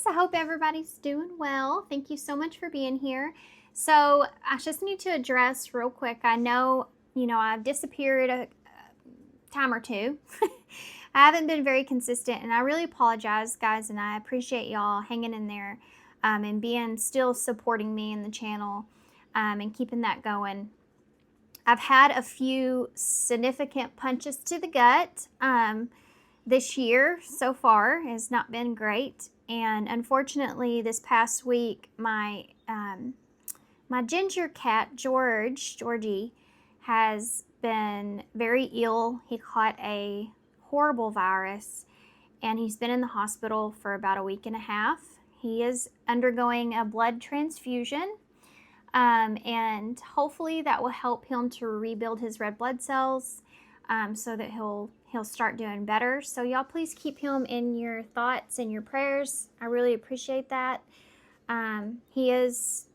I hope everybody's doing well. Thank you so much for being here. So I just need to address real quick. I know, I've disappeared a time or two. I haven't been very consistent, and I really apologize, guys, and I appreciate y'all hanging in there and being still supporting me in the channel and keeping that going. I've had a few significant punches to the gut. This year so far has not been great, and unfortunately this past week my ginger cat Georgie has been very ill. He caught a horrible virus and he's been in the hospital for about a week and a half. He is undergoing a blood transfusion, and hopefully that will help him to rebuild his red blood cells so that he'll start doing better. So y'all please keep him in your thoughts and your prayers. I really appreciate that. He's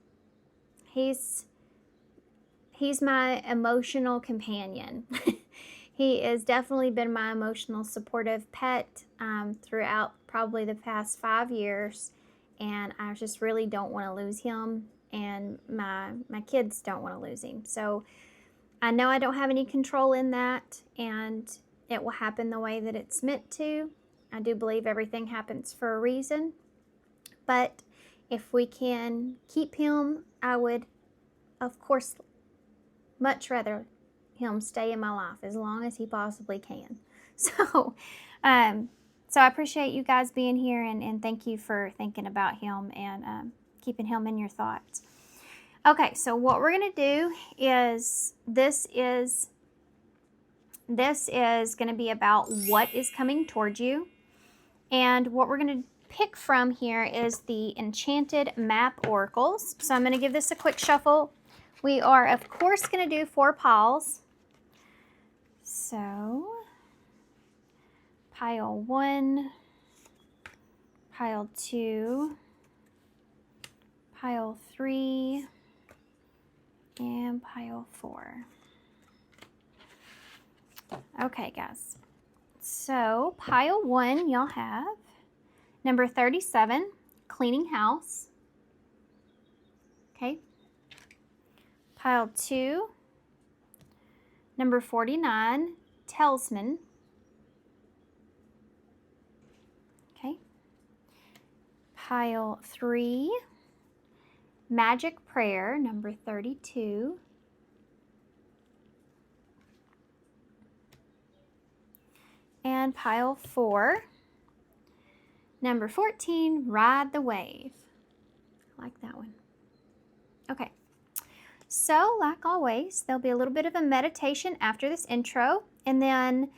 my emotional companion. He has definitely been my emotional supportive pet throughout probably the past 5 years, and I just really don't want to lose him, and my kids don't want to lose him. So I know I don't have any control in that, and it will happen the way that it's meant to. I do believe everything happens for a reason, but if we can keep him, I would, of course, much rather him stay in my life as long as he possibly can. So, so I appreciate you guys being here, and thank you for thinking about him and keeping him in your thoughts. Okay, so what we're going to do is this is going to be about what is coming towards you. And what we're going to pick from here is the Enchanted Map Oracles. So I'm going to give this a quick shuffle. We are, of course, going to do 4 piles. So, pile 1, pile 2, pile 3, and pile 4. Okay, guys. So, pile 1, y'all have number 37, Cleaning House. Okay. Pile 2, number 49, Talisman. Okay. Pile 3, Magic Prayer, number 32. And pile 4, number 14, Ride the Wave. I like that one. Okay. So, like always, there'll be a little bit of a meditation after this intro, and then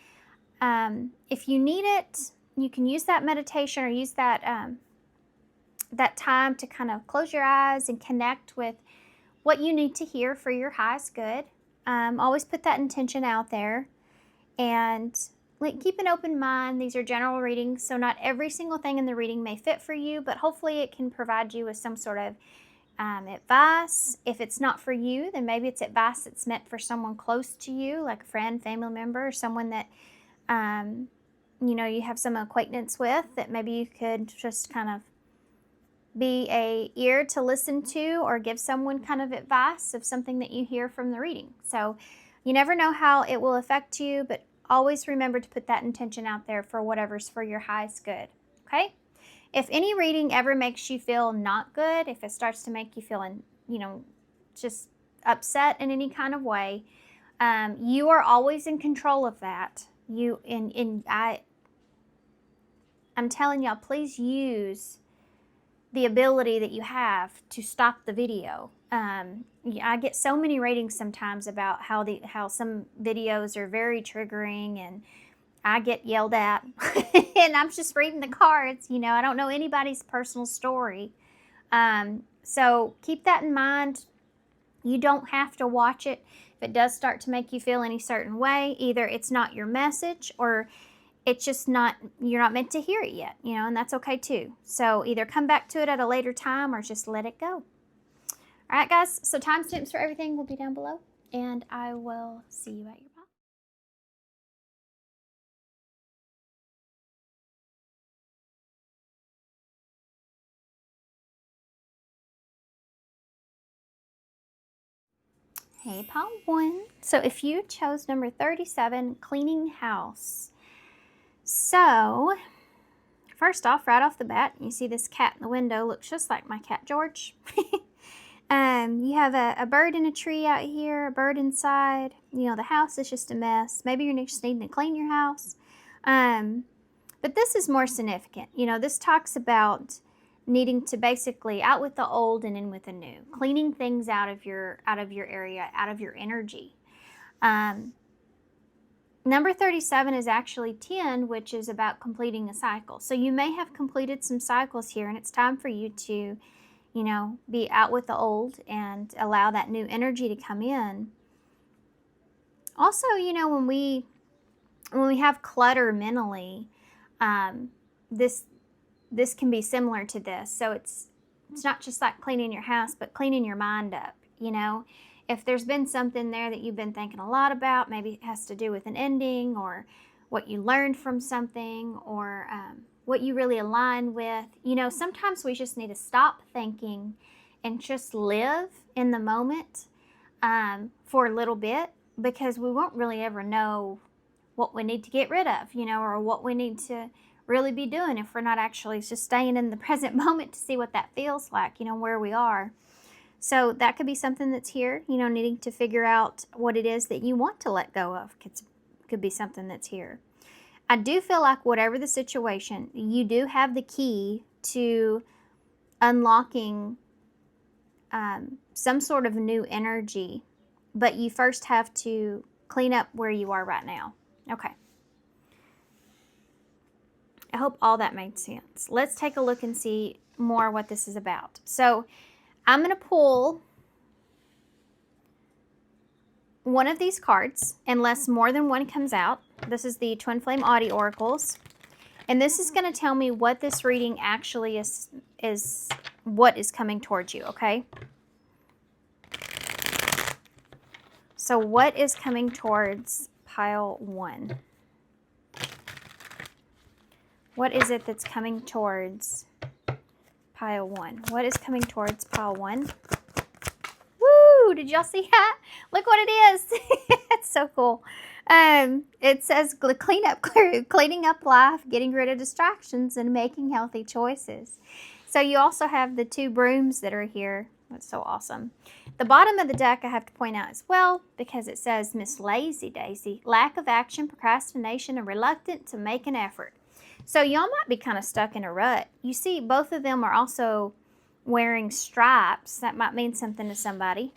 if you need it, you can use that meditation or use that that time to kind of close your eyes and connect with what you need to hear for your highest good. Always put that intention out there, and keep an open mind. These are general readings, so not every single thing in the reading may fit for you, but hopefully it can provide you with some sort of advice. If it's not for you, then maybe it's advice that's meant for someone close to you, like a friend, family member, or someone that you have some acquaintance with, that maybe you could just kind of be a ear to listen to or give someone kind of advice of something that you hear from the reading. So you never know how it will affect you, but always remember to put that intention out there for whatever's for your highest good. Okay? If any reading ever makes you feel not good, if it starts to make you feel, just upset in any kind of way, you are always in control of that. I'm telling y'all, please use the ability that you have to stop the video. I get so many ratings sometimes about how some videos are very triggering, and I get yelled at and I'm just reading the cards. I don't know anybody's personal story. So keep that in mind. You don't have to watch it. If it does start to make you feel any certain way, either it's not your message or it's just you're not meant to hear it yet, and that's okay too. So either come back to it at a later time or just let it go. All right, guys, so timestamps for everything will be down below, and I will see you at your Hey, pile 1. So if you chose number 37, cleaning house. So, first off, right off the bat, you see this cat in the window looks just like my cat George. You have a bird in a tree out here, a bird inside. You know, the house is just a mess. Maybe you're just needing to clean your house. But this is more significant. You know, this talks about needing to basically out with the old and in with the new, cleaning things out of your area, out of your energy. Number 37 is actually 10, which is about completing a cycle. So you may have completed some cycles here, and it's time for you to, you know, be out with the old and allow that new energy to come in. Also, you know, when we have clutter mentally, this can be similar to this. So it's not just like cleaning your house, but cleaning your mind up. You know, if there's been something there that you've been thinking a lot about, maybe it has to do with an ending or what you learned from something or what you really align with. You know, sometimes we just need to stop thinking and just live in the moment for a little bit, because we won't really ever know what we need to get rid of, you know, or what we need to really be doing if we're not actually just staying in the present moment to see what that feels like, you know, where we are. So that could be something that's here, you know, needing to figure out what it is that you want to let go of. Could be something that's here. I do feel like whatever the situation, you do have the key to unlocking some sort of new energy, but you first have to clean up where you are right now. Okay. I hope all that made sense. Let's take a look and see more what this is about. So I'm going to pull one of these cards unless more than one comes out. This is the Twin Flame Audi Oracles. And this is going to tell me what this reading actually is what is coming towards you, okay? So what is coming towards pile 1? What is it that's coming towards pile 1? What is coming towards pile 1? Woo! Did y'all see that? Look what it is. It's so cool. It says cleanup crew, cleaning up life, getting rid of distractions, and making healthy choices. So you also have the 2 brooms that are here. That's so awesome. The bottom of the deck I have to point out as well, because it says Miss Lazy Daisy, lack of action, procrastination, and reluctant to make an effort. So y'all might be kind of stuck in a rut. You see, both of them are also wearing stripes. That might mean something to somebody.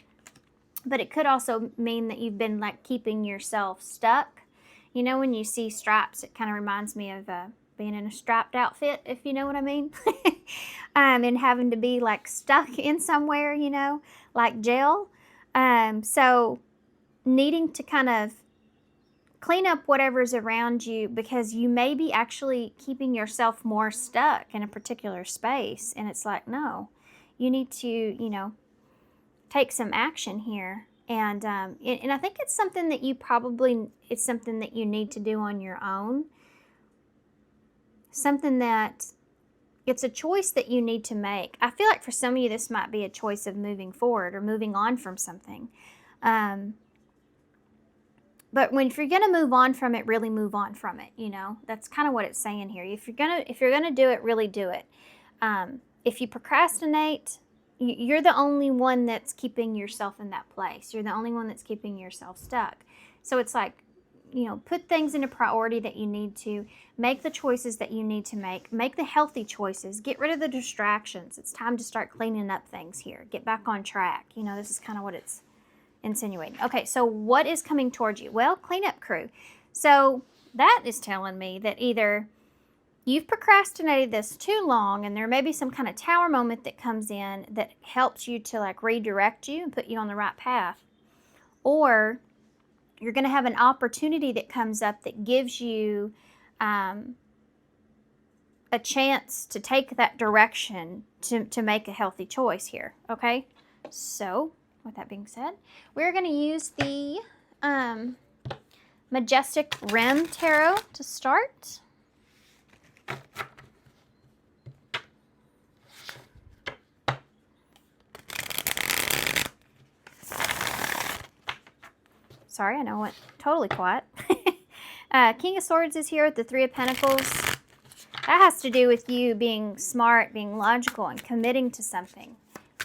But it could also mean that you've been like keeping yourself stuck. You know, when you see stripes, it kind of reminds me of being in a striped outfit, if you know what I mean. And having to be like stuck in somewhere, you know, like jail. So needing to kind of clean up whatever's around you, because you may be actually keeping yourself more stuck in a particular space. And it's like, no, you need to, you know, take some action here. And I think it's something that it's something that you need to do on your own. Something that it's a choice that you need to make. I feel like for some of you, this might be a choice of moving forward or moving on from something. But if you're gonna move on from it, really move on from it. You know, that's kind of what it's saying here. If you're gonna do it, really do it. If you procrastinate, you're the only one that's keeping yourself in that place. You're the only one that's keeping yourself stuck. So it's like, you know, put things into priority that you need to, make the choices that you need to make the healthy choices, get rid of the distractions. It's time to start cleaning up things here. Get back on track. You know, this is kind of what it's insinuating. Okay, so what is coming towards you? Well, cleanup crew. So that is telling me that either you've procrastinated this too long and there may be some kind of tower moment that comes in that helps you to like redirect you and put you on the right path. Or you're going to have an opportunity that comes up that gives you a chance to take that direction to make a healthy choice here. Okay, so with that being said, we're going to use the Majestic Rim Tarot to start. Sorry, I know I went totally quiet. King of Swords is here with the Three of Pentacles. That has to do with you being smart, being logical, and committing to something.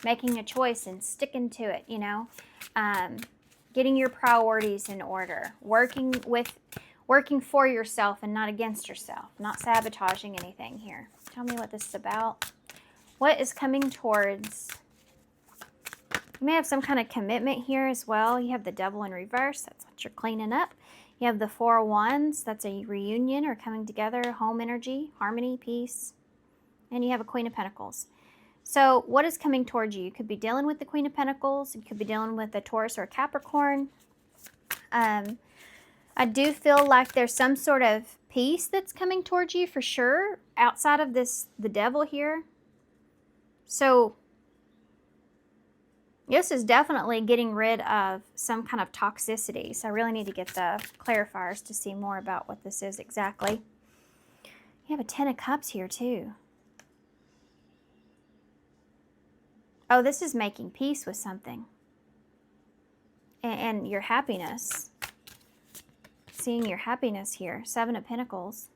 Making a choice and sticking to it, you know. Getting your priorities in order. Working for yourself and not against yourself. Not sabotaging anything here. Tell me what this is about. What is coming towards... You may have some kind of commitment here as well. You have the Devil in reverse. That's what you're cleaning up. You have the Four of Wands. That's a reunion or coming together, home energy, harmony, peace. And you have a Queen of Pentacles. So what is coming towards you? You could be dealing with the Queen of Pentacles. You could be dealing with a Taurus or a Capricorn. I do feel like there's some sort of peace that's coming towards you for sure. Outside of this, the Devil here. So this is definitely getting rid of some kind of toxicity. So I really need to get the clarifiers to see more about what this is exactly. You have a Ten of Cups here too. Oh, this is making peace with something. And your happiness. Seeing your happiness here. Seven of Pentacles.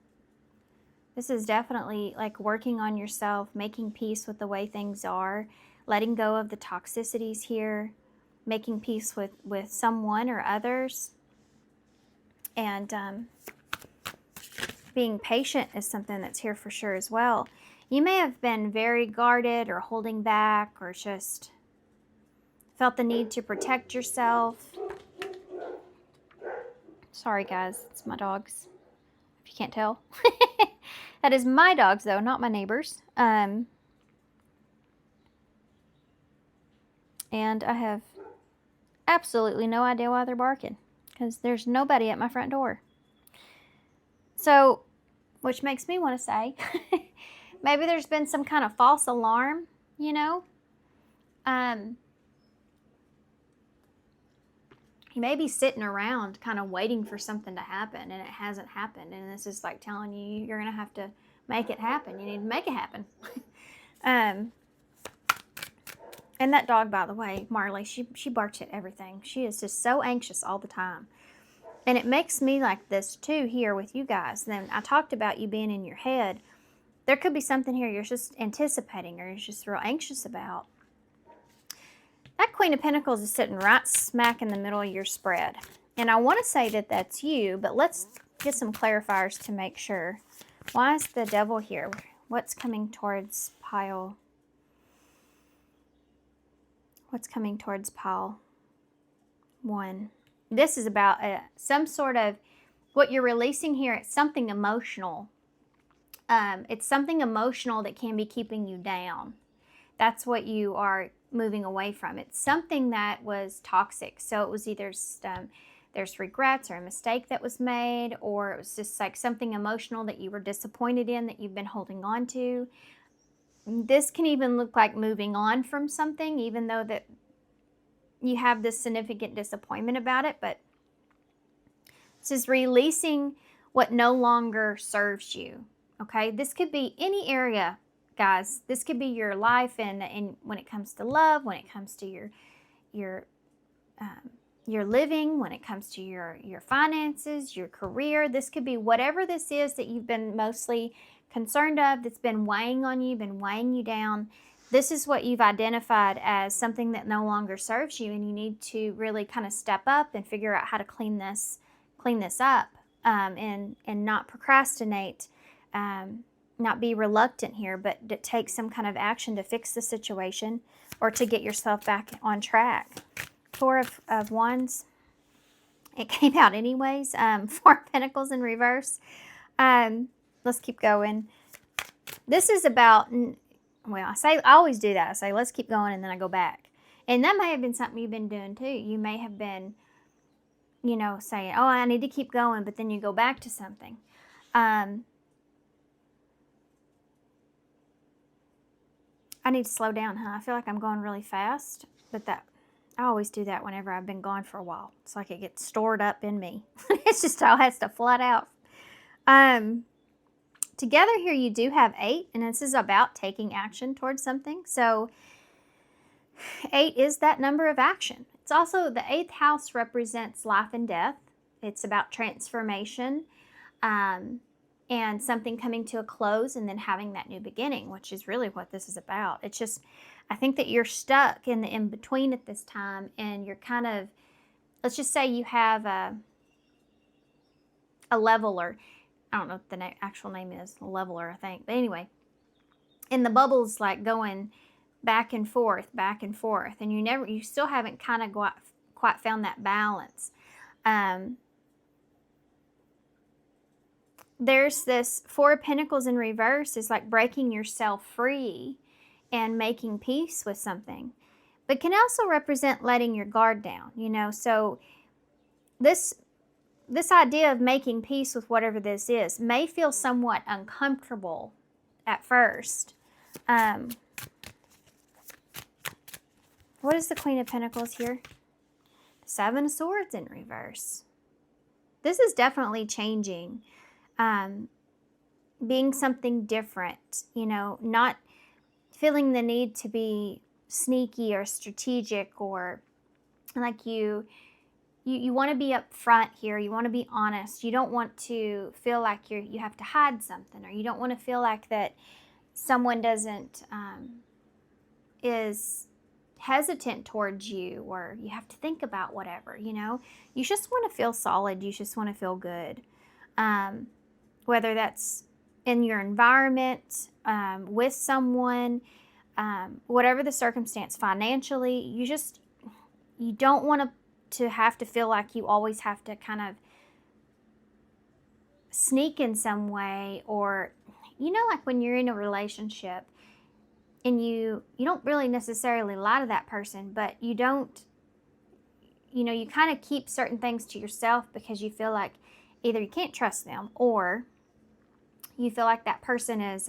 This is definitely like working on yourself, making peace with the way things are. Letting go of the toxicities here, making peace with someone or others, and being patient is something that's here for sure as well. You may have been very guarded or holding back or just felt the need to protect yourself. Sorry guys, it's my dogs, if you can't tell. That is my dogs though, not my neighbors. And I have absolutely no idea why they're barking, because there's nobody at my front door. So, which makes me want to say, maybe there's been some kind of false alarm, you know? You may be sitting around kind of waiting for something to happen, and it hasn't happened. And this is like telling you, you're going to have to make it happen. You need to make it happen. And that dog, by the way, Marley, she barks at everything. She is just so anxious all the time. And it makes me like this too here with you guys. Then I talked about you being in your head. There could be something here you're just anticipating or you're just real anxious about. That Queen of Pentacles is sitting right smack in the middle of your spread. And I want to say that that's you, but let's get some clarifiers to make sure. Why is the Devil here? What's coming towards pile? What's coming towards pile 1? This is about some sort of, what you're releasing here, it's something emotional. It's something emotional that can be keeping you down. That's what you are moving away from. It's something that was toxic. So it was either there's regrets or a mistake that was made, or it was just like something emotional that you were disappointed in that you've been holding on to. This can even look like moving on from something, even though that you have this significant disappointment about it. But this is releasing what no longer serves you. Okay, this could be any area, guys. This could be your life, and when it comes to love, when it comes to your living, when it comes to your finances, your career. This could be whatever this is that you've been mostly concerned of, that's been weighing on you, been weighing you down. This is what you've identified as something that no longer serves you, and you need to really kind of step up and figure out how to clean this up, and not procrastinate, not be reluctant here, but to take some kind of action to fix the situation or to get yourself back on track. Four of Wands. It came out anyways. Four of Pentacles in reverse. Let's keep going. This is about, well, I always do that. I say, let's keep going, and then I go back. And that may have been something you've been doing too. You may have been, you know, saying, oh, I need to keep going, but then you go back to something. I need to slow down, huh? I feel like I'm going really fast, but I always do that whenever I've been gone for a while. It's like it gets stored up in me. It's just all has to flood out. Together here you do have 8, and this is about taking action towards something. So 8 is that number of action. It's also the 8th house represents life and death. It's about transformation, um, and something coming to a close and then having that new beginning, which is really what this is about. It's just, I think that you're stuck in the in between at this time, and you're kind of, let's just say you have a leveler. I don't know what the actual name is, a leveler, I think. But anyway, and the bubble's like going back and forth, and you still haven't kind of quite found that balance. Um, there's this Four of Pentacles in reverse is like breaking yourself free and making peace with something, but can also represent letting your guard down, so this idea of making peace with whatever this is may feel somewhat uncomfortable at first. What is the Queen of Pentacles here? The Seven of Swords in reverse. This is definitely changing, being something different, not feeling the need to be sneaky or strategic, or like you want to be upfront here. You want to be honest. You don't want to feel like you have to hide something, or you don't want to feel like that someone doesn't is hesitant towards you, or you have to think about whatever. You just want to feel solid. You just want to feel good, whether that's in your environment, with someone, whatever the circumstance, financially. You don't want to have to feel like you always have to kind of sneak in some way, or like when you're in a relationship and you don't really necessarily lie to that person, but you don't, you kind of keep certain things to yourself because you feel like either you can't trust them, or you feel like that person is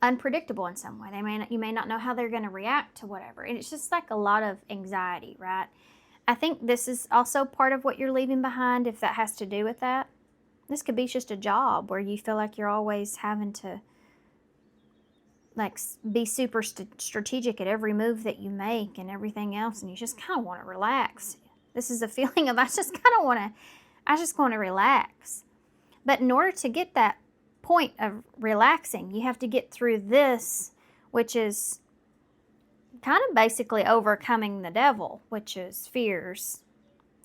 unpredictable in some way. You may not know how they're going to react to whatever, and it's just like a lot of anxiety, right? I think this is also part of what you're leaving behind, if that has to do with that. This could be just a job where you feel like you're always having to like be super strategic at every move that you make and everything else, and you just kind of want to relax. This is a feeling of I just want to relax. But in order to get that point of relaxing, you have to get through this, which is kind of basically overcoming the devil, which is fears,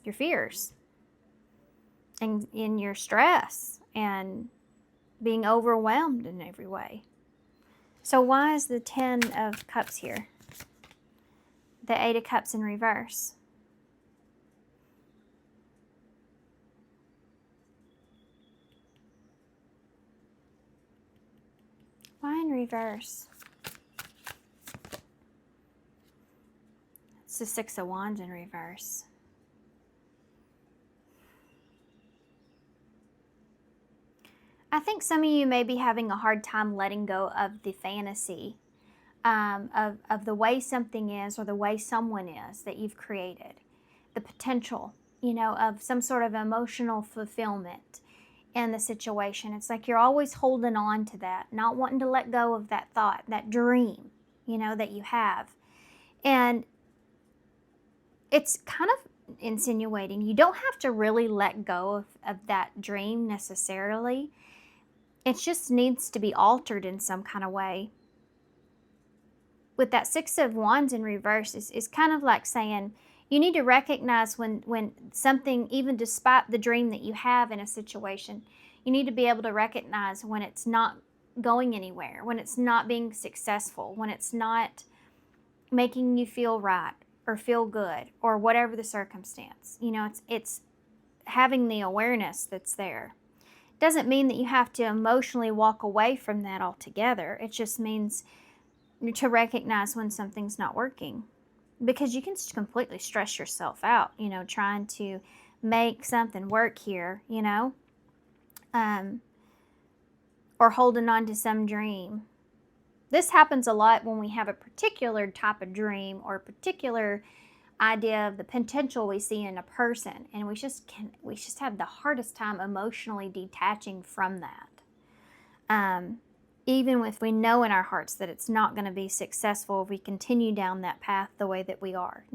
your fears, and in your stress and being overwhelmed in every way. So why is the 10 of Cups here? The 8 of Cups in reverse. Why in reverse? It's the 6 of Wands in reverse. I think some of you may be having a hard time letting go of the fantasy of the way something is, or the way someone is that you've created. The potential, of some sort of emotional fulfillment in the situation. It's like you're always holding on to that, not wanting to let go of that thought, that dream, that you have. And it's kind of insinuating you don't have to really let go of that dream necessarily. It just needs to be altered in some kind of way. With that 6 of Wands in reverse is kind of like saying you need to recognize when something, even despite the dream that you have in a situation, you need to be able to recognize when it's not going anywhere, when it's not being successful, when it's not making you feel right or feel good, or whatever the circumstance. It's having the awareness that's there. Doesn't mean that you have to emotionally walk away from that altogether. It just means to recognize when something's not working, because you can just completely stress yourself out, trying to make something work here, or holding on to some dream. This happens a lot when we have a particular type of dream or a particular idea of the potential we see in a person, and we just have the hardest time emotionally detaching from that. Even if we know in our hearts that it's not going to be successful if we continue down that path the way that we are,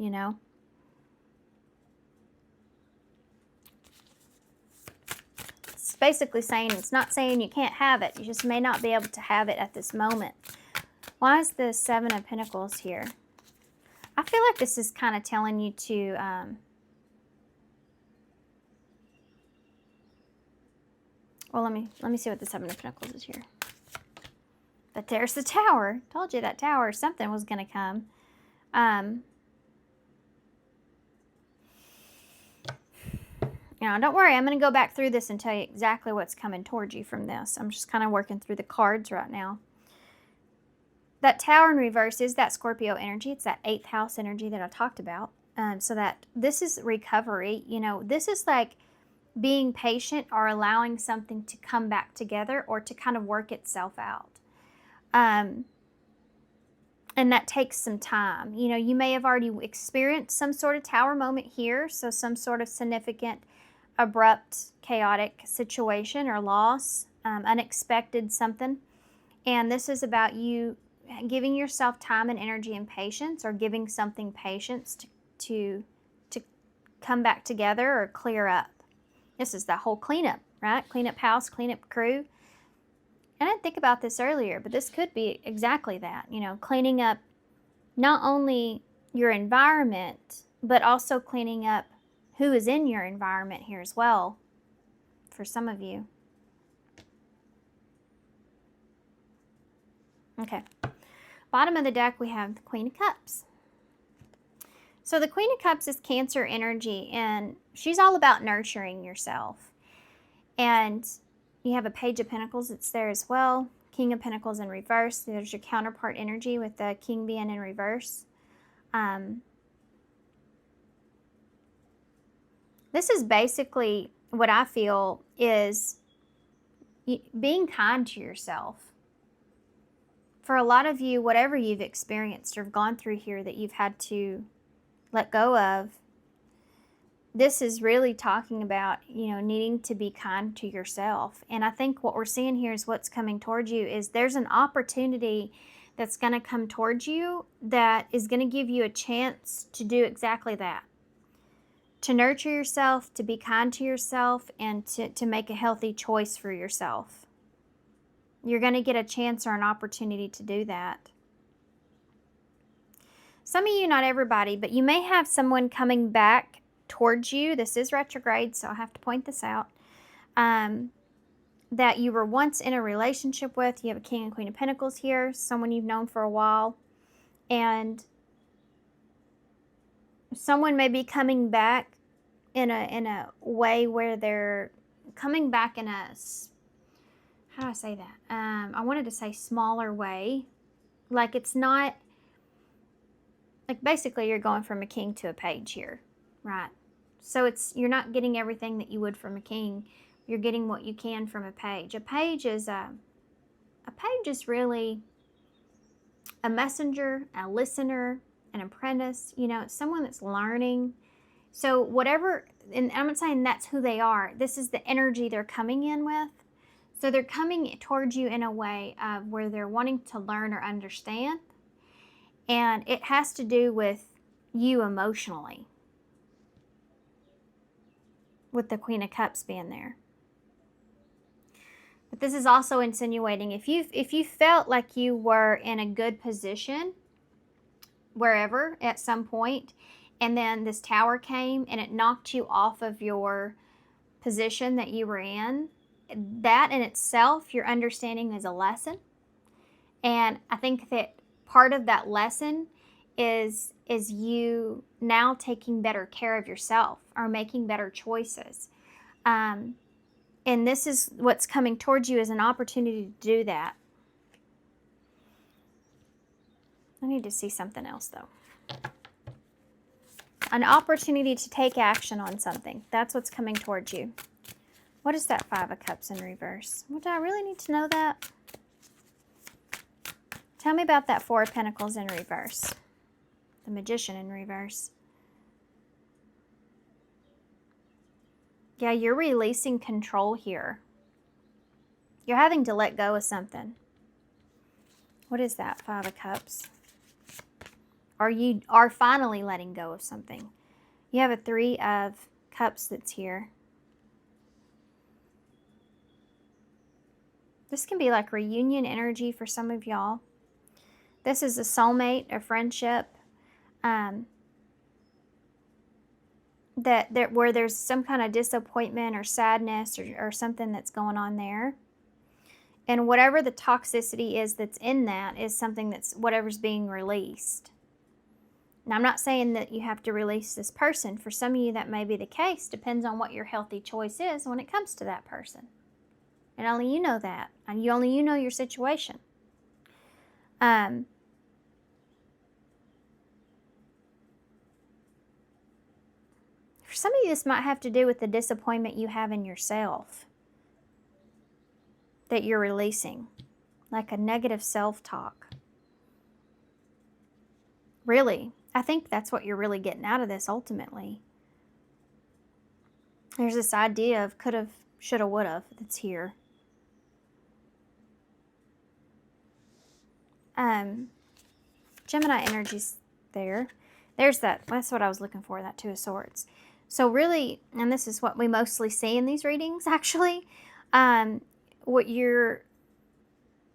basically saying, it's not saying you can't have it. You just may not be able to have it at this moment. Why is the Seven of Pentacles here? I feel like this is kind of telling you to... well, let me see what the Seven of Pentacles is here. But there's the Tower. Told you that Tower, something was going to come. You know, don't worry. I'm going to go back through this and tell you exactly what's coming towards you from this. I'm just kind of working through the cards right now. That Tower in reverse is that Scorpio energy. It's that 8th house energy that I talked about. So that this is recovery. You know, this is like being patient or allowing something to come back together or to kind of work itself out. And that takes some time. You know, you may have already experienced some sort of Tower moment here. So some sort of significant, abrupt, chaotic situation or loss, unexpected something. And this is about you giving yourself time and energy and patience, or giving something patience to come back together or clear up. This is the whole cleanup, right? Clean up house, clean up crew. I didn't think about this earlier, but this could be exactly that. You know, cleaning up not only your environment, but also cleaning up who is in your environment here as well, for some of you. Okay. Bottom of the deck, we have the Queen of Cups. So the Queen of Cups is Cancer energy, and she's all about nurturing yourself. And you have a Page of Pentacles that's there as well. King of Pentacles in reverse. There's your counterpart energy with the King being in reverse. This is basically what I feel is being kind to yourself. For a lot of you, whatever you've experienced or gone through here that you've had to let go of, this is really talking about, you know, needing to be kind to yourself. And I think what we're seeing here is what's coming towards you is there's an opportunity that's going to come towards you that is going to give you a chance to do exactly that. To nurture yourself, to be kind to yourself, and to make a healthy choice for yourself. You're going to get a chance or an opportunity to do that. Some of you, not everybody, but you may have someone coming back towards you. This is retrograde, so I have to point this out. That you were once in a relationship with. You have a King and Queen of Pentacles here. Someone you've known for a while. And someone may be coming back in a way where they're coming back in a... how do I say that? I wanted to say smaller way. Like it's not... like basically you're going from a king to a page here, right? So you're not getting everything that you would from a king. You're getting what you can from a page. A page is really a messenger, a listener, an apprentice. You know, it's someone that's learning. So whatever, and I'm not saying that's who they are. This is the energy they're coming in with. So they're coming towards you in a way of where they're wanting to learn or understand. And it has to do with you emotionally. With the Queen of Cups being there. But this is also insinuating if you felt like you were in a good position wherever at some point, and then this Tower came and it knocked you off of your position that you were in, that in itself, you're understanding is a lesson. And I think that part of that lesson is you now taking better care of yourself or making better choices. And this is what's coming towards you as an opportunity to do that. I need to see something else though. An opportunity to take action on something. That's what's coming towards you. What is that Five of Cups in reverse? Well, do I really need to know that? Tell me about that Four of Pentacles in reverse. The Magician in reverse. Yeah, you're releasing control here. You're having to let go of something. What is that, Five of Cups? Or you are finally letting go of something. You have a Three of Cups that's here. This can be like reunion energy for some of y'all. This is a soulmate, a friendship, where there's some kind of disappointment or sadness or something that's going on there. And whatever the toxicity is that's in that is something that's whatever's being released. Now, I'm not saying that you have to release this person. For some of you, that may be the case. Depends on what your healthy choice is when it comes to that person. And only you know that. And only you know your situation. For some of you, this might have to do with the disappointment you have in yourself that you're releasing, like a negative self-talk. Really, I think that's what you're really getting out of this ultimately. There's this idea of could've, shoulda, woulda that's here. Gemini energy's there. There's that. That's what I was looking for, that Two of Swords. So really, and this is what we mostly see in these readings, actually,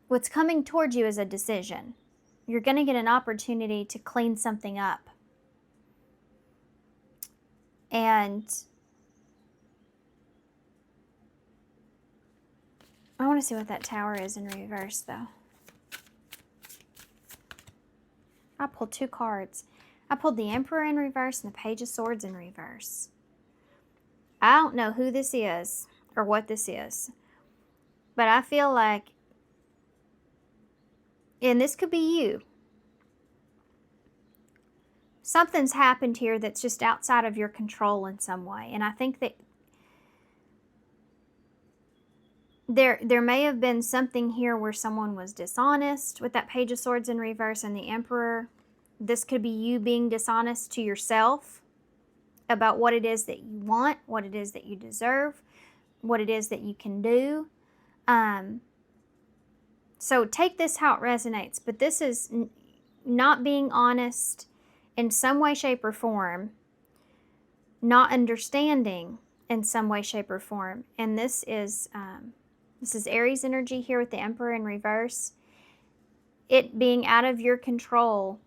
what's coming towards you is a decision. You're going to get an opportunity to clean something up. And I want to see what that Tower is in reverse, though. I pulled two cards. I pulled the Emperor in reverse and the Page of Swords in reverse. I don't know who this is or what this is, but I feel like, and this could be you, something's happened here that's just outside of your control in some way. And I think that there may have been something here where someone was dishonest with that Page of Swords in reverse and the Emperor. This could be you being dishonest to yourself about what it is that you want, what it is that you deserve, what it is that you can do. So take this how it resonates, but this is not being honest in some way, shape, or form, not understanding in some way, shape, or form. And this is Aries energy here with the Emperor in reverse. It being out of your control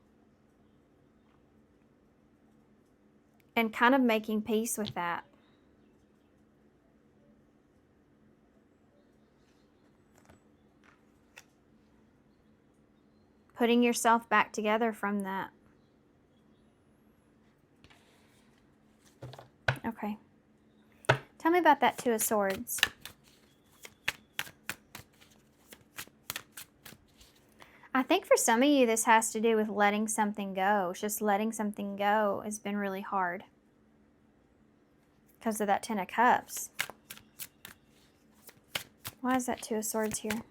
and kind of making peace with that. Putting yourself back together from that. Okay. Tell me about that Two of Swords. I think for some of you, this has to do with letting something go. Just letting something go has been really hard because of that Ten of Cups. Why is that Two of Swords here?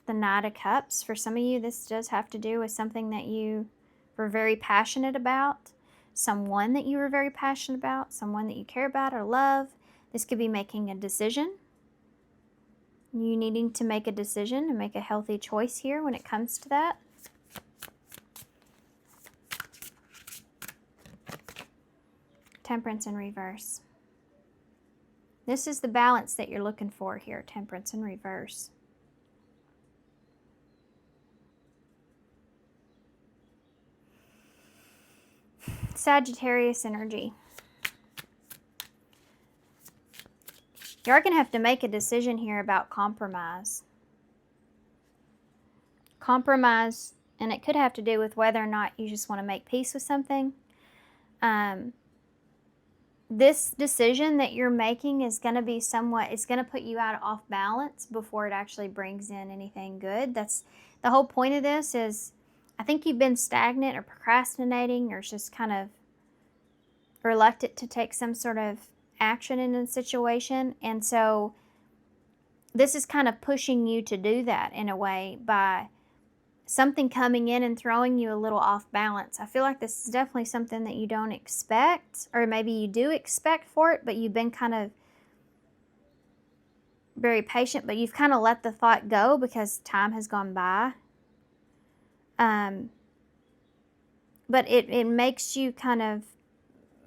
The Knight of Cups. For some of you, this does have to do with something that you were very passionate about, someone that you were very passionate about, someone that you care about or love. This could be making a decision. You needing to make a decision and make a healthy choice here when it comes to that. Temperance in reverse. This is the balance that you're looking for here, Temperance in reverse. Sagittarius energy. You are going to have to make a decision here about compromise. Compromise, and it could have to do with whether or not you just want to make peace with something. This decision that you're making is going to be somewhat, it's going to put you out off balance before it actually brings in anything good. That's the whole point of this is, I think you've been stagnant or procrastinating or just kind of reluctant to take some sort of action in a situation. And so this is kind of pushing you to do that in a way by something coming in and throwing you a little off balance. I feel like this is definitely something that you don't expect, or maybe you do expect for it, but you've been kind of very patient, but you've kind of let the thought go because time has gone by. But it makes you kind of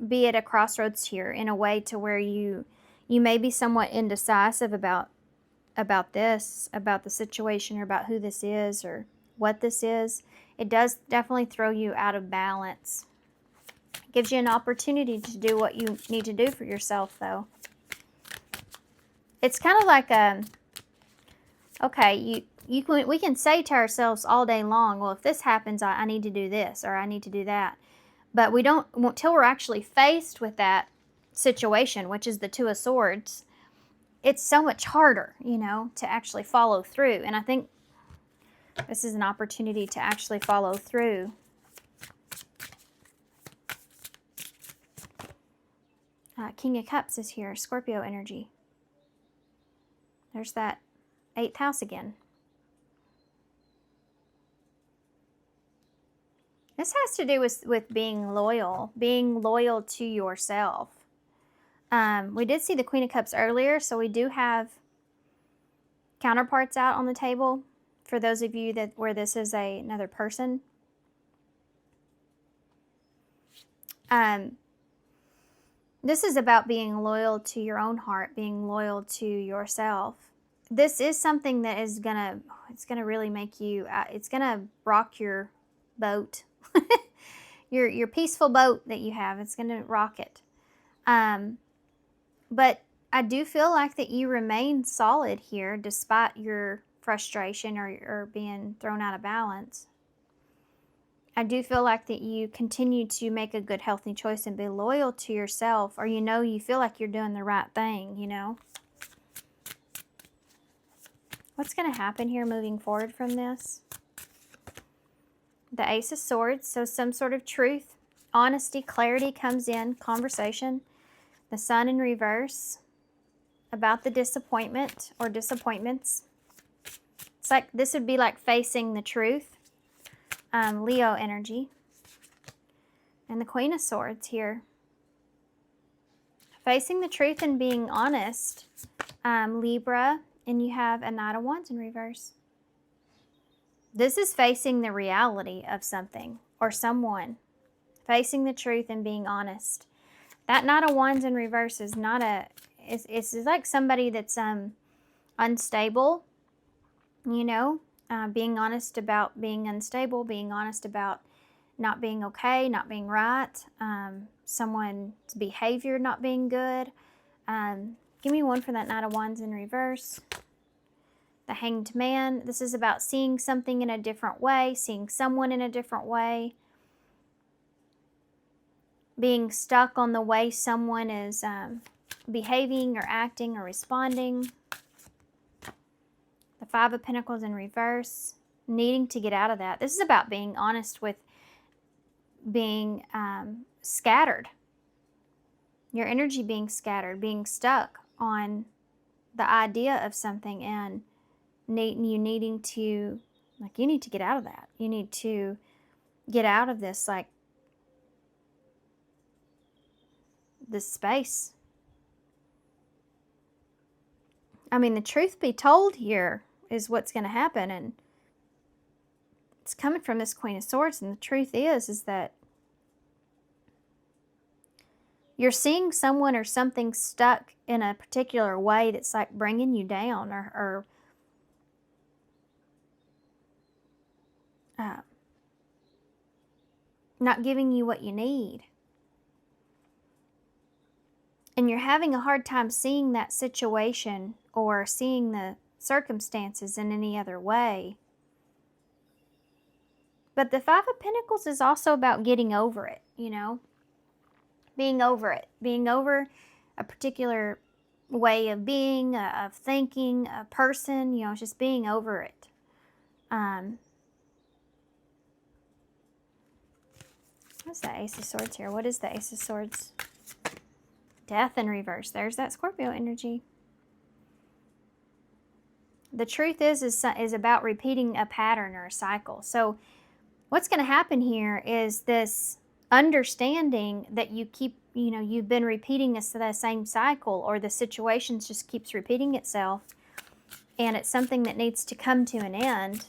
be at a crossroads here in a way to where you may be somewhat indecisive about about this, about the situation, or about who this is, or what this is. It does definitely throw you out of balance. It gives you an opportunity to do what you need to do for yourself, though. It's kind of like okay, we can say to ourselves all day long, well, if this happens, I need to do this, or I need to do that. But we don't, until we're actually faced with that situation, which is the Two of Swords, it's so much harder, to actually follow through. And I think this is an opportunity to actually follow through. King of Cups is here, Scorpio energy. There's that 8th house again. This has to do with being loyal to yourself. We did see the Queen of Cups earlier, so we do have counterparts out on the table for those of you where this is another person. This is about being loyal to your own heart, being loyal to yourself. This is something that is gonna really make you, it's gonna rock your boat, your peaceful boat that you have. It's gonna rock it. But I do feel like that you remain solid here despite your frustration or being thrown out of balance. I do feel like that you continue to make a good, healthy choice and be loyal to yourself, or you feel like you're doing the right thing, What's going to happen here moving forward from this? The Ace of Swords, so some sort of truth, honesty, clarity comes in, conversation. The Sun in reverse, about the disappointment or disappointments. It's like, this would be like facing the truth. Leo energy. And the Queen of Swords here. Facing the truth and being honest. Libra, and you have a Knight of Wands in reverse. This is facing the reality of something or someone. Facing the truth and being honest. That Knight of Wands in reverse is not it's like somebody that's unstable, being honest about being unstable, being honest about not being okay, not being right, someone's behavior not being good. Give me one for that Knight of Wands in reverse. The Hanged Man. This is about seeing something in a different way, seeing someone in a different way, being stuck on the way someone is behaving or acting or responding. The Five of Pentacles in reverse, needing to get out of that. This is about being honest with being scattered. Your energy being scattered, being stuck on the idea of something, and you needing to, you need to get out of that. You need to get out of this, this space. I mean, the truth be told here is what's going to happen, and it's coming from this Queen of Swords, and the truth is that you're seeing someone or something stuck in a particular way that's like bringing you down, or not giving you what you need. And you're having a hard time seeing that situation or seeing the circumstances in any other way. But the Five of Pentacles is also about getting over it, Being over it. Being over a particular way of being, of thinking, a person, just being over it. What's the Ace of Swords here? What is the Ace of Swords? Death in reverse. There's that Scorpio energy. The truth is about repeating a pattern or a cycle. So what's going to happen here is this understanding that you keep, you've been repeating the same cycle, or the situation just keeps repeating itself, and it's something that needs to come to an end.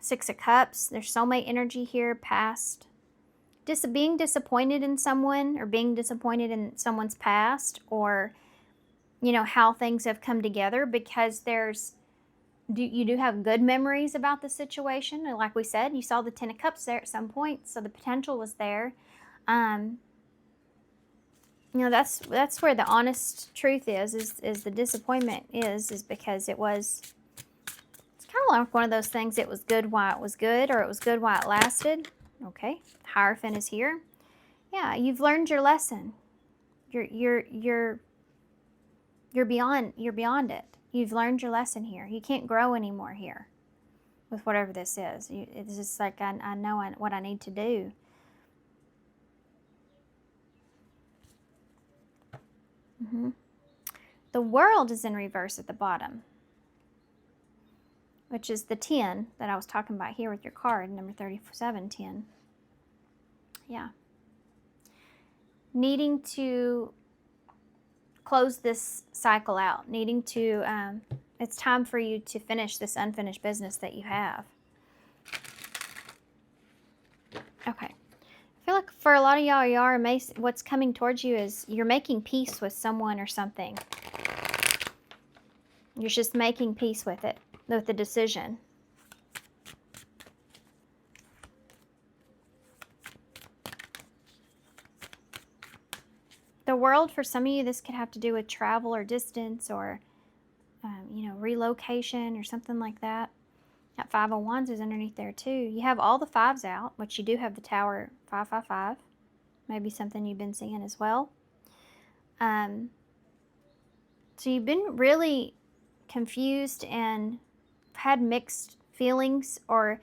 Six of Cups. There's soulmate energy here, past. Being disappointed in someone, or being disappointed in someone's past, or how things have come together, because you do have good memories about the situation. And like we said, you saw the Ten of Cups there at some point, so the potential was there. Um, that's where the honest truth is the disappointment is because it's kind of like one of those things. It was good while it was good, or it was good while it lasted. Okay, Hierophant is here. Yeah, you've learned your lesson. You're beyond it. You've learned your lesson here. You can't grow anymore here with whatever this is. It's just like, I know what I need to do. The World is in reverse at the bottom, which is the 10 that I was talking about here with your card, number 3710. Yeah. Needing to close this cycle out, needing to, it's time for you to finish this unfinished business that you have. Okay. I feel like for a lot of y'all, what's coming towards you is you're making peace with someone or something. You're just making peace with it, with the decision. The World, for some of you, this could have to do with travel or distance, or, relocation or something like that. That 5 of Wands is underneath there too. You have all the 5s out, which you do have the Tower 555. Maybe something you've been seeing as well. So you've been really confused and had mixed feelings, or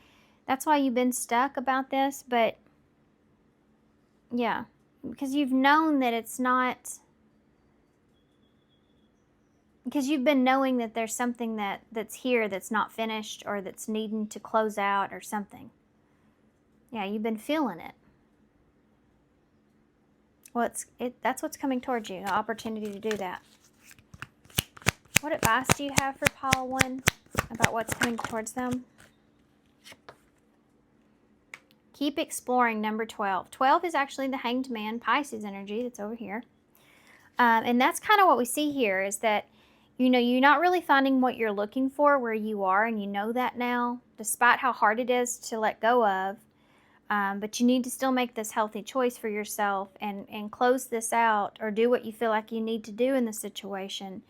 that's why you've been stuck about this. But yeah, because you've known that it's not, because you've been knowing that there's something that's here that's not finished, or that's needing to close out or something. Yeah, you've been feeling it. Well, that's what's coming towards you, the opportunity to do that. What advice do you have for Pile 1 about what's coming towards them? Keep exploring, number 12. 12 is actually the Hanged Man, Pisces energy that's over here. And that's kind of what we see here, is that, you're not really finding what you're looking for where you are, and you know that now, despite how hard it is to let go of. But you need to still make this healthy choice for yourself and close this out, or do what you feel like you need to do in the situation,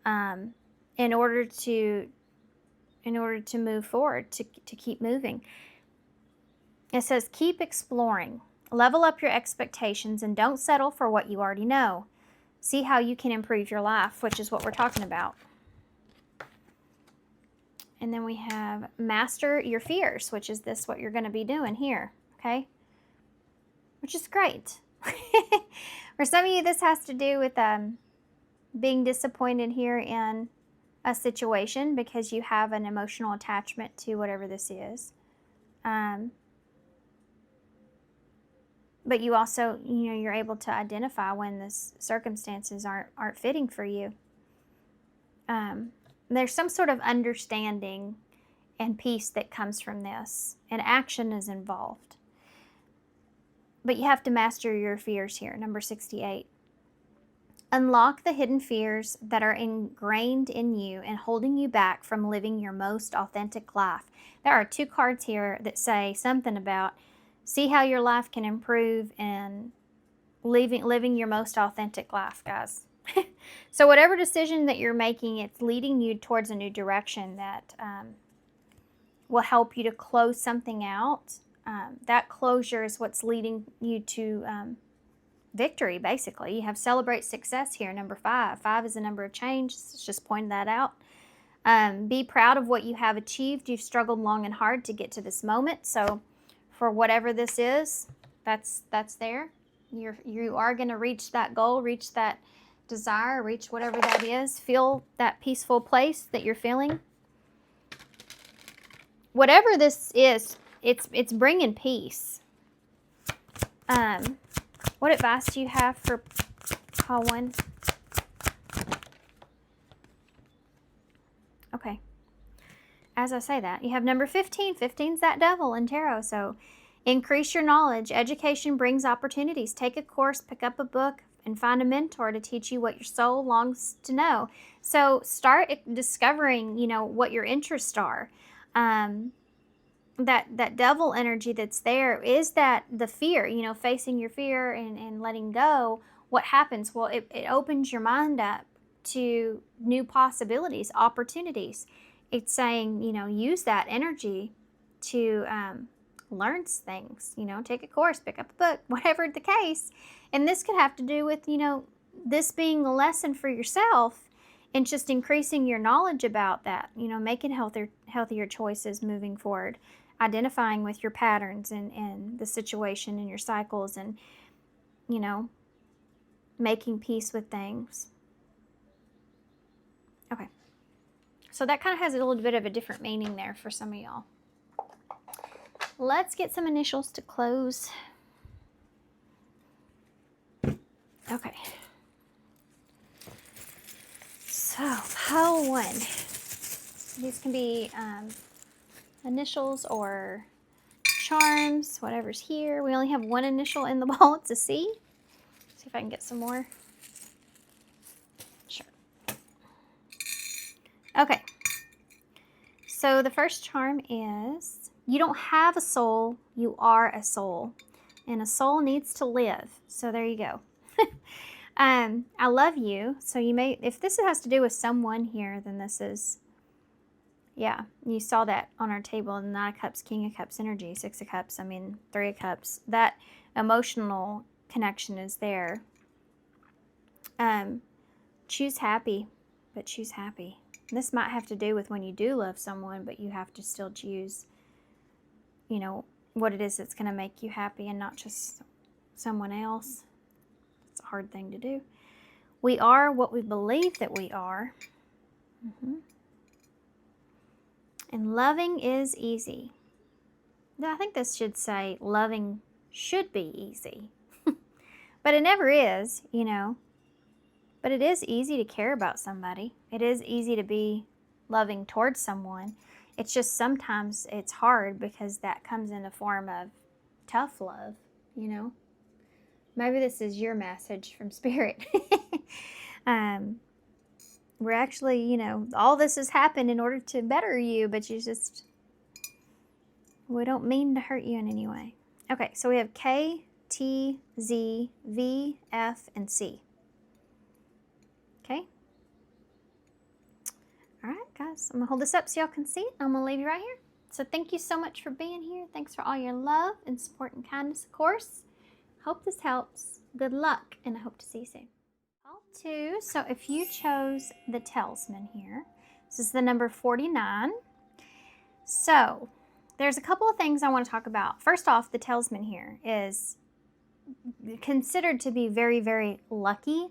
in order to move forward, to keep moving. It says, keep exploring. Level up your expectations and don't settle for what you already know. See how you can improve your life, which is what we're talking about. And then we have master your fears, which is what you're going to be doing here, okay? Which is great. For some of you, this has to do with being disappointed here in a situation because you have an emotional attachment to whatever this is. But you also, you're able to identify when the circumstances aren't fitting for you. There's some sort of understanding and peace that comes from this, and action is involved. But you have to master your fears here, number 68. Unlock the hidden fears that are ingrained in you and holding you back from living your most authentic life. There are 2 cards here that say something about see how your life can improve and living your most authentic life, guys. So whatever decision that you're making, it's leading you towards a new direction that will help you to close something out. That closure is what's leading you to victory, basically. You have celebrate success here, number 5. 5 is a number of change. Let's just point that out. Be proud of what you have achieved. You've struggled long and hard to get to this moment. So for whatever this is, that's there. You are going to reach that goal, reach that desire, reach whatever that is. Feel that peaceful place that you're feeling. Whatever this is, it's bringing peace. What advice do you have for Pile 1? Okay. As I say that, you have number 15. 15's that devil in tarot. So increase your knowledge. Education brings opportunities. Take a course, pick up a book, and find a mentor to teach you what your soul longs to know. So start discovering, what your interests are. That devil energy that's there is that the fear, facing your fear and letting go. What happens? Well, it opens your mind up to new possibilities, opportunities. It's saying, use that energy to learn things, take a course, pick up a book, whatever the case. And this could have to do with, this being a lesson for yourself and just increasing your knowledge about that, making healthier choices moving forward, identifying with your patterns and the situation and your cycles and, making peace with things. Okay. So that kind of has a little bit of a different meaning there for some of y'all. Let's get some initials to close. Okay. So, pile 1. These can be initials or charms, whatever's here. We only have one initial in the ball. It's a C. See if I can get some more. Sure. Okay. So the first charm is, you don't have a soul, you are a soul. And a soul needs to live. So there you go. I love you. So you may, if this has to do with someone here, then this is, yeah, you saw that on our table. Nine of Cups, King of Cups energy, Six of Cups, Three of Cups. That emotional connection is there. Choose happy, but choose happy. This might have to do with when you do love someone, but you have to still choose, what it is that's going to make you happy and not just someone else. It's a hard thing to do. We are what we believe that we are. And loving is easy. I think this should say loving should be easy. But it never is, But it is easy to care about somebody. It is easy to be loving towards someone. It's just sometimes it's hard because that comes in the form of tough love, Maybe this is your message from Spirit. We're actually, all this has happened in order to better you, but we don't mean to hurt you in any way. Okay, so we have K, T, Z, V, F, and C. Okay. All right, guys, I'm going to hold this up so y'all can see it. I'm going to leave you right here. So thank you so much for being here. Thanks for all your love and support and kindness, of course. Hope this helps. Good luck, and I hope to see you soon. All 2, so if you chose the Talisman here, this is the number 49. So there's a couple of things I want to talk about. First off, the Talisman here is considered to be very, very lucky.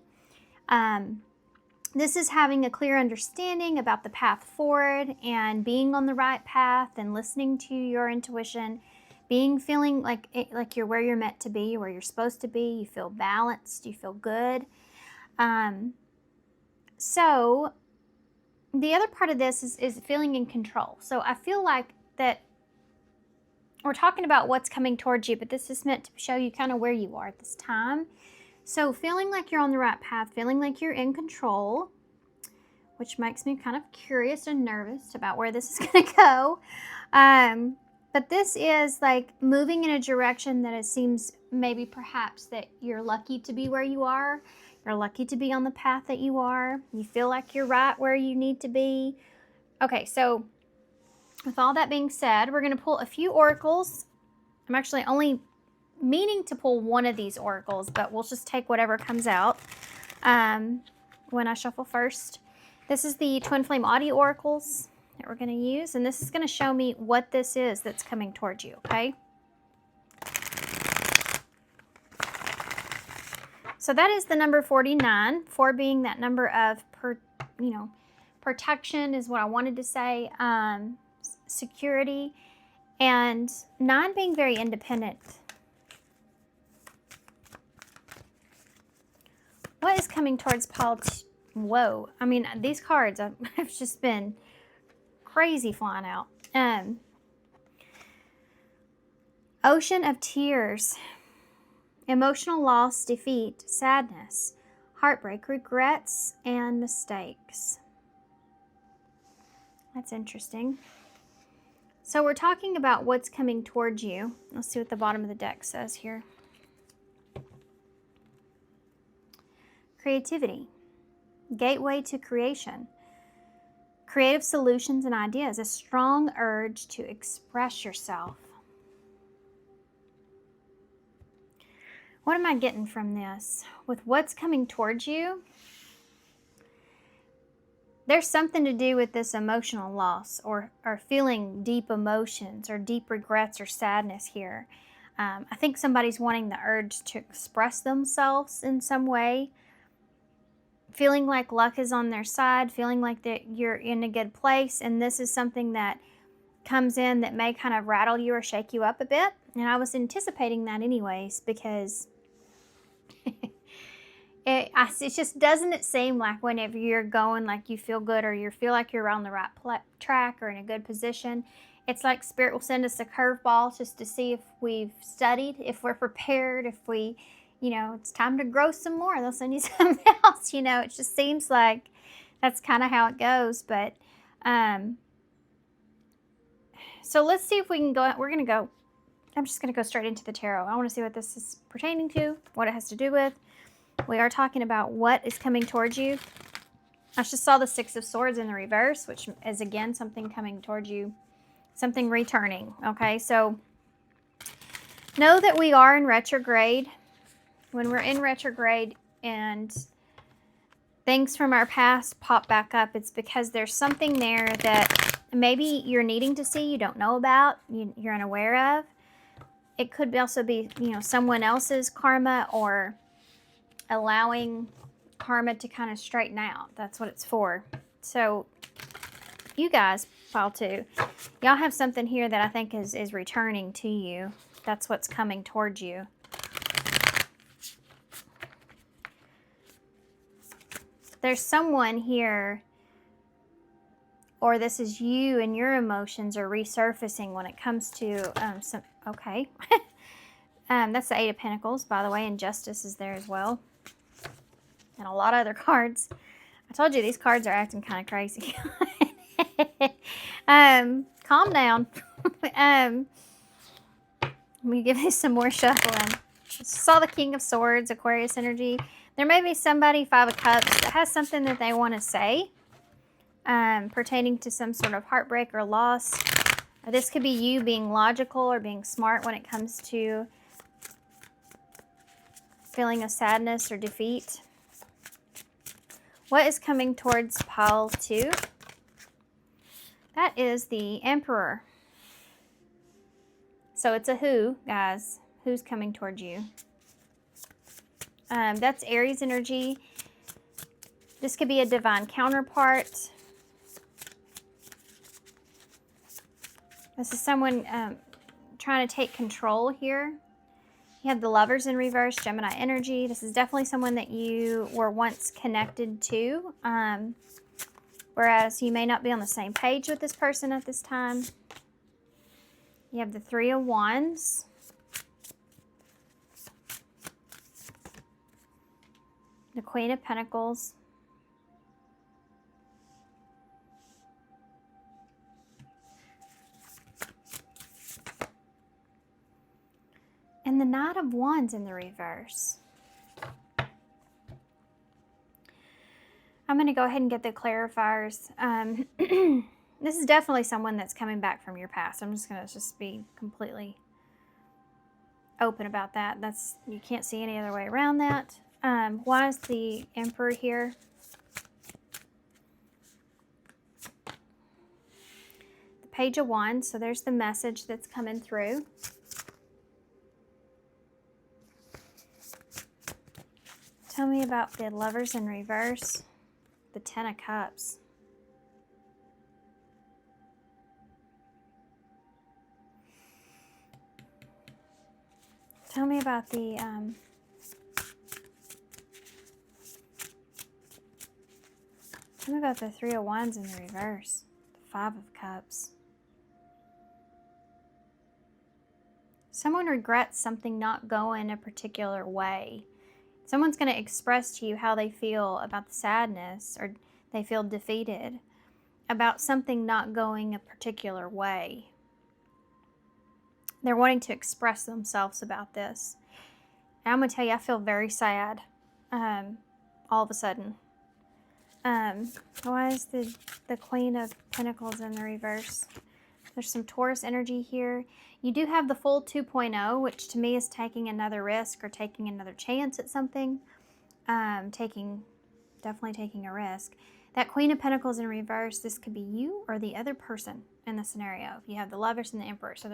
This is having a clear understanding about the path forward and being on the right path and listening to your intuition, feeling like you're where you're meant to be, where you're supposed to be. You feel balanced, you feel good. So the other part of this is feeling in control. So I feel like that we're talking about what's coming towards you, but this is meant to show you kind of where you are at this time. So feeling like you're on the right path, feeling like you're in control, which makes me kind of curious and nervous about where this is going to go. But this is like moving in a direction that it seems maybe perhaps that you're lucky to be where you are. You're lucky to be on the path that you are. You feel like you're right where you need to be. Okay, so with all that being said, we're going to pull a few oracles. I'm actually only meaning to pull one of these oracles, but we'll just take whatever comes out when I shuffle first. This is the Twin Flame Audio Oracles that we're going to use, and this is going to show me what this is that's coming towards you, okay? So that is the number 49, 4 being that number of, protection is what I wanted to say, security, and 9 being very independent. What is coming towards Paul? Whoa. These cards have just been crazy flying out. Ocean of Tears. Emotional loss, defeat, sadness, heartbreak, regrets, and mistakes. That's interesting. So we're talking about what's coming towards you. Let's see what the bottom of the deck says here. Creativity, gateway to creation, creative solutions and ideas, a strong urge to express yourself. What am I getting from this? With what's coming towards you, there's something to do with this emotional loss or feeling deep emotions or deep regrets or sadness here. I think somebody's wanting the urge to express themselves in some way, feeling like luck is on their side, feeling like that you're in a good place, and this is something that comes in that may kind of rattle you or shake you up a bit. And I was anticipating that anyways, because it just doesn't it seem like whenever you're going like you feel good or you feel like you're on the right track or in a good position, it's like Spirit will send us a curveball just to see if we've studied, if we're prepared, if we, it's time to grow some more. They'll send you something else. It just seems like that's kind of how it goes. But so let's see if we can go. I'm just going to go straight into the tarot. I want to see what this is pertaining to, what it has to do with. We are talking about what is coming towards you. I just saw the Six of Swords in the reverse, which is again something coming towards you, something returning. Okay, so know that we are in retrograde. When we're in retrograde and things from our past pop back up, it's because there's something there that maybe you're needing to see, you don't know about, you're unaware of. It could also be, someone else's karma or allowing karma to kind of straighten out. That's what it's for. So you guys, pile 2, y'all have something here that I think is returning to you. That's what's coming towards you. There's someone here, or this is you and your emotions are resurfacing when it comes to okay. That's the Eight of Pentacles, by the way, and Justice is there as well. And a lot of other cards. I told you these cards are acting kind of crazy. Calm down. Let me give you some more shuffling. Saw the King of Swords, Aquarius energy. There may be somebody, Five of Cups, that has something that they want to say pertaining to some sort of heartbreak or loss. This could be you being logical or being smart when it comes to feeling of sadness or defeat. What is coming towards pile 2? That is the Emperor. So it's a who, guys. Who's coming towards you? That's Aries energy. This could be a divine counterpart. This is someone trying to take control here. You have the Lovers in reverse, Gemini energy. This is definitely someone that you were once connected to, whereas you may not be on the same page with this person at this time. You have the Three of Wands. The Queen of Pentacles. And the Knight of Wands in the reverse. I'm going to go ahead and get the clarifiers. This is definitely someone that's coming back from your past. I'm just going to be completely open about that. You can't see any other way around that. Why is the Emperor here? The Page of Wands. So there's the message that's coming through. Tell me about the Lovers in reverse. The Ten of Cups. Tell me about the tell me about the Three of Wands in the reverse. The Five of Cups. Someone regrets something not going a particular way. Someone's going to express to you how they feel about the sadness, or they feel defeated about something not going a particular way. They're wanting to express themselves about this. And I'm going to tell you, I feel very sad all of a sudden. Why is the Queen of Pentacles in the reverse? There's some Taurus energy here. You do have the full 2.0, which to me is taking another risk or taking another chance at something. Definitely taking a risk. That Queen of Pentacles in reverse, this could be you or the other person in the scenario. You have the Lovers and the Emperor. So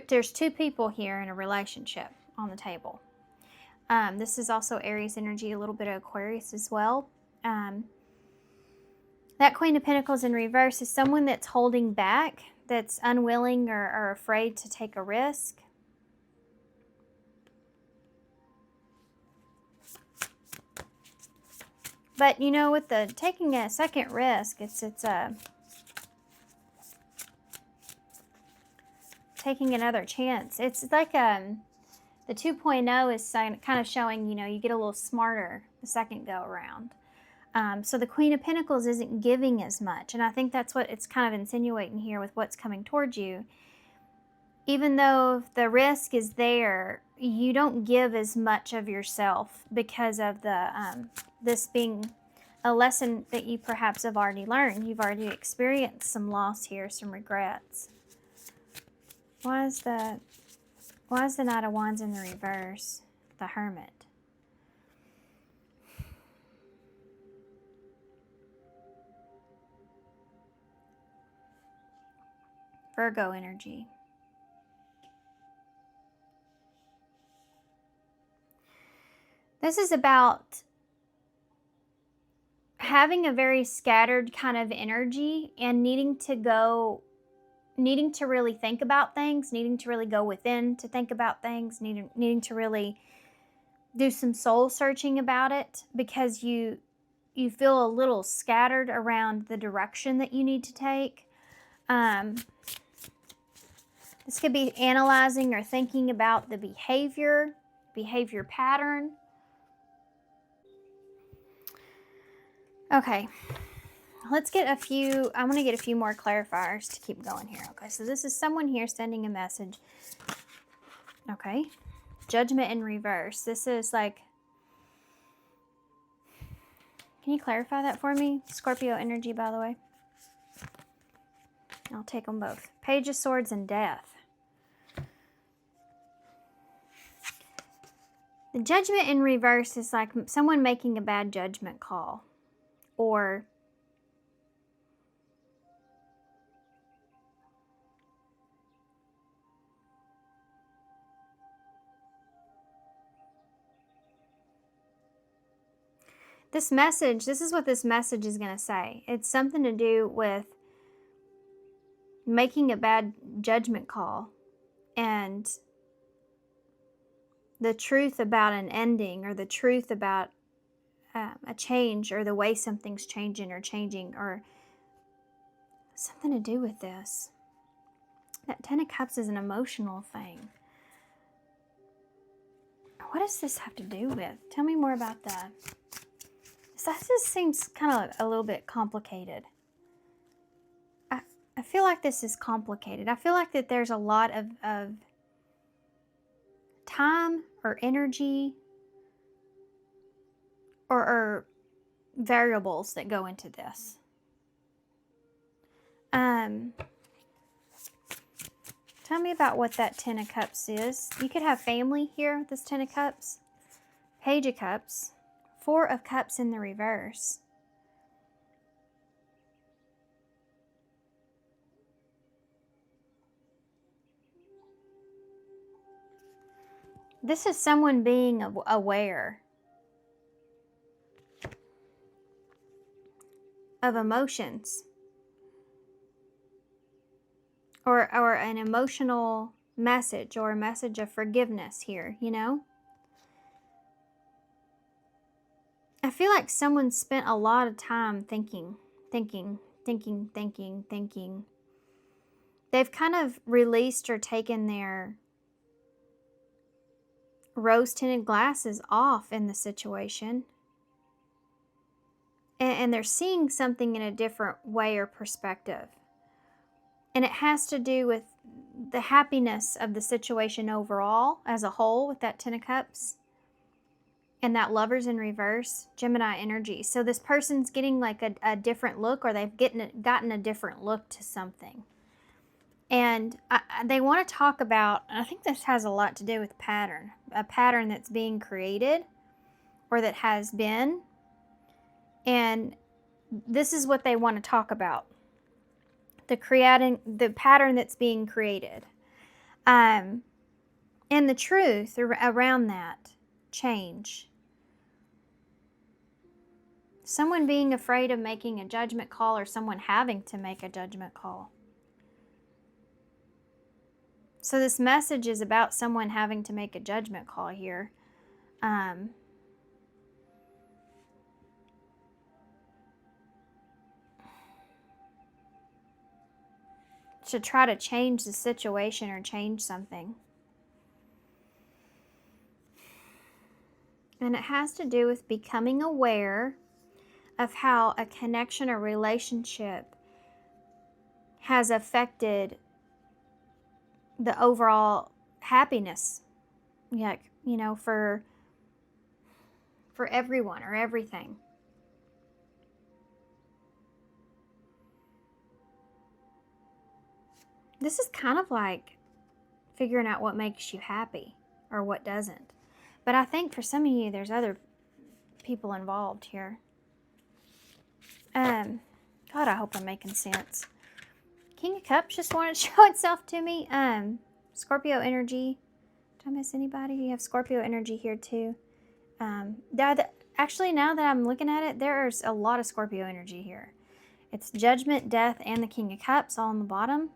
there's two people here in a relationship on the table. This is also Aries energy, a little bit of Aquarius as well. That Queen of Pentacles in reverse is someone that's holding back, that's unwilling or afraid to take a risk. But, you know, with the taking a second risk, it's taking another chance. It's like the 2.0 is kind of showing, you know, you get a little smarter the second go around. So the Queen of Pentacles isn't giving as much. And I think that's what it's kind of insinuating here with what's coming towards you. Even though the risk is there, you don't give as much of yourself because of the this being a lesson that you perhaps have already learned. You've already experienced some loss here, some regrets. Why is the Knight of Wands in the reverse? The Hermit. Virgo energy. This is about having a very scattered kind of energy and needing to really think about things, needing to really go within to think about things, needing to really do some soul searching about it, because you feel a little scattered around the direction that you need to take. This could be analyzing or thinking about the behavior pattern. Okay, let's get a few, I want to get a few more clarifiers to keep going here. Okay, so this is someone here sending a message. Okay, Judgment in reverse. This is like, can you clarify that for me? Scorpio energy, by the way. I'll take them both. Page of Swords and Death. The Judgment in reverse is like someone making a bad judgment call. Or this message, this is what this message is going to say. It's something to do with making a bad judgment call and the truth about an ending, or the truth about a change, or the way something's changing, or something to do with this. That Ten of Cups is an emotional thing. What does this have to do with? Tell me more about that. That just seems kind of a little bit complicated. I feel like this is complicated. I feel like that there's a lot of time or energy or variables that go into this. Tell me about what that Ten of Cups is. You could have family here with this Ten of Cups. Page of Cups. Four of Cups in the reverse. This is someone being aware of emotions, or an emotional message, or a message of forgiveness here, you know? I feel like someone spent a lot of time thinking. They've kind of released or taken their rose-tinted glasses off in the situation. And they're seeing something in a different way or perspective. And it has to do with the happiness of the situation overall as a whole with that Ten of Cups. And that Lovers in reverse, Gemini energy. So this person's getting like a different look, or they've gotten a different look to something. And they want to talk about, I think this has a lot to do with a pattern that's being created or that has been. And this is what they want to talk about. The pattern that's being created. And the truth around that change. Someone being afraid of making a judgment call, or someone having to make a judgment call. So this message is about someone having to make a judgment call here. To try to change the situation or change something. And it has to do with becoming aware of how a connection or relationship has affected the overall happiness, like, you know, for everyone or everything. This is kind of like figuring out what makes you happy or what doesn't. But I think for some of you, there's other people involved here. God, I hope I'm making sense. King of Cups just wanted to show itself to me. Scorpio energy. Did I miss anybody? You have Scorpio energy here too. Actually, now that I'm looking at it, there's a lot of Scorpio energy here. It's Judgment, Death, and the King of Cups all on the bottom.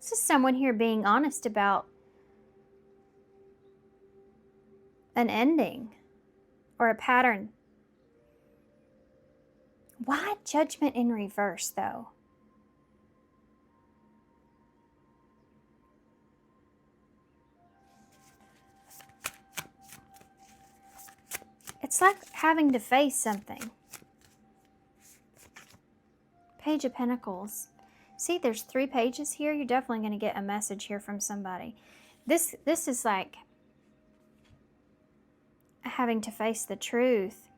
This is someone here being honest about an ending or a pattern. Why Judgment in reverse, though? It's like having to face something. Page of Pentacles. See, there's 3 pages here. You're definitely going to get a message here from somebody. This is like having to face the truth.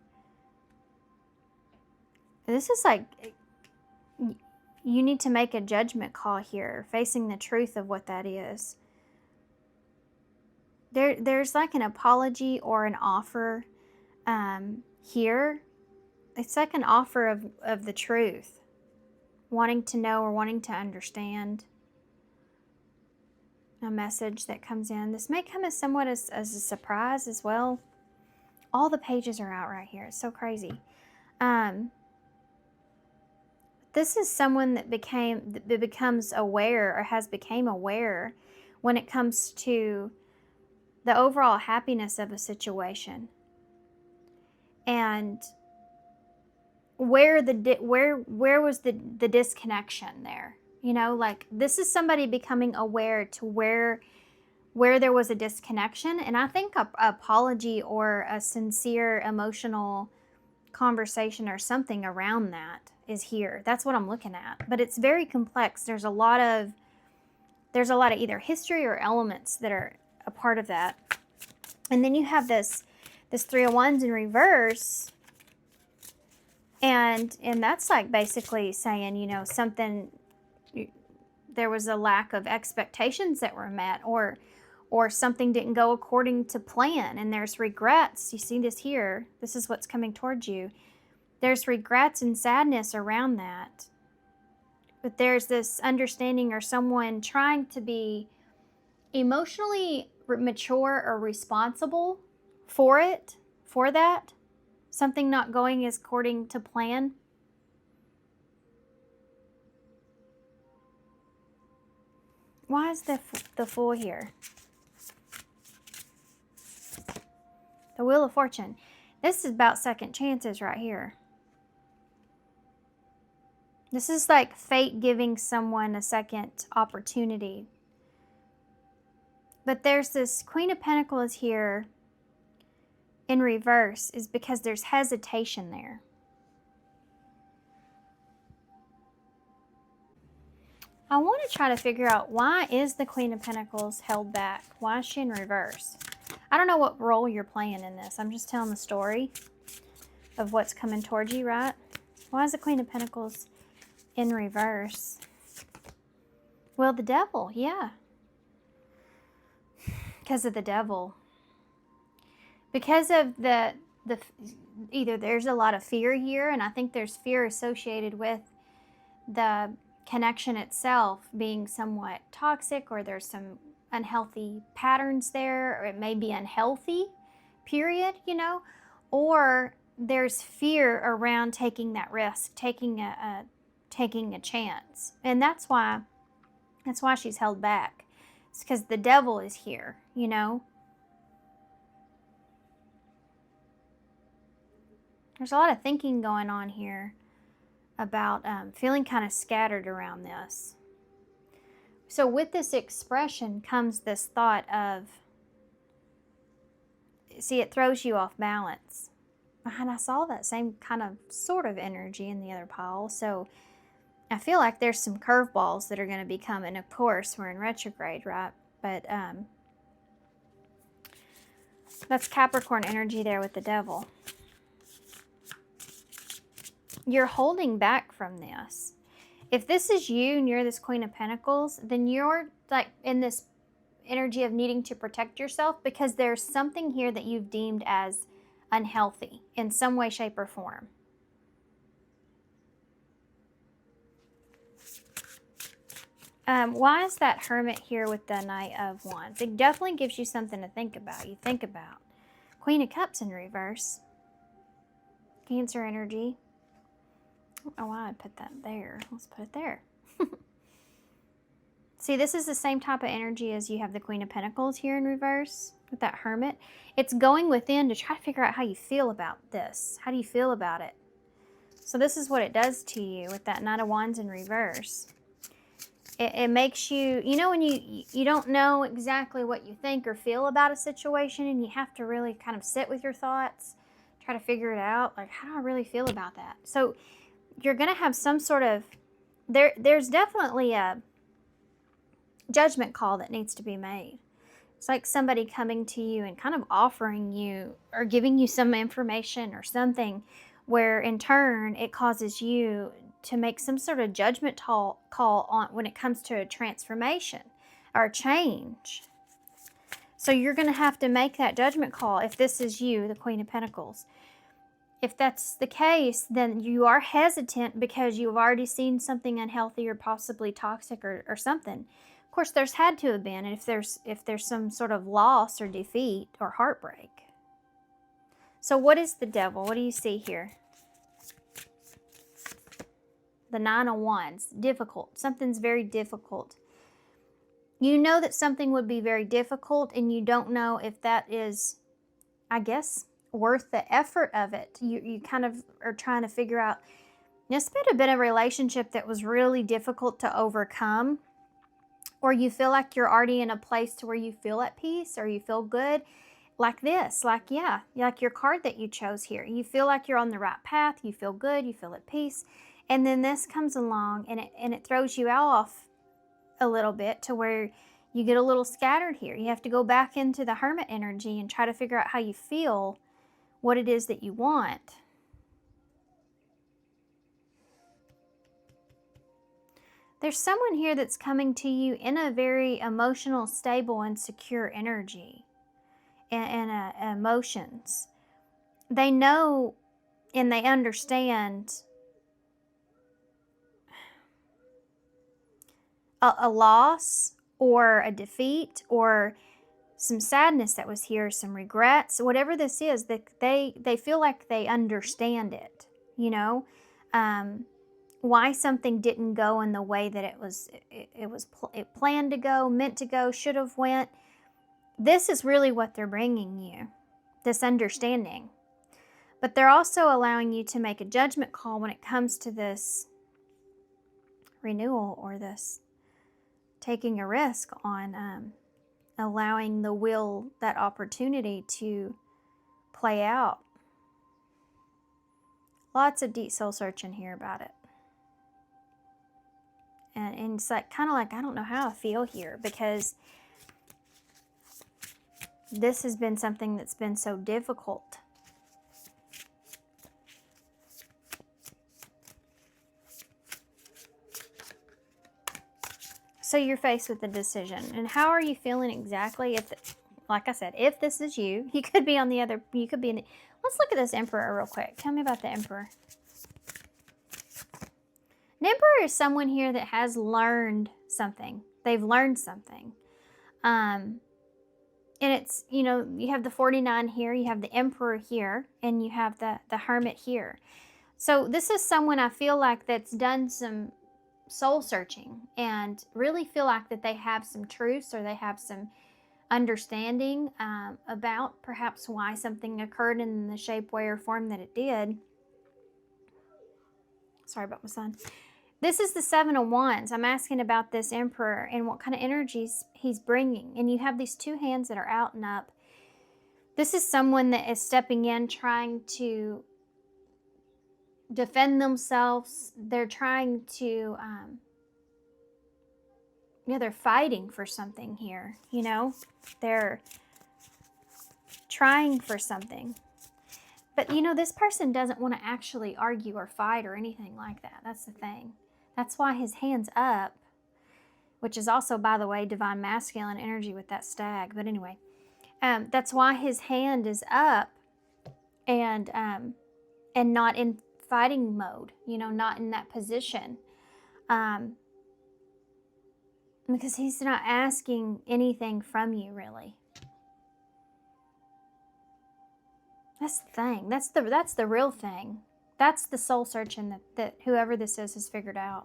This is like you need to make a judgment call here, facing the truth of what that is. There's like an apology or an offer here. It's like an offer of the truth, wanting to know or wanting to understand. A message that comes in. This may come as somewhat as a surprise as well. All the pages are out right here. It's so crazy. This is someone that becomes aware or has become aware when it comes to the overall happiness of a situation, and where was the disconnection there. You know, like this is somebody becoming aware to where there was a disconnection. And I think a apology or a sincere emotional conversation or something around that is here. That's what I'm looking at. But it's very complex. There's a lot of either history or elements that are a part of that. And then you have this 3 of Wands in reverse. And that's like basically saying, you know, there was a lack of expectations that were met, or something didn't go according to plan, and there's regrets. You see this here. This is what's coming towards you. There's regrets and sadness around that. But there's this understanding or someone trying to be emotionally mature or responsible for that. Something not going as according to plan. Why is the Fool here? The Wheel of Fortune. This is about second chances right here. This is like fate giving someone a second opportunity. But there's this Queen of Pentacles here in reverse is because there's hesitation there. I want to try to figure out, why is the Queen of Pentacles held back? Why is she in reverse? I don't know what role you're playing in this. I'm just telling the story of what's coming towards you, right? Why is the Queen of Pentacles in reverse? Well, the devil, yeah. Because of the devil. Because of the either there's a lot of fear here, and I think there's fear associated with the connection itself being somewhat toxic, or there's some unhealthy patterns there, or it may be unhealthy, period, you know, or there's fear around taking that risk, taking a chance. And that's why she's held back. It's because the devil is here, you know. There's a lot of thinking going on here about feeling kind of scattered around this. So with this expression comes this thought of, see, it throws you off balance. And I saw that same kind of sort of energy in the other pile. So I feel like there's some curveballs that are going to be coming. Of course, we're in retrograde, right? But that's Capricorn energy there with the devil. You're holding back from this. If this is you and you're this Queen of Pentacles, then you're like in this energy of needing to protect yourself because there's something here that you've deemed as unhealthy in some way, shape, or form. Why is that Hermit here with the Knight of Wands? It definitely gives you something to think about. You think about Queen of Cups in reverse. Cancer energy. I don't know why I put that there. Let's put it there. See, this is the same type of energy as you have the Queen of Pentacles here in reverse with that Hermit. It's going within to try to figure out how you feel about this. How do you feel about it? So this is what it does to you with that Knight of Wands in reverse. It makes you, you know, when you don't know exactly what you think or feel about a situation, and you have to really kind of sit with your thoughts, try to figure it out. Like, how do I really feel about that? So you're going to have some sort of, there's definitely a judgment call that needs to be made. It's like somebody coming to you and kind of offering you or giving you some information or something, where in turn it causes you to make some sort of judgment call on when it comes to a transformation or a change. So you're going to have to make that judgment call if this is you, the Queen of Pentacles. If that's the case, then you are hesitant because you've already seen something unhealthy or possibly toxic or something. Of course, there's had to have been, if there's some sort of loss or defeat or heartbreak. So what is the devil? What do you see here? The Nine of Wands. Difficult. Something's very difficult. You know that something would be very difficult, and you don't know if that is, I guess, worth the effort of it. You kind of are trying to figure out, this could have been a relationship that was really difficult to overcome, or you feel like you're already in a place to where you feel at peace or you feel good. Like this, like, yeah, like your card that you chose here. You feel like you're on the right path, you feel good, you feel at peace. And then this comes along and it throws you off a little bit to where you get a little scattered here. You have to go back into the Hermit energy and try to figure out how you feel, what it is that you want. There's someone here that's coming to you in a very emotional, stable, and secure energy and emotions. They know and they understand a loss or a defeat or some sadness that was here, some regrets, whatever this is, that they feel like they understand it, you know, why something didn't go in the way that it planned to go, meant to go, should have went. This is really what they're bringing you, this understanding. But they're also allowing you to make a judgment call when it comes to this renewal or this taking a risk on allowing the will, that opportunity to play out. Lots of deep soul searching here about it. And it's like kind of like, I don't know how I feel here, because this has been something that's been so difficult. So you're faced with a decision. And how are you feeling exactly? Like I said, if this is you, you could be on the other, you could be in the, let's look at this Emperor real quick. Tell me about the Emperor. An Emperor is someone here that has learned something. They've learned something. And it's, you know, you have the 49 here, you have the Emperor here, and you have the Hermit here. So this is someone I feel like that's done some soul searching and really feel like that they have some truths, or they have some understanding about perhaps why something occurred in the shape, way, or form that it did. Sorry about my son. This is the 7 of Wands. I'm asking about this Emperor and what kind of energies he's bringing. And you have these two hands that are out and up. This is someone that is stepping in, trying to defend themselves. They're trying to, they're fighting for something here, you know? They're trying for something. But, you know, this person doesn't want to actually argue or fight or anything like that. That's the thing. That's why his hand's up, which is also, by the way, divine masculine energy with that stag. But anyway, that's why his hand is up and not in fighting mode, you know, not in that position. Because he's not asking anything from you, really. That's the thing. That's the real thing. That's the soul searching that whoever this is has figured out.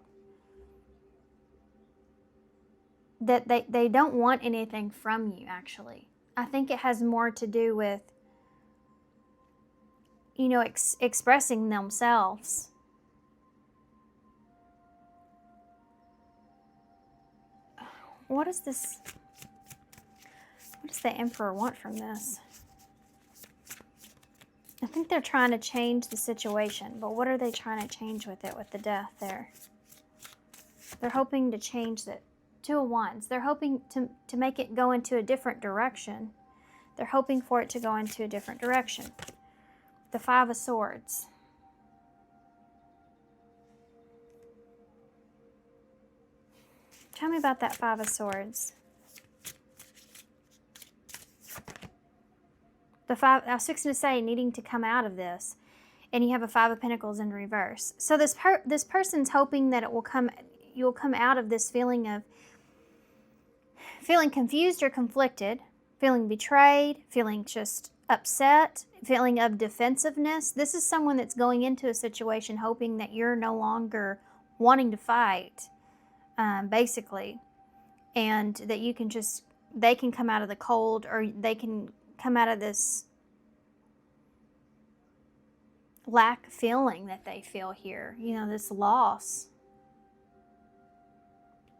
That they don't want anything from you, actually. I think it has more to do with, you know, expressing themselves. What does the Emperor want from this? I think they're trying to change the situation, but what are they trying to change with it, with the Death there? They're hoping to change the 2 of Wands. They're hoping to make it go into a different direction. They're hoping for it to go into a different direction. The 5 of Swords. Tell me about that 5 of Swords. The 5, I was fixing to say, needing to come out of this. And you have a 5 of Pentacles in reverse. So this person's hoping that you'll come out of this feeling of feeling confused or conflicted, feeling betrayed, feeling just upset, feeling of defensiveness. This is someone that's going into a situation hoping that you're no longer wanting to fight, basically. And that you can they can come out of the cold, or they can come out of this lack feeling that they feel here, you know, this loss.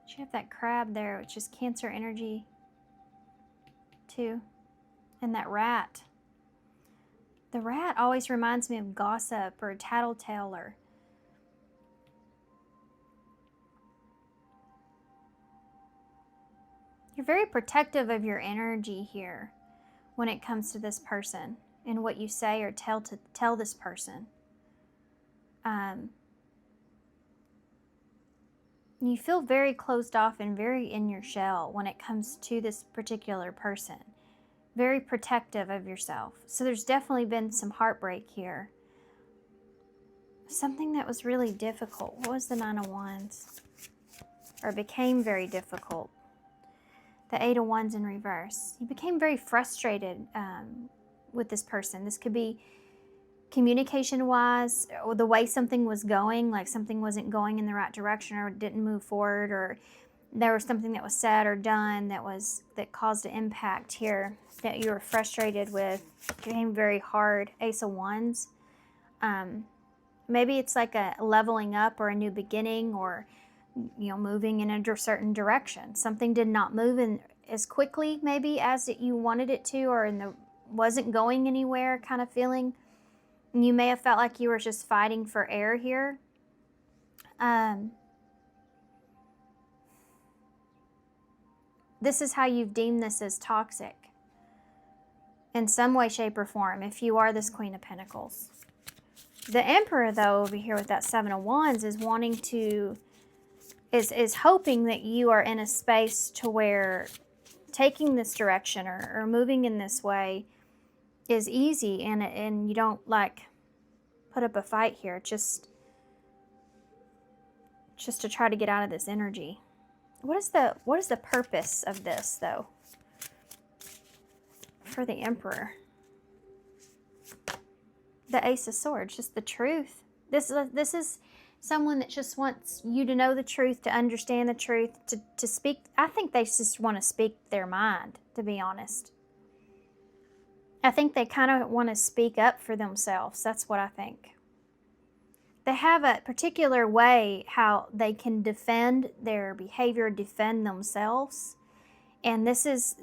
You have that crab there, which is Cancer energy too, and that rat. The rat always reminds me of gossip or a tattleteler. You're very protective of your energy here when it comes to this person and what you say or tell this person. You feel very closed off and very in your shell when it comes to this particular person. Very protective of yourself. So there's definitely been some heartbreak here. Something that was really difficult. What was the 9 of Wands? Or became very difficult. The 8 of Wands in reverse. You became very frustrated with this person. This could be communication-wise, or the way something was going, like something wasn't going in the right direction or didn't move forward, or there was something that was said or done that caused an impact here that you were frustrated with. It became very hard. Ace of Wands. Maybe it's like a leveling up or a new beginning, or moving in a certain direction. Something did not move in as quickly maybe as you wanted it to, or wasn't going anywhere kind of feeling. You may have felt like you were just fighting for air here. This is how you've deemed this as toxic in some way, shape, or form, if you are this Queen of Pentacles. The Emperor, though, over here with that Seven of Wands is wanting to, is hoping that you are in a space to where taking this direction or moving in this way is easy, and you don't like put up a fight here, just to try to get out of this energy. What is the purpose of this, though, for the Emperor? The Ace of Swords, just the truth. This is someone that just wants you to know the truth, to understand the truth, to speak. I think they just want to speak their mind, to be honest. I think they kind of want to speak up for themselves. That's what I think. They have a particular way how they can defend their behavior, defend themselves. And this is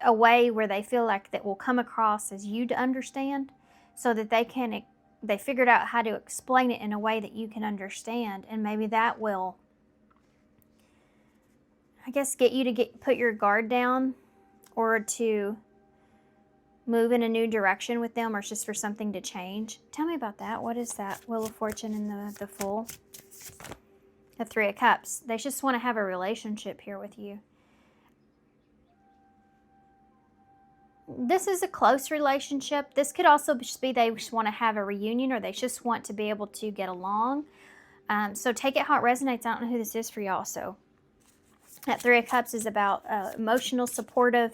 a way where they feel like that will come across as you to understand, so that they figured out how to explain it in a way that you can understand. And maybe that will, I guess, get you to put your guard down, or to move in a new direction with them, or just for something to change. Tell me about that. What is that? Wheel of Fortune and the Fool. The Three of Cups. They just want to have a relationship here with you. This is a close relationship. This could also just be they just want to have a reunion, or they just want to be able to get along. So take it how it resonates. I don't know who this is for y'all. So that Three of Cups is about emotional, supportive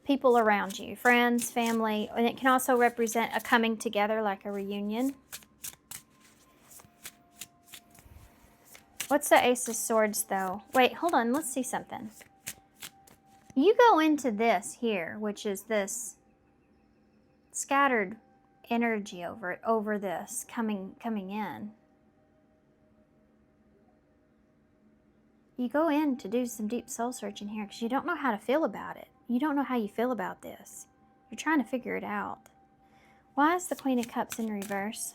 people around you, friends, family, and it can also represent a coming together, like a reunion. What's the Ace of Swords, though? Wait, hold on, let's see something. You go into this here, which is this scattered energy over this coming in. You go in to do some deep soul searching here because you don't know how to feel about it. You don't know how you feel about this. You're trying to figure it out. Why is the Queen of Cups in reverse?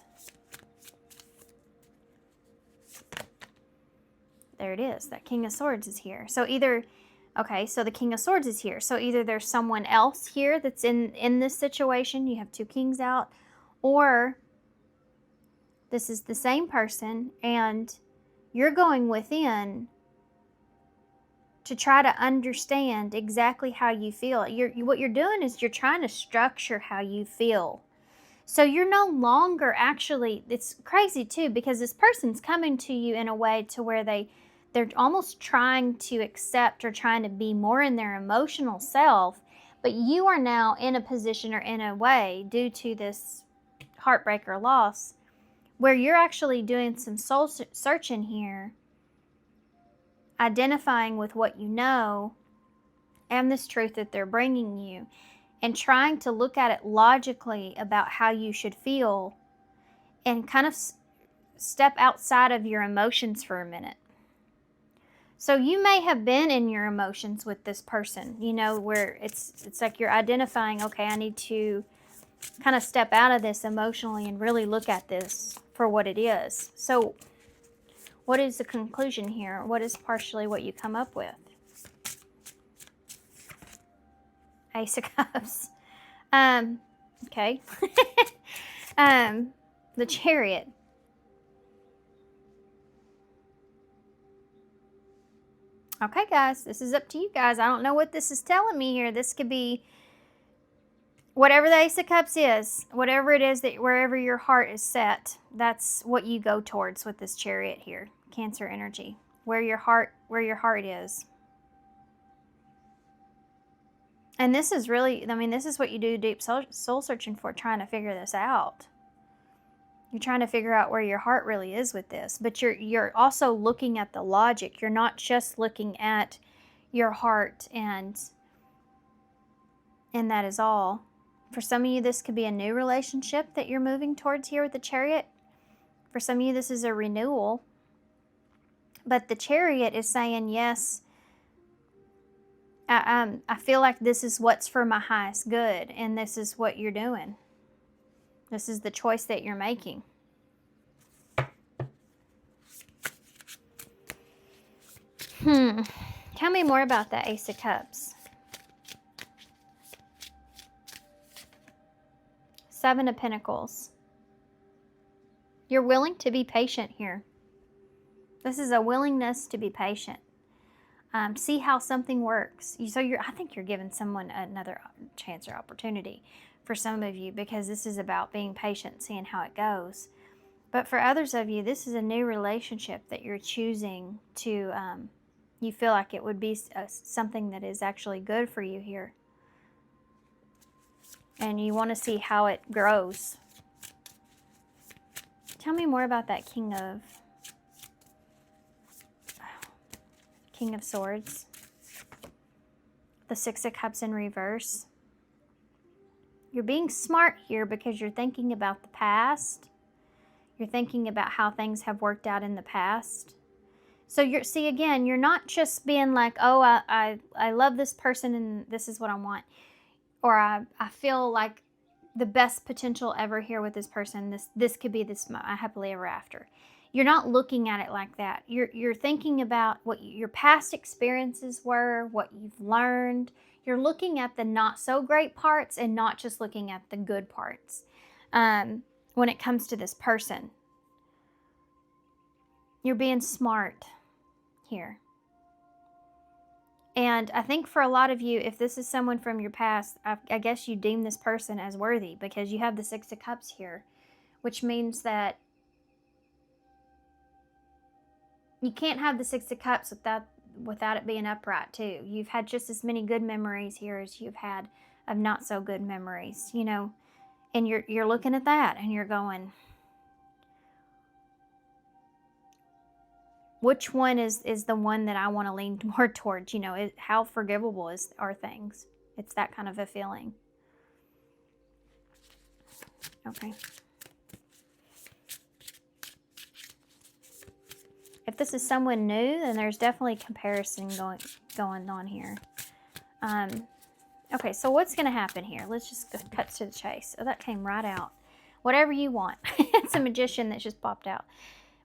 There it is. That King of Swords is here. So either, okay, so the King of Swords is here. So either there's someone else here that's in this situation. You have two kings out. Or this is the same person and you're going within to try to understand exactly how you feel. What you're doing is you're trying to structure how you feel. So you're no longer actually, it's crazy too, because this person's coming to you in a way to where they're almost trying to accept or trying to be more in their emotional self, but you are now in a position or in a way due to this heartbreak or loss where you're actually doing some soul searching here, identifying with what you know and this truth that they're bringing you, and trying to look at it logically about how you should feel, and kind of step outside of your emotions for a minute. So you may have been in your emotions with this person, you know, where it's like you're identifying, okay, I need to kind of step out of this emotionally and really look at this for what it is. So what is the conclusion here? What is partially what you come up with? Ace of Cups. Okay. The Chariot. Okay, guys, this is up to you guys. I don't know what this is telling me here. This could be whatever the Ace of Cups is, whatever it is, that wherever your heart is set, that's what you go towards with this Chariot here. Cancer energy. Where your heart is. And this is really, I mean, this is what you do deep soul searching for, trying to figure this out. You're trying to figure out where your heart really is with this, but you're also looking at the logic. You're not just looking at your heart and that is all. For some of you, this could be a new relationship that you're moving towards here with the Chariot. For some of you, this is a renewal. But the Chariot is saying, yes, I feel like this is what's for my highest good, and this is what you're doing. This is the choice that you're making. Tell me more about the Ace of Cups. Seven of Pentacles. You're willing to be patient here. This is a willingness to be patient. See how something works. I think you're giving someone another chance or opportunity for some of you, because this is about being patient, seeing how it goes. But for others of you, this is a new relationship that you're choosing to, you feel like it would be something that is actually good for you here. And you want to see how it grows. Tell me more about that King of Swords. The Six of Cups in reverse. You're being smart here because you're thinking about the past. You're thinking about how things have worked out in the past. So you're not just being like, oh, I love this person and this is what I want. Or I feel like the best potential ever here with this person. This could be my happily ever after. You're not looking at it like that. You're thinking about what your past experiences were, what you've learned. You're looking at the not so great parts and not just looking at the good parts when it comes to this person. You're being smart here. And I think for a lot of you, if this is someone from your past, I guess you deem this person as worthy because you have the Six of Cups here, which means that you can't have the Six of Cups without it being upright too. You've had just as many good memories here as you've had of not so good memories, and you're looking at that and you're going, which one is the one that I want to lean more towards? How forgivable are things? It's that kind of a feeling. Okay. If this is someone new, then there's definitely comparison going on here. Okay, so what's going to happen here? Let's just cut to the chase. Oh, that came right out. Whatever you want. It's a magician that just popped out.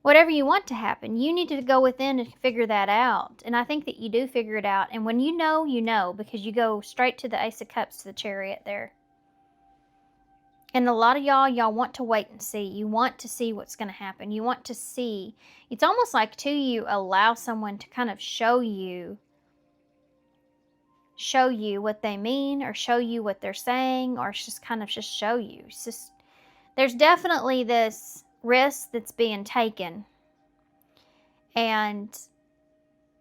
Whatever you want to happen, you need to go within and figure that out. And I think that you do figure it out. And when you know, because you go straight to the Ace of Cups to the Chariot there. And a lot of y'all want to wait and see. You want to see what's going to happen. You want to see. It's almost like, too, you allow someone to kind of show you what they mean, or show you what they're saying, or just kind of just show you. It's just, there's definitely this risk that's being taken and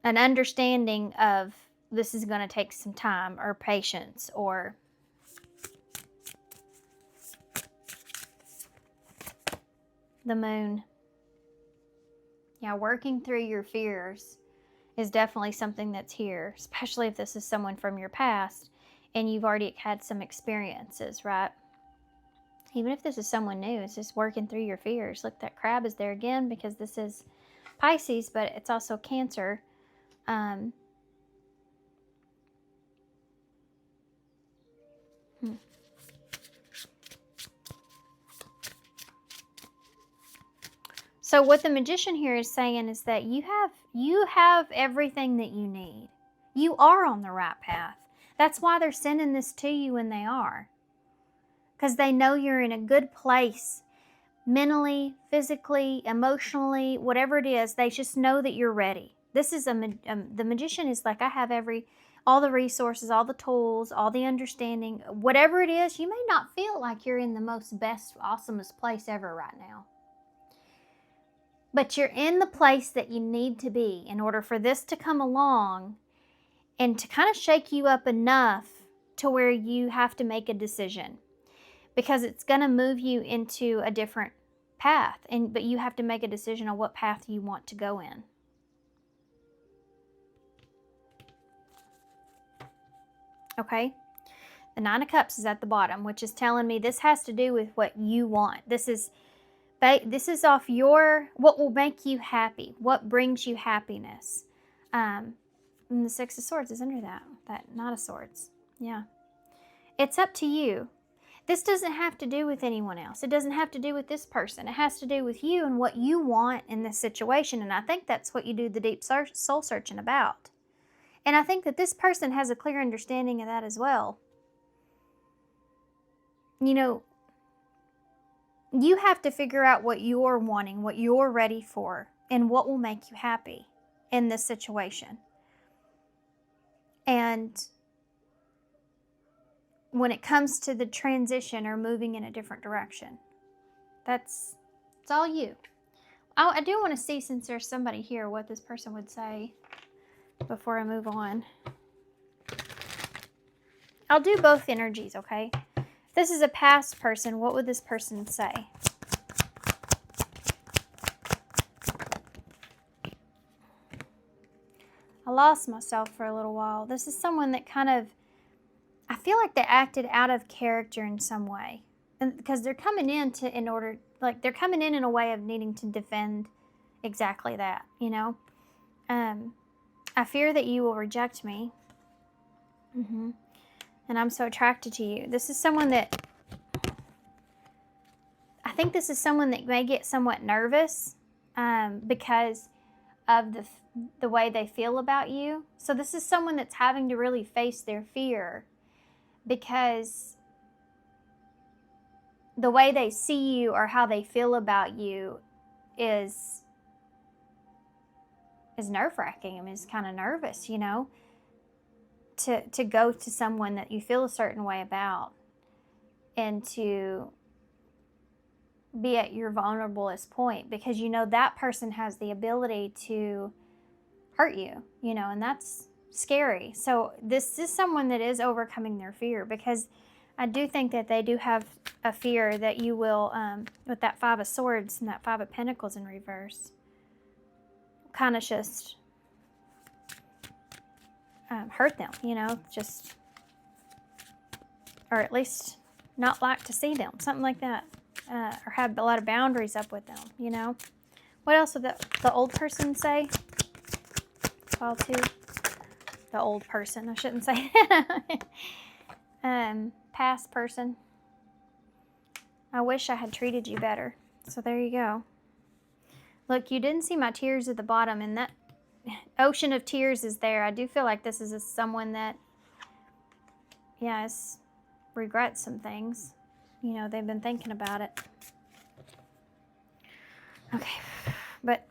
an understanding of this is going to take some time or patience or the Moon. Yeah, working through your fears is definitely something that's here, especially if this is someone from your past and you've already had some experiences, right? Even if this is someone new, it's just working through your fears. Look, that crab is there again because this is Pisces, but it's also Cancer. So what the Magician here is saying is that you have everything that you need. You are on the right path. That's why they're sending this to you when they are. Because they know you're in a good place. Mentally, physically, emotionally, whatever it is, they just know that you're ready. This is the Magician is like, I have all the resources, all the tools, all the understanding. Whatever it is, you may not feel like you're in the most best, awesomest place ever right now. But you're in the place that you need to be in order for this to come along and to kind of shake you up enough to where you have to make a decision. Because it's going to move you into a different path. But you have to make a decision on what path you want to go in. Okay? The Nine of Cups is at the bottom, which is telling me this has to do with what you want. This is This is off what will make you happy, what brings you happiness. And the Six of Swords is under that Knight of Swords. Yeah. It's up to you. This doesn't have to do with anyone else. It doesn't have to do with this person. It has to do with you and what you want in this situation. And I think that's what you do the deep soul searching about. And I think that this person has a clear understanding of that as well. You know, you have to figure out what you're wanting, what you're ready for, and what will make you happy in this situation. And when it comes to the transition or moving in a different direction, it's all you. I do want to see, since there's somebody here, what this person would say before I move on. I'll do both energies, okay? If this is a past person, what would this person say? I lost myself for a little while. This is someone that kind of, I feel like they acted out of character in some way. And because they're coming in they're coming in a way of needing to defend exactly that, you know? I fear that you will reject me. And I'm so attracted to you. This is someone that, I think this is someone that may get somewhat nervous because of the way they feel about you. So this is someone that's having to really face their fear, because the way they see you or how they feel about you is nerve-wracking. I mean, it's kind of nervous, you know, to go to someone that you feel a certain way about and to be at your vulnerablest point, because you know that person has the ability to hurt you, you know, and that's scary. So this is someone that is overcoming their fear, because I do think that they do have a fear that you will, with that Five of Swords and that Five of Pentacles in reverse, kind of just hurt them, you know, just, or at least not like to see them, something like that, or have a lot of boundaries up with them, you know. What else would the old person say? File 2. The old person, I shouldn't say that. Past person. I wish I had treated you better. So there you go. Look, you didn't see my tears at the bottom, and that ocean of tears is there. I do feel like this is someone that, yes, regrets some things. You know, they've been thinking about it. Okay, but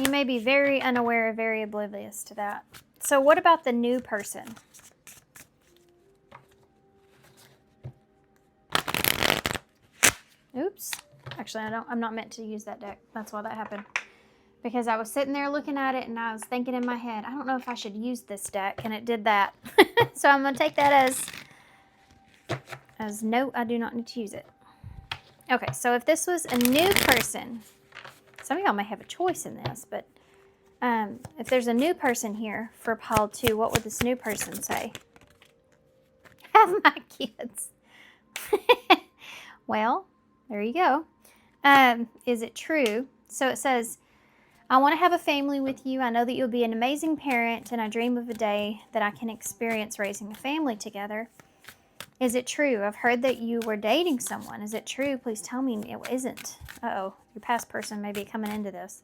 you may be very unaware, very oblivious to that. So what about the new person? Oops. Actually, I'm not meant to use that deck. That's why that happened. Because I was sitting there looking at it and I was thinking in my head, I don't know if I should use this deck, and it did that. So I'm going to take that as no, I do not need to use it. Okay, so if this was a new person, some of y'all may have a choice in this, but if there's a new person here for pile 2, what would this new person say? Have my kids. Well, there you go. Is it true? So it says, I want to have a family with you. I know that you'll be an amazing parent, and I dream of a day that I can experience raising a family together. Is it true? I've heard that you were dating someone. Is it true? Please tell me it isn't. Uh-oh. Your past person may be coming into this.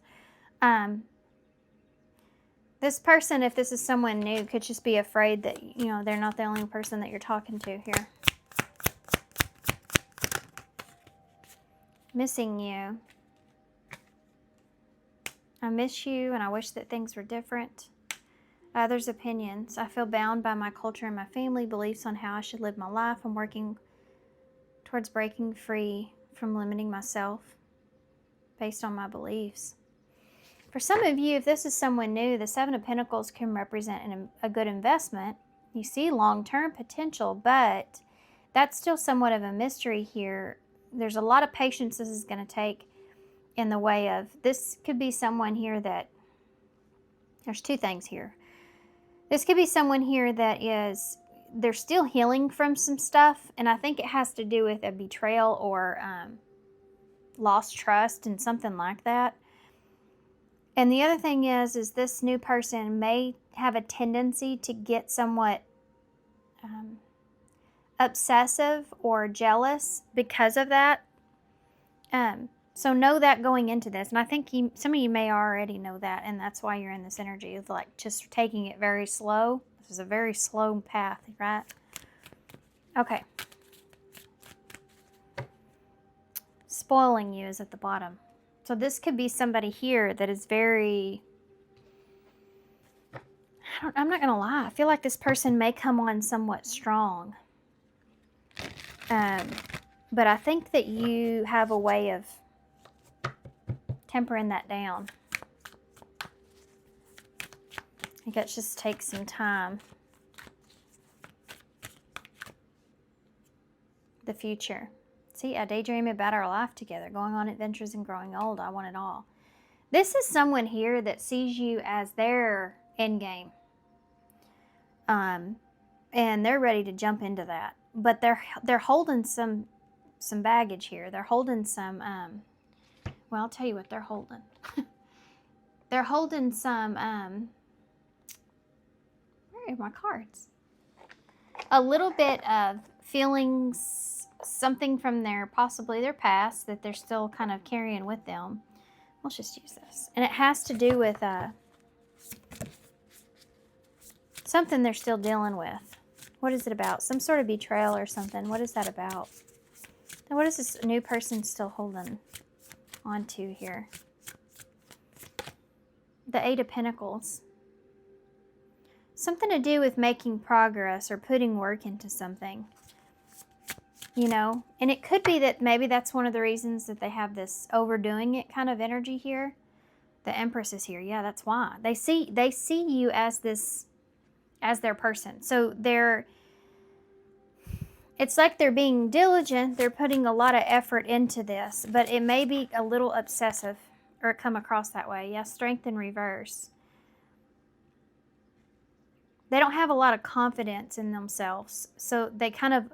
This person, if this is someone new, could just be afraid that, you know, they're not the only person that you're talking to here. Missing you. I miss you, and I wish that things were different. Others' opinions. I feel bound by my culture and my family beliefs on how I should live my life. I'm working towards breaking free from limiting myself based on my beliefs. For some of you, if this is someone new, the Seven of Pentacles can represent a good investment. You see long-term potential, but that's still somewhat of a mystery here. There's a lot of patience this is going to take in the way of, this could be someone here that, there's two things here. This could be someone here that is, they're still healing from some stuff, and I think it has to do with a betrayal or lost trust in something like that. And the other thing is this new person may have a tendency to get somewhat obsessive or jealous because of that. So know that going into this. And I think some of you may already know that, and that's why you're in this energy of like just taking it very slow. This is a very slow path, right? Okay. Spoiling you is at the bottom. So this could be somebody here that is very... I'm not going to lie. I feel like this person may come on somewhat strong. But I think that you have a way of tempering that down. I think it just takes some time. The future. See, I daydream about our life together, going on adventures and growing old. I want it all. This is someone here that sees you as their end game. And they're ready to jump into that. But they're holding some baggage here. They're holding some, well, I'll tell you what they're holding. They're holding some, where are my cards? A little bit of feelings, something from possibly their past that they're still kind of carrying with them. Let's just use this. And it has to do with something they're still dealing with. What is it about? Some sort of betrayal or something. What is that about? And what is this new person still holding on to here? The Eight of Pentacles. Something to do with making progress or putting work into something. You know? And it could be that maybe that's one of the reasons that they have this overdoing it kind of energy here. The Empress is here. Yeah, that's why. They see you as their person. So it's like they're being diligent. They're putting a lot of effort into this, but it may be a little obsessive or come across that way. Yeah, Strength in reverse. They don't have a lot of confidence in themselves. So they kind of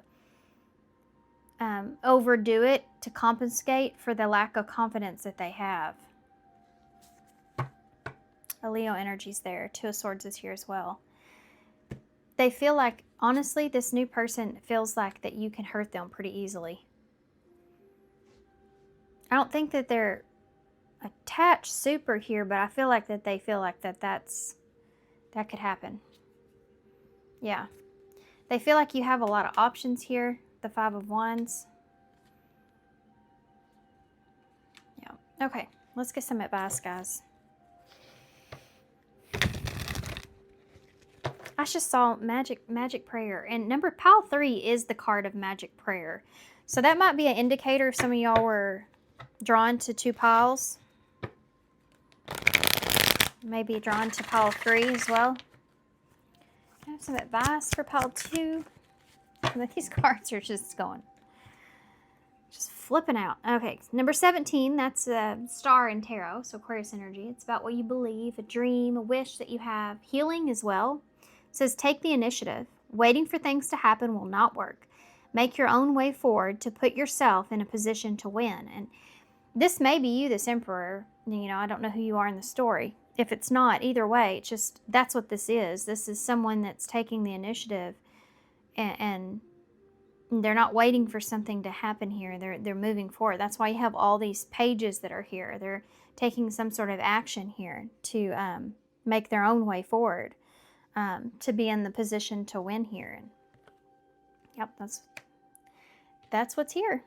overdo it to compensate for the lack of confidence that they have. A Leo energy's there. Two of Swords is here as well. They feel like, honestly, this new person feels like that you can hurt them pretty easily. I don't think that they're attached super here, but I feel like that they feel like that could happen. Yeah. They feel like you have a lot of options here. The Five of Wands. Yeah. Okay. Let's get some advice, guys. I just saw magic prayer, and pile 3 is the card of magic prayer. So that might be an indicator some of y'all were drawn to 2 piles. Maybe drawn to pile 3 as well. I have some advice for pile 2. But these cards are just flipping out. Okay, number 17, that's a star in tarot, so Aquarius energy. It's about what you believe, a dream, a wish that you have. Healing as well. It says, take the initiative. Waiting for things to happen will not work. Make your own way forward to put yourself in a position to win. And this may be you, this Emperor. You know, I don't know who you are in the story. If it's not, either way, it's just, that's what this is. This is someone that's taking the initiative, and they're not waiting for something to happen here. They're moving forward. That's why you have all these pages that are here. They're taking some sort of action here to make their own way forward, to be in the position to win here. And yep, that's what's here.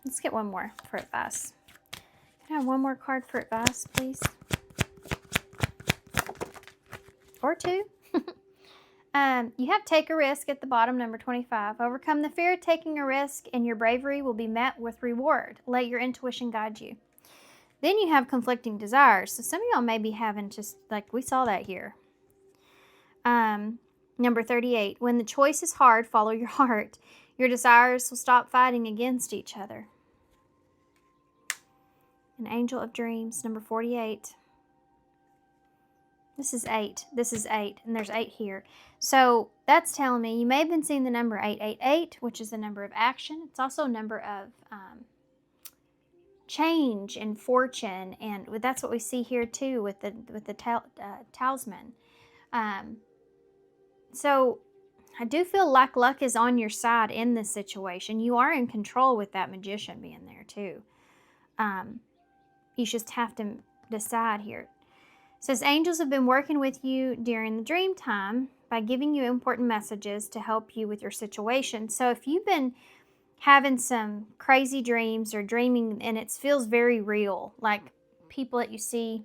Let's get one more for advice. Can I have one more card for advice, please? Or 2. You have take a risk at the bottom, number 25. Overcome the fear of taking a risk, and your bravery will be met with reward. Let your intuition guide you. Then you have conflicting desires. So some of y'all may be having just, like we saw that here. Number 38. When the choice is hard, follow your heart. Your desires will stop fighting against each other. An Angel of Dreams, number 48. This is 8. This is 8. And there's 8 here. So that's telling me you may have been seeing the number 888, which is the number of action. It's also a number of change and fortune, and that's what we see here too with the talisman. So I do feel like luck is on your side in this situation. You are in control with that magician being there too. You just have to decide here. It says angels have been working with you during the dream time by giving you important messages to help you with your situation. So if you've been having some crazy dreams or dreaming and it feels very real, like people that you see,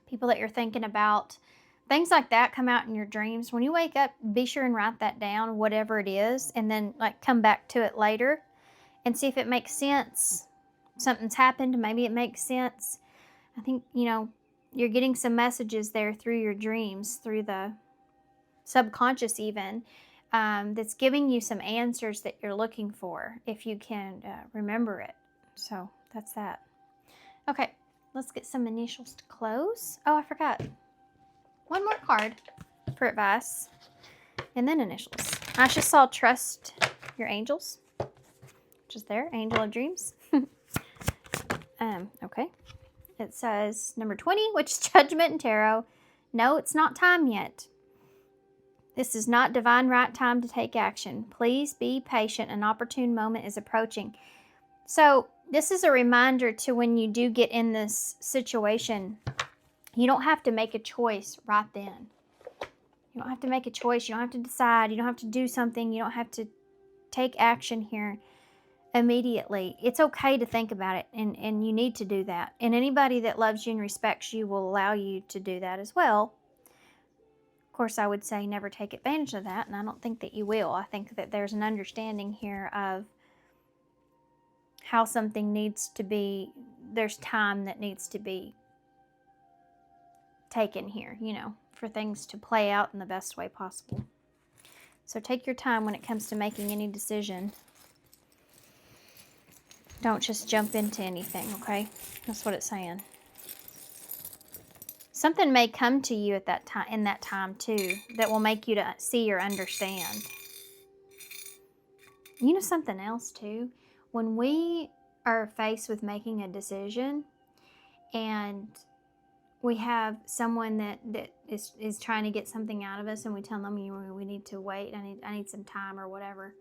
people that you're thinking about, things like that come out in your dreams. When you wake up, be sure and write that down, whatever it is, and then like come back to it later and see if it makes sense. Something's happened, maybe it makes sense. I think, you're getting some messages there through your dreams, through the subconscious even, that's giving you some answers that you're looking for, if you can remember it. So that's that. Okay, let's get some initials to close. Oh, I forgot. One more card for advice, and then initials. I just saw trust your angels, which is there, angel of dreams. Okay. It says number 20, which is judgment and tarot. No, it's not time yet. This is not divine right time to take action. Please be patient. An opportune moment is approaching. So this is a reminder to when you do get in this situation, you don't have to make a choice right then. You don't have to make a choice. You don't have to decide. You don't have to do something. You don't have to take action here immediately. It's okay to think about it, and you need to do that. And anybody that loves you and respects you will allow you to do that as well. Of course, I would say never take advantage of that, and I don't think that you will. I think that there's an understanding here of how something needs to be, there's time that needs to be taken here, for things to play out in the best way possible. So take your time when it comes to making any decision. Don't just jump into anything, okay? That's what it's saying. Something may come to you at that time, in that time too, that will make you to see or understand. Something else too? When we are faced with making a decision and we have someone that is trying to get something out of us, and we tell them, we need to wait, I need some time or whatever.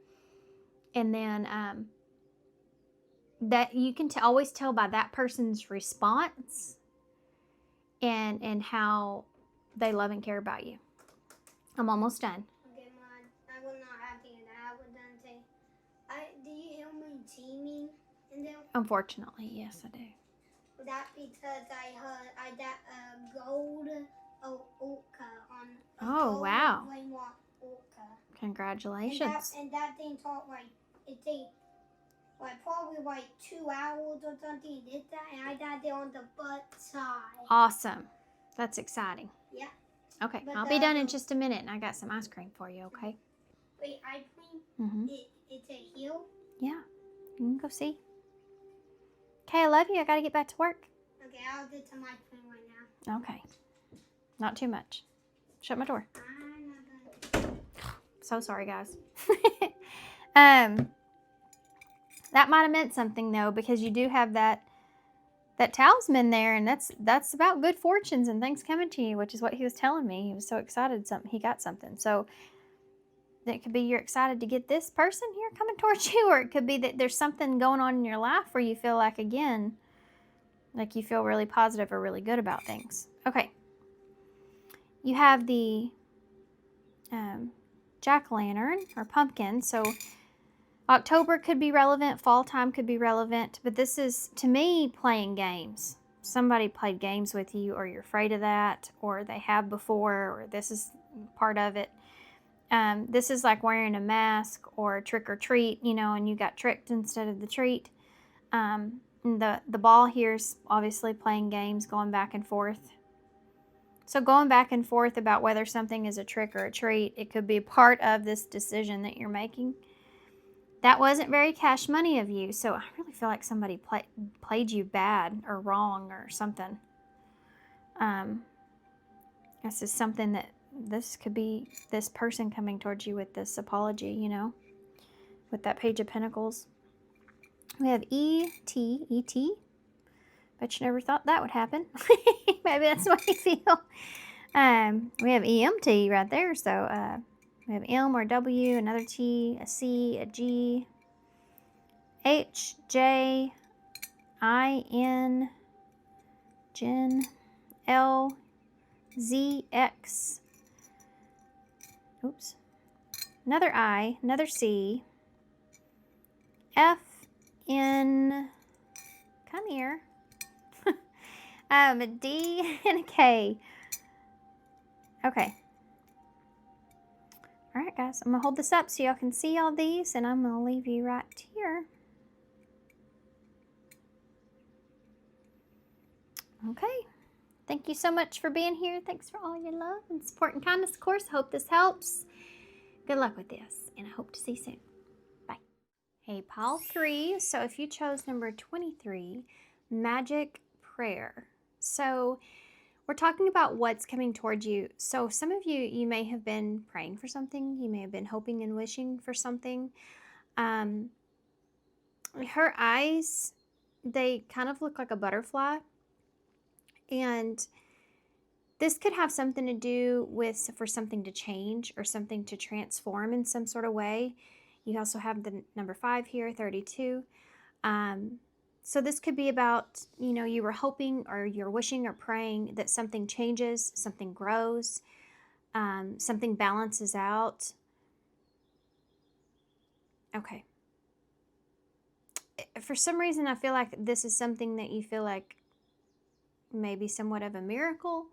And then that you can always tell by that person's response and how they love and care about you. I'm almost done. Okay, Mom. I will not have to get that. I would then say, do you hear me teaming in there? Unfortunately, yes, I do. That because I heard that gold orca on. Oh, wow. Orca. Congratulations. And that thing talked it takes probably 2 hours or something. It did that, and I got there on the butt side. Awesome. That's exciting. Yeah. Okay, but I'll be done in just a minute, and I got some ice cream for you, okay? Wait, ice cream? Mm-hmm. It's a hill? Yeah. You can go see. Okay, I love you. I got to get back to work. Okay, I'll get some ice cream right now. Okay. Not too much. Shut my door. I'm not gonna. So sorry, guys. That might have meant something, though, because you do have that talisman there, and that's about good fortunes and things coming to you, which is what he was telling me. He was so excited he got something. So it could be you're excited to get this person here coming towards you, or it could be that there's something going on in your life where you feel like, again, like you feel really positive or really good about things. Okay. You have the jack-o'-lantern or pumpkin. So October could be relevant, fall time could be relevant, but this is, to me, playing games. Somebody played games with you, or you're afraid of that, or they have before, or this is part of it. This is like wearing a mask or trick or treat, and you got tricked instead of the treat. The ball here is obviously playing games, going back and forth. So going back and forth about whether something is a trick or a treat, it could be a part of this decision that you're making. That wasn't very cash money of you, so I really feel like somebody played you bad or wrong or something. This is something that this could be this person coming towards you with this apology, with that Page of Pentacles. We have E-T, E-T. Bet you never thought that would happen. Maybe that's what you feel. We have EMT right there. So we have M or W, another T, a C, a G, H, J, I, N, Jen, L, Z, X. Oops. Another I, another C, F, N, come here, a D, and a K. Okay. All right, guys, I'm going to hold this up so y'all can see all these, and I'm going to leave you right here. Okay. Thank you so much for being here. Thanks for all your love and support and kindness, of course. Hope this helps. Good luck with this, and I hope to see you soon. Bye. Hey, pile 3. So if you chose number 23, Magic Prayer. So we're talking about what's coming towards you. So some of you may have been praying for something. You may have been hoping and wishing for something. Her eyes, they kind of look like a butterfly. And this could have something to do with for something to change or something to transform in some sort of way. You also have the number 5 here, 32. So this could be about, you were hoping or you're wishing or praying that something changes, something grows, something balances out. Okay. For some reason, I feel like this is something that you feel like maybe somewhat of a miracle.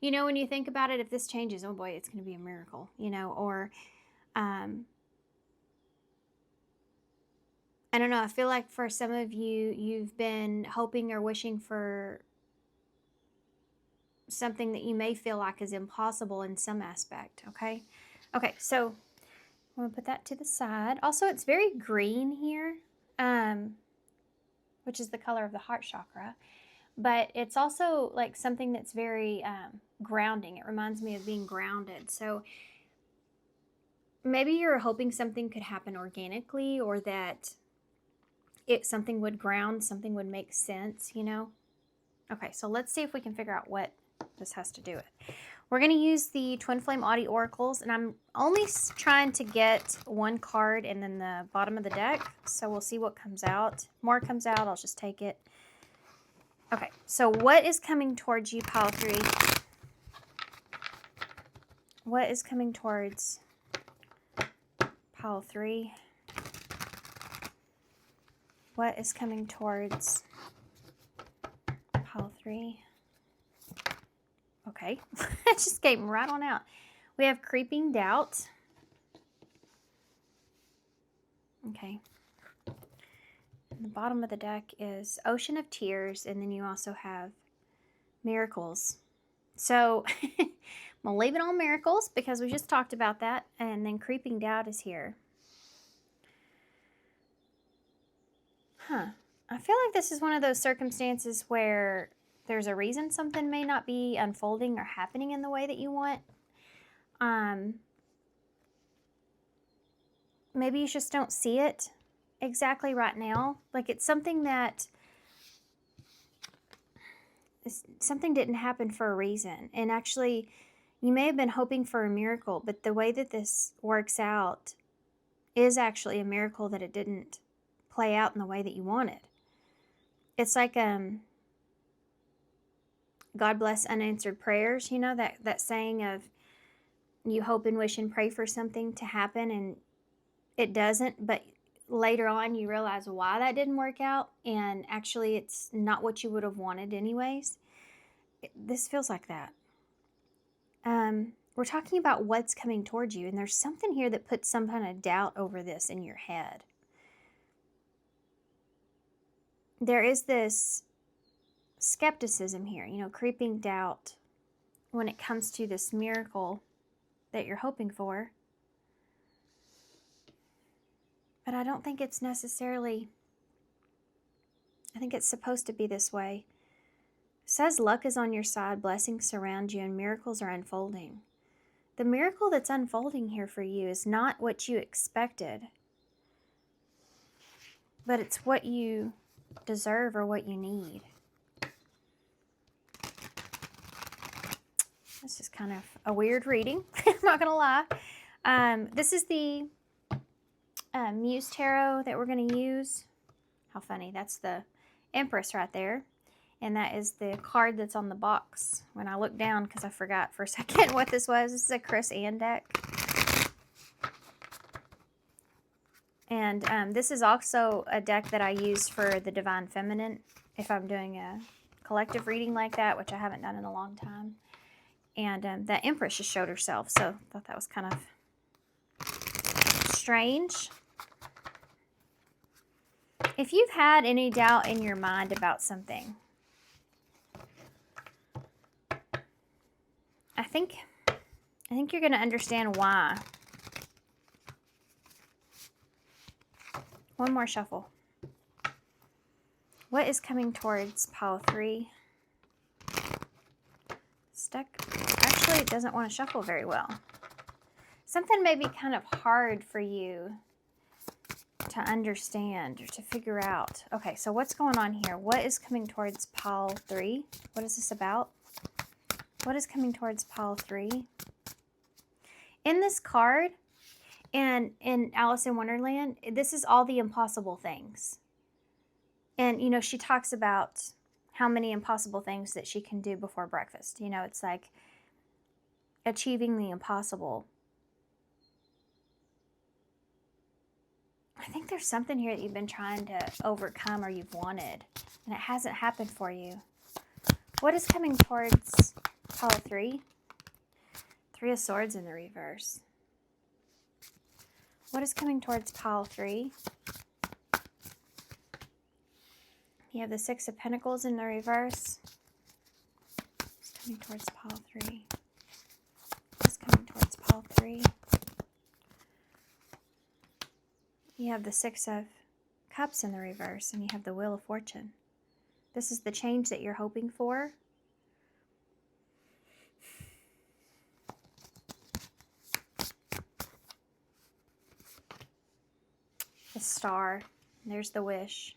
When you think about it, if this changes, oh boy, it's going to be a miracle, or I don't know. I feel like for some of you, you've been hoping or wishing for something that you may feel like is impossible in some aspect, okay? Okay, so I'm going to put that to the side. Also, it's very green here, which is the color of the heart chakra. But it's also like something that's very grounding. It reminds me of being grounded. So maybe you're hoping something could happen organically, or that something would ground, something would make sense, Okay, so let's see if we can figure out what this has to do with. We're going to use the Twin Flame Audi Oracles, and I'm only trying to get one card and then the bottom of the deck, so we'll see what comes out. More comes out, I'll just take it. Okay, so what is coming towards you, pile 3? What is coming towards pile 3? What is coming towards pile 3? Okay, it just came right on out. We have Creeping Doubt. Okay. And the bottom of the deck is Ocean of Tears, and then you also have Miracles. So I'm going to leave it on Miracles because we just talked about that, and then Creeping Doubt is here. I feel like this is one of those circumstances where there's a reason something may not be unfolding or happening in the way that you want. Maybe you just don't see it exactly right now. Like it's something that something didn't happen for a reason. And actually, you may have been hoping for a miracle, but the way that this works out is actually a miracle that it didn't play out in the way that you wanted. It's like God bless unanswered prayers, that saying of you hope and wish and pray for something to happen and it doesn't, but later on you realize why that didn't work out, and actually it's not what you would have wanted anyways. This feels like that. We're talking about what's coming towards you, and there's something here that puts some kind of doubt over this in your head. There is this skepticism here, creeping doubt when it comes to this miracle that you're hoping for. But I don't think it's necessarily, I think it's supposed to be this way. It says luck is on your side, blessings surround you, and miracles are unfolding. The miracle that's unfolding here for you is not what you expected. but it's what you deserve or what you need. This is kind of a weird reading. I'm not going to lie. This is the Muse Tarot that we're going to use. How funny. That's the Empress right there. And that is the card that's on the box. When I looked down, because I forgot for a second what this was. This is a Chris Ann deck. And this is also a deck that I use for the Divine Feminine. If I'm doing a collective reading like that, which I haven't done in a long time. And the Empress just showed herself. So I thought that was kind of strange. If you've had any doubt in your mind about something, I think you're going to understand why. One more shuffle. What is coming towards pile 3? This deck actually doesn't want to shuffle very well. Something may be kind of hard for you to understand or to figure out. Okay, so what's going on here? What is coming towards pile 3? What is this about? What is coming towards pile 3? In this card, and in Alice in Wonderland, this is all the impossible things. And, you know, she talks about how many impossible things that she can do before breakfast. You know, it's like achieving the impossible. I think there's something here that you've been trying to overcome or you've wanted, and it hasn't happened for you. What is coming towards pile 3? 3 of Swords in the reverse. What is coming towards pile 3? You have the 6 of Pentacles in the reverse. What's coming towards pile 3? What's coming towards pile 3? You have the 6 of Cups in the reverse, and you have the Wheel of Fortune. This is the change that you're hoping for. The Star. There's the Wish.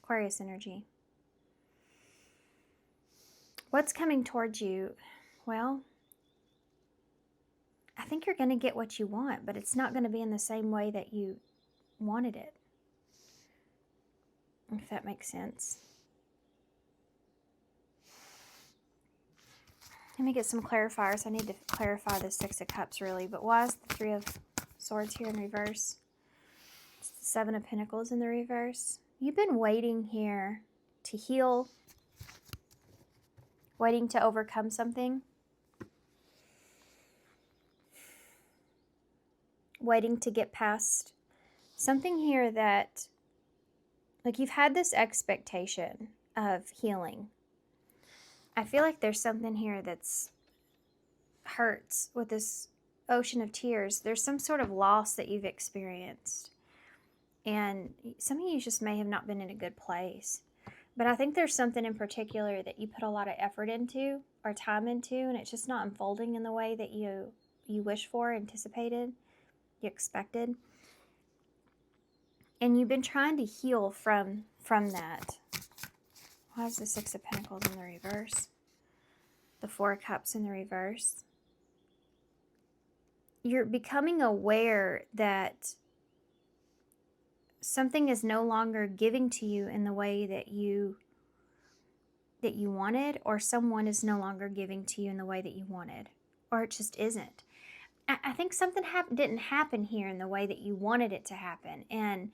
Aquarius energy. What's coming towards you? Well, I think you're going to get what you want, but it's not going to be in the same way that you wanted it. If that makes sense. Let me get some clarifiers. I need to clarify the 6 of Cups really, but why is the 3 of Swords here in reverse? It's the 7 of Pentacles in the reverse. You've been waiting here to heal, waiting to overcome something, waiting to get past something here that, like, you've had this expectation of healing. I feel like there's something here that's hurts with this ocean of tears. There's some sort of loss that you've experienced. And some of you just may have not been in a good place. But I think there's something in particular that you put a lot of effort into or time into, and it's just not unfolding in the way that you wish for, anticipated, you expected. And you've been trying to heal from that. Why is the 6 of Pentacles in the reverse? The 4 of Cups in the reverse. You're becoming aware that something is no longer giving to you in the way that you wanted, or someone is no longer giving to you in the way that you wanted, or it just isn't. I think something didn't happen here in the way that you wanted it to happen. And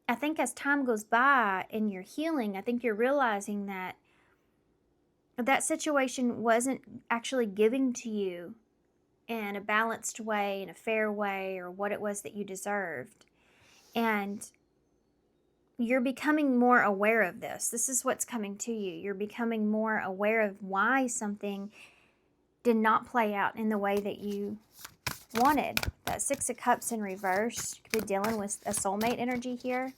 I think as time goes by in your healing, I think you're realizing that that situation wasn't actually giving to you in a balanced way, in a fair way, or what it was that you deserved. And you're becoming more aware of this. This is what's coming to you. You're becoming more aware of why something did not play out in the way that you wanted. That 6 of Cups in reverse. You could be dealing with a soulmate energy here.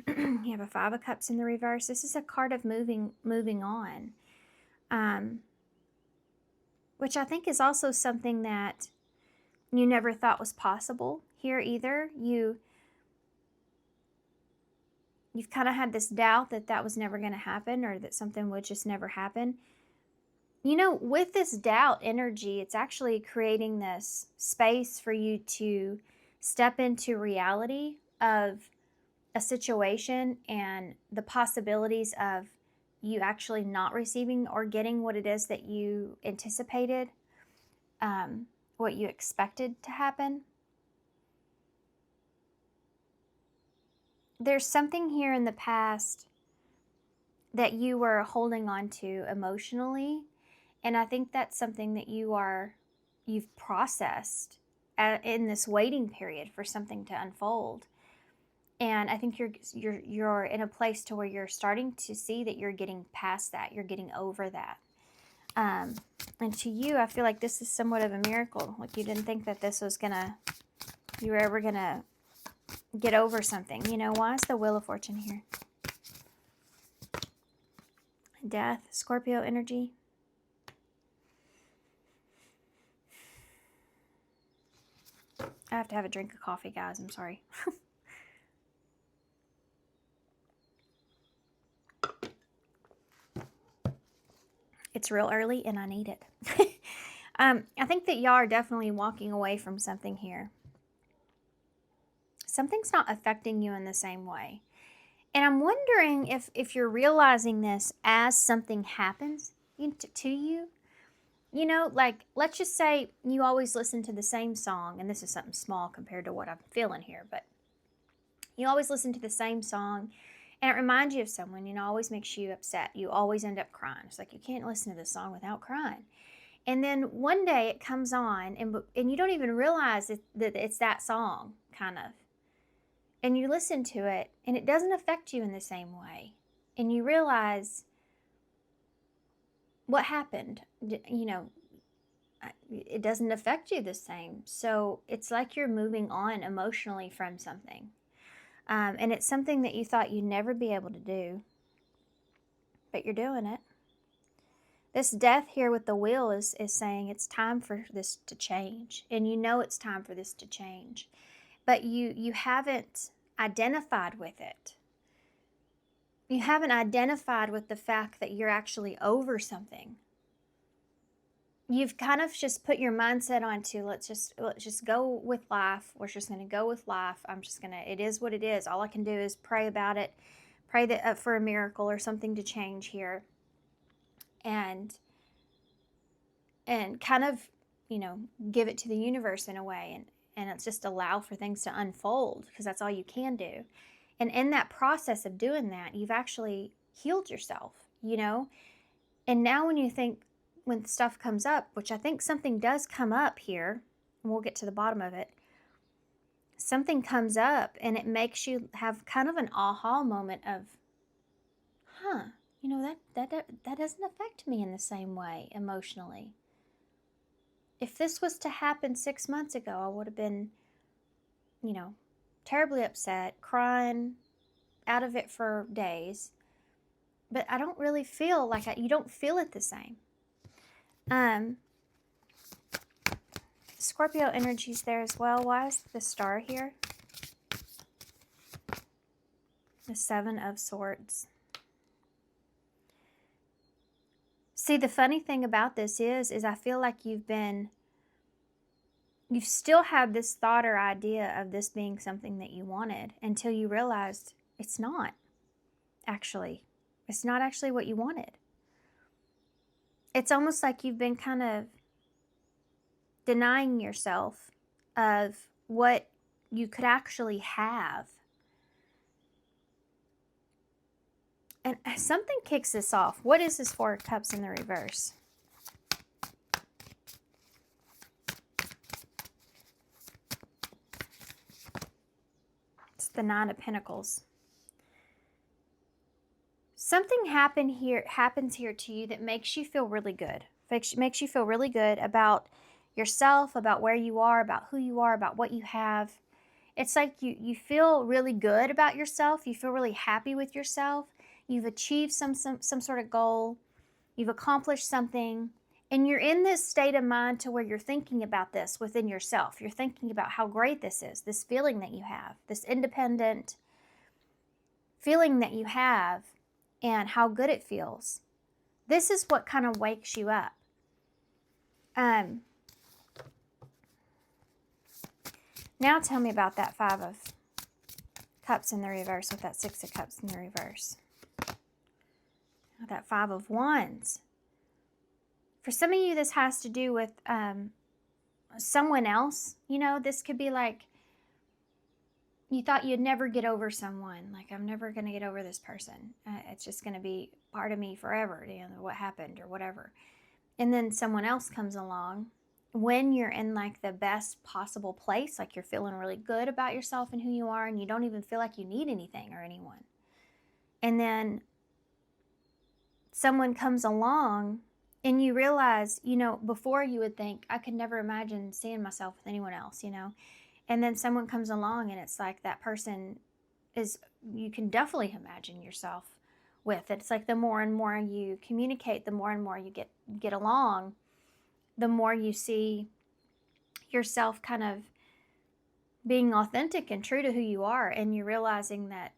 You have a 5 of Cups in the reverse. This is a card of moving on. Which I think is also something that you never thought was possible here either. You've kind of had this doubt that that was never going to happen, or that something would just never happen. You know, with this doubt energy, it's actually creating this space for you to step into reality of a situation and the possibilities of you actually not receiving or getting what it is that you anticipated, what you expected to happen. There's something here in the past that you were holding on to emotionally, and I think that's something that you've processed in this waiting period for something to unfold. And I think you're in a place to where you're starting to see that you're getting past that, you're getting over that. And to you, I feel like this is somewhat of a miracle. Like you didn't think that you were ever gonna get over something. You know, why is the Wheel of Fortune here? Death, Scorpio energy. I have to have a drink of coffee, guys. I'm sorry. It's real early and I need it. I think that y'all are definitely walking away from something here. Something's not affecting you in the same way. And I'm wondering if you're realizing this as something happens to you. You know, like, let's just say you always listen to the same song, and this is something small compared to what I'm feeling here, but you always listen to the same song, and it reminds you of someone, you know, always makes you upset. You always end up crying. It's like you can't listen to this song without crying. And then one day it comes on, and you don't even realize that it's that song, kind of. And you listen to it, and it doesn't affect you in the same way. And you realize what happened. You know, it doesn't affect you the same. So it's like you're moving on emotionally from something. And it's something that you thought you'd never be able to do, but you're doing it. This death here with the wheel is saying it's time for this to change. And you know it's time for this to change. But you haven't identified with it. You haven't identified with the fact that you're actually over something. You've kind of just put your mindset onto let's just go with life. We're just going to go with life. It is what it is. All I can do is pray about it, pray that for a miracle or something to change here, and kind of, you know, give it to the universe in a way, and it's just allow for things to unfold, because that's all you can do. And in that process of doing that, you've actually healed yourself, you know. And now when stuff comes up, which I think something does come up here, and we'll get to the bottom of it, something comes up and it makes you have kind of an aha moment of, you know, that doesn't affect me in the same way emotionally. If this was to happen 6 months ago, I would have been, you know, terribly upset, crying out of it for days. But I don't really feel like you don't feel it the same. Scorpio energy's there as well. Why is the star here? The Seven of Swords. See, the funny thing about this is I feel like you've still had this thought or idea of this being something that you wanted until you realized it's not actually. It's not actually what you wanted. It's almost like you've been kind of denying yourself of what you could actually have. And something kicks this off. What is this Four of Cups in the reverse? It's the Nine of Pentacles. Something happens here to you that makes you feel really good. Makes you feel really good about yourself, about where you are, about who you are, about what you have. It's like you feel really good about yourself. You feel really happy with yourself. You've achieved some sort of goal. You've accomplished something. And you're in this state of mind to where you're thinking about this within yourself. You're thinking about how great this is, this feeling that you have, this independent feeling that you have, and how good it feels. This is what kind of wakes you up. Now tell me about that 5 of Cups in the reverse with that 6 of Cups in the reverse. That 5 of Wands. For some of you, this has to do with someone else. You know, this could be like you thought you'd never get over someone. Like, I'm never going to get over this person. It's just going to be part of me forever, you know, what happened or whatever. And then someone else comes along when you're in like the best possible place, like you're feeling really good about yourself and who you are, and you don't even feel like you need anything or anyone. And then someone comes along and you realize, you know, before you would think, I could never imagine seeing myself with anyone else, you know. And then someone comes along and it's like that person is, you can definitely imagine yourself with. It's like the more and more you communicate, the more and more you get along, the more you see yourself kind of being authentic and true to who you are. And you're realizing that,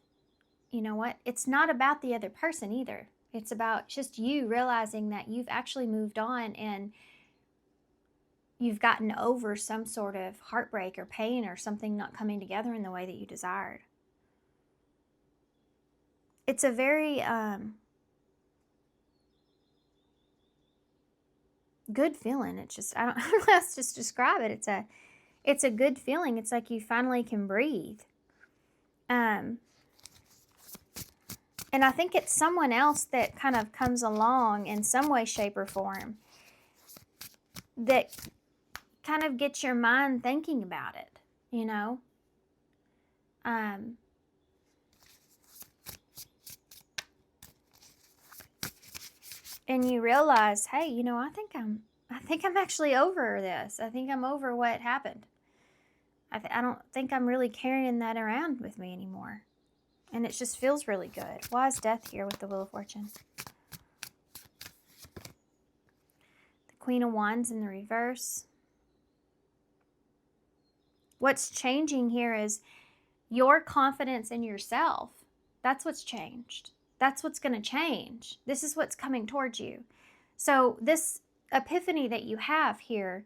you know what, it's not about the other person either. It's about just you realizing that you've actually moved on and you've gotten over some sort of heartbreak or pain or something not coming together in the way that you desired. It's a very good feeling. It's just, I don't know how else to describe it. It's a good feeling. It's like you finally can breathe. And I think it's someone else that kind of comes along in some way, shape, or form that kind of gets your mind thinking about it, you know? And you realize, hey, you know, I think I'm actually over this. I think I'm over what happened. I don't think I'm really carrying that around with me anymore. And it just feels really good. Why is Death here with the Wheel of Fortune? The Queen of Wands in the reverse. What's changing here is your confidence in yourself. That's what's changed. That's what's going to change. This is what's coming towards you. So this epiphany that you have here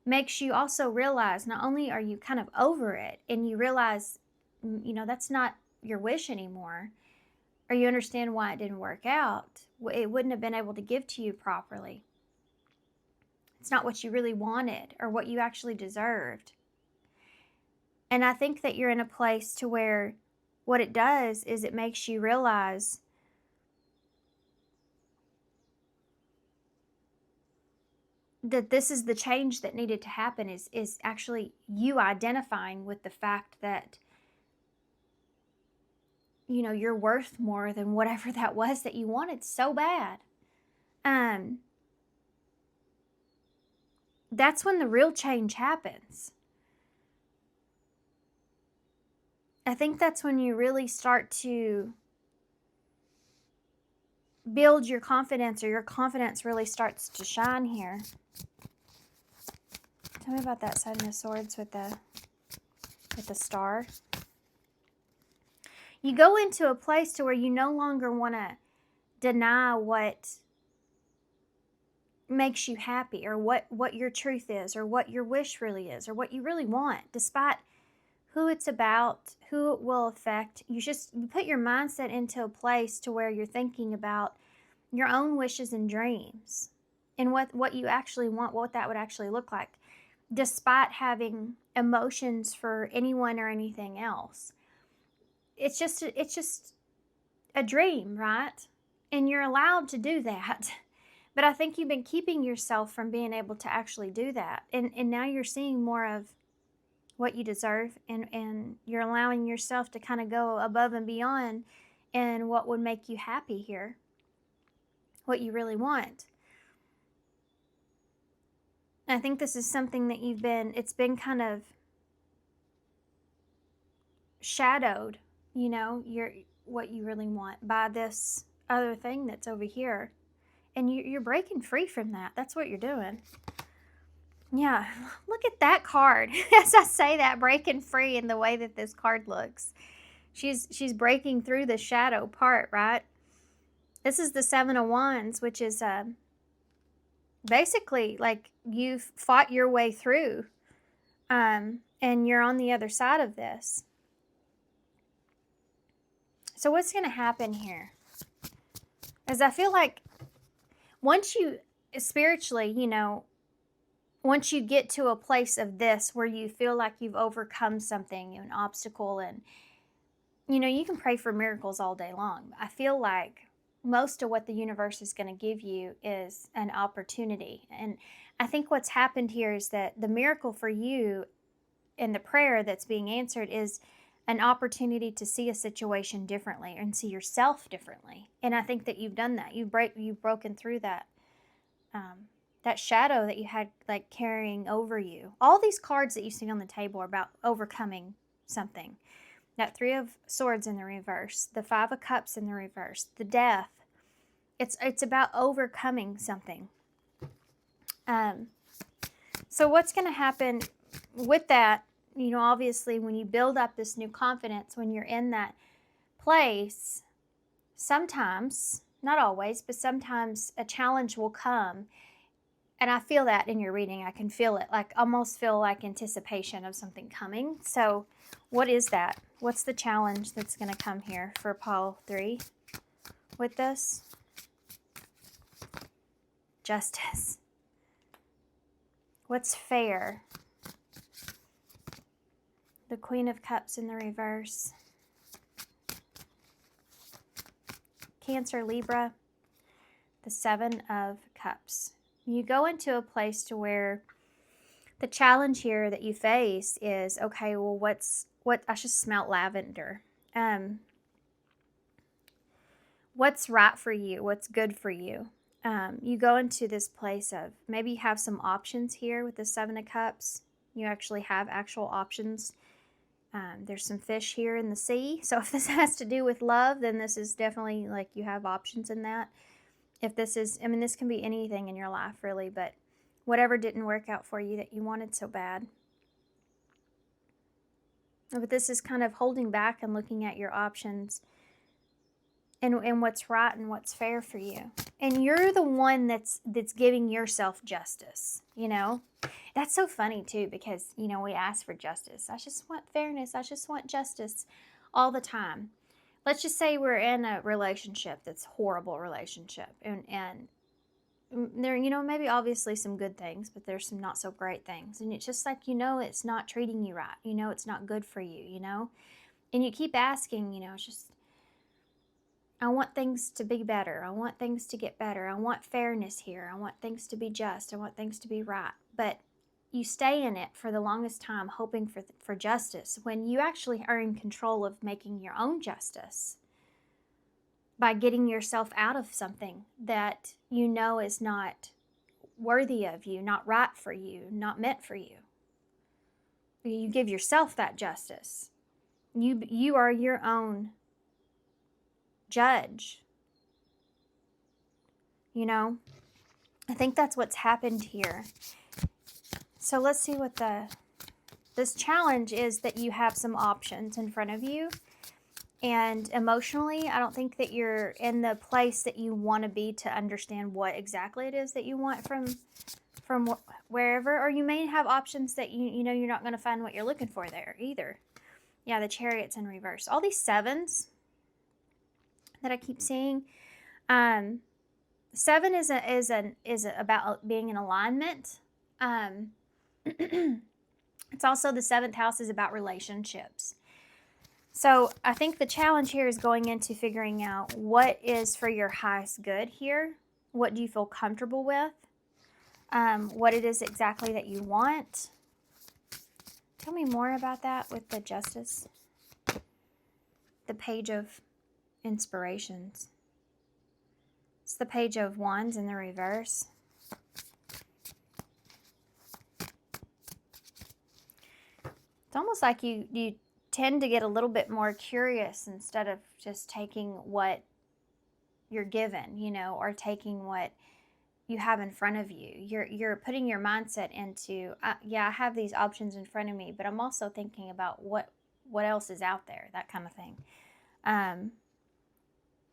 makes you also realize not only are you kind of over it and you realize, you know, that's not your wish anymore, or you understand why it didn't work out. It wouldn't have been able to give to you properly. It's not what you really wanted or what you actually deserved. And I think that you're in a place to where what it does is it makes you realize that this is the change that needed to happen, is actually you identifying with the fact that, you know, you're worth more than whatever that was that you wanted so bad. That's when the real change happens. I think that's when you really start to build your confidence, or your confidence really starts to shine here. Tell me about that Seven of Swords with the star. You go into a place to where you no longer want to deny what makes you happy, or what your truth is, or what your wish really is, or what you really want, despite who it's about, who it will affect. You put your mindset into a place to where you're thinking about your own wishes and dreams and what you actually want, what that would actually look like, despite having emotions for anyone or anything else. It's just a dream, right? And you're allowed to do that. But I think you've been keeping yourself from being able to actually do that. And now you're seeing more of what you deserve, and you're allowing yourself to kind of go above and beyond and what would make you happy here, what you really want. And I think this is something that it's been kind of shadowed, you know, what you really want by this other thing that's over here. And you're breaking free from that. That's what you're doing. Yeah, look at that card. As I say that, breaking free in the way that this card looks. She's breaking through the shadow part, right? This is the Seven of Wands, which is basically like you've fought your way through, and you're on the other side of this. So what's going to happen here? Is I feel like once you, spiritually, once you get to a place of this where you feel like you've overcome something, an obstacle, and you can pray for miracles all day long. I feel like most of what the universe is going to give you is an opportunity. And I think what's happened here is that the miracle for you and the prayer that's being answered is an opportunity to see a situation differently and see yourself differently. And I think that you've done that. You've broken through that. That shadow that you had like carrying over you. All these cards that you see on the table are about overcoming something. That Three of Swords in the reverse, the Five of Cups in the reverse, the Death. It's about overcoming something. So what's going to happen with that, obviously when you build up this new confidence, when you're in that place, sometimes, not always, but sometimes a challenge will come. And I feel that in your reading. I can feel it, like almost feel like anticipation of something coming. So what is that? What's the challenge that's going to come here for Pile 3 with this? Justice. What's fair? The Queen of Cups in the reverse. Cancer, Libra. The Seven of Cups. You go into a place to where the challenge here that you face is, okay, well, what I should smell lavender. What's right for you? What's good for you? You go into this place of maybe you have some options here with the Seven of Cups. You actually have actual options. There's some fish here in the sea. So if this has to do with love, then this is definitely like you have options in that. If this is, this can be anything in your life really, but whatever didn't work out for you that you wanted so bad. But this is kind of holding back and looking at your options and what's right and what's fair for you. And you're the one that's giving yourself justice, That's so funny too, because, we ask for justice. I just want fairness. I just want justice all the time. Let's just say we're in a relationship that's a horrible relationship. And there, maybe obviously some good things, but there's some not so great things. And it's just like, it's not treating you right. It's not good for you, And you keep asking, it's just, I want things to be better. I want things to get better. I want fairness here. I want things to be just. I want things to be right. But you stay in it for the longest time hoping for justice when you actually are in control of making your own justice by getting yourself out of something that is not worthy of you, not right for you, not meant for you. You give yourself that justice. You are your own judge. I think that's what's happened here. So let's see what this challenge is, that you have some options in front of you. And emotionally, I don't think that you're in the place that you want to be to understand what exactly it is that you want from wherever. Or you may have options that you're not going to find what you're looking for there either. Yeah, the Chariot's in reverse. All these sevens that I keep seeing. 7 is about being in alignment. It's also the 7th house is about relationships. So I think the challenge here is going into figuring out what is for your highest good here. What do you feel comfortable with? What it is exactly that you want. Tell me more about that with the Justice. The Page of Inspirations. It's the Page of Wands in the reverse. It's almost like you tend to get a little bit more curious instead of just taking what you're given, you know, or taking what you have in front of you. You're putting your mindset into, yeah, I have these options in front of me, but I'm also thinking about what else is out there, that kind of thing.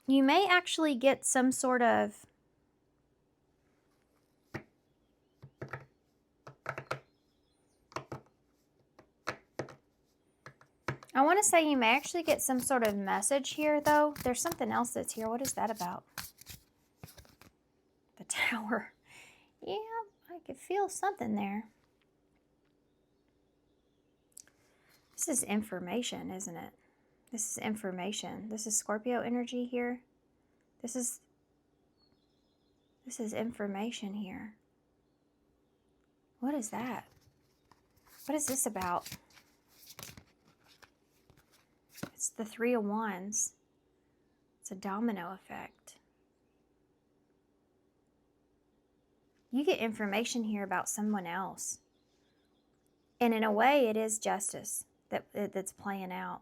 You may actually get some sort of I want to say you may actually get some sort of message here, though. There's something else that's here. What is that about? The Tower. Yeah, I could feel something there. This is information, isn't it? This is information. This is Scorpio energy here. This is information here. What is that? What is this about? It's the Three of Wands. It's a domino effect. You get information here about someone else. And in a way, it is justice that's playing out.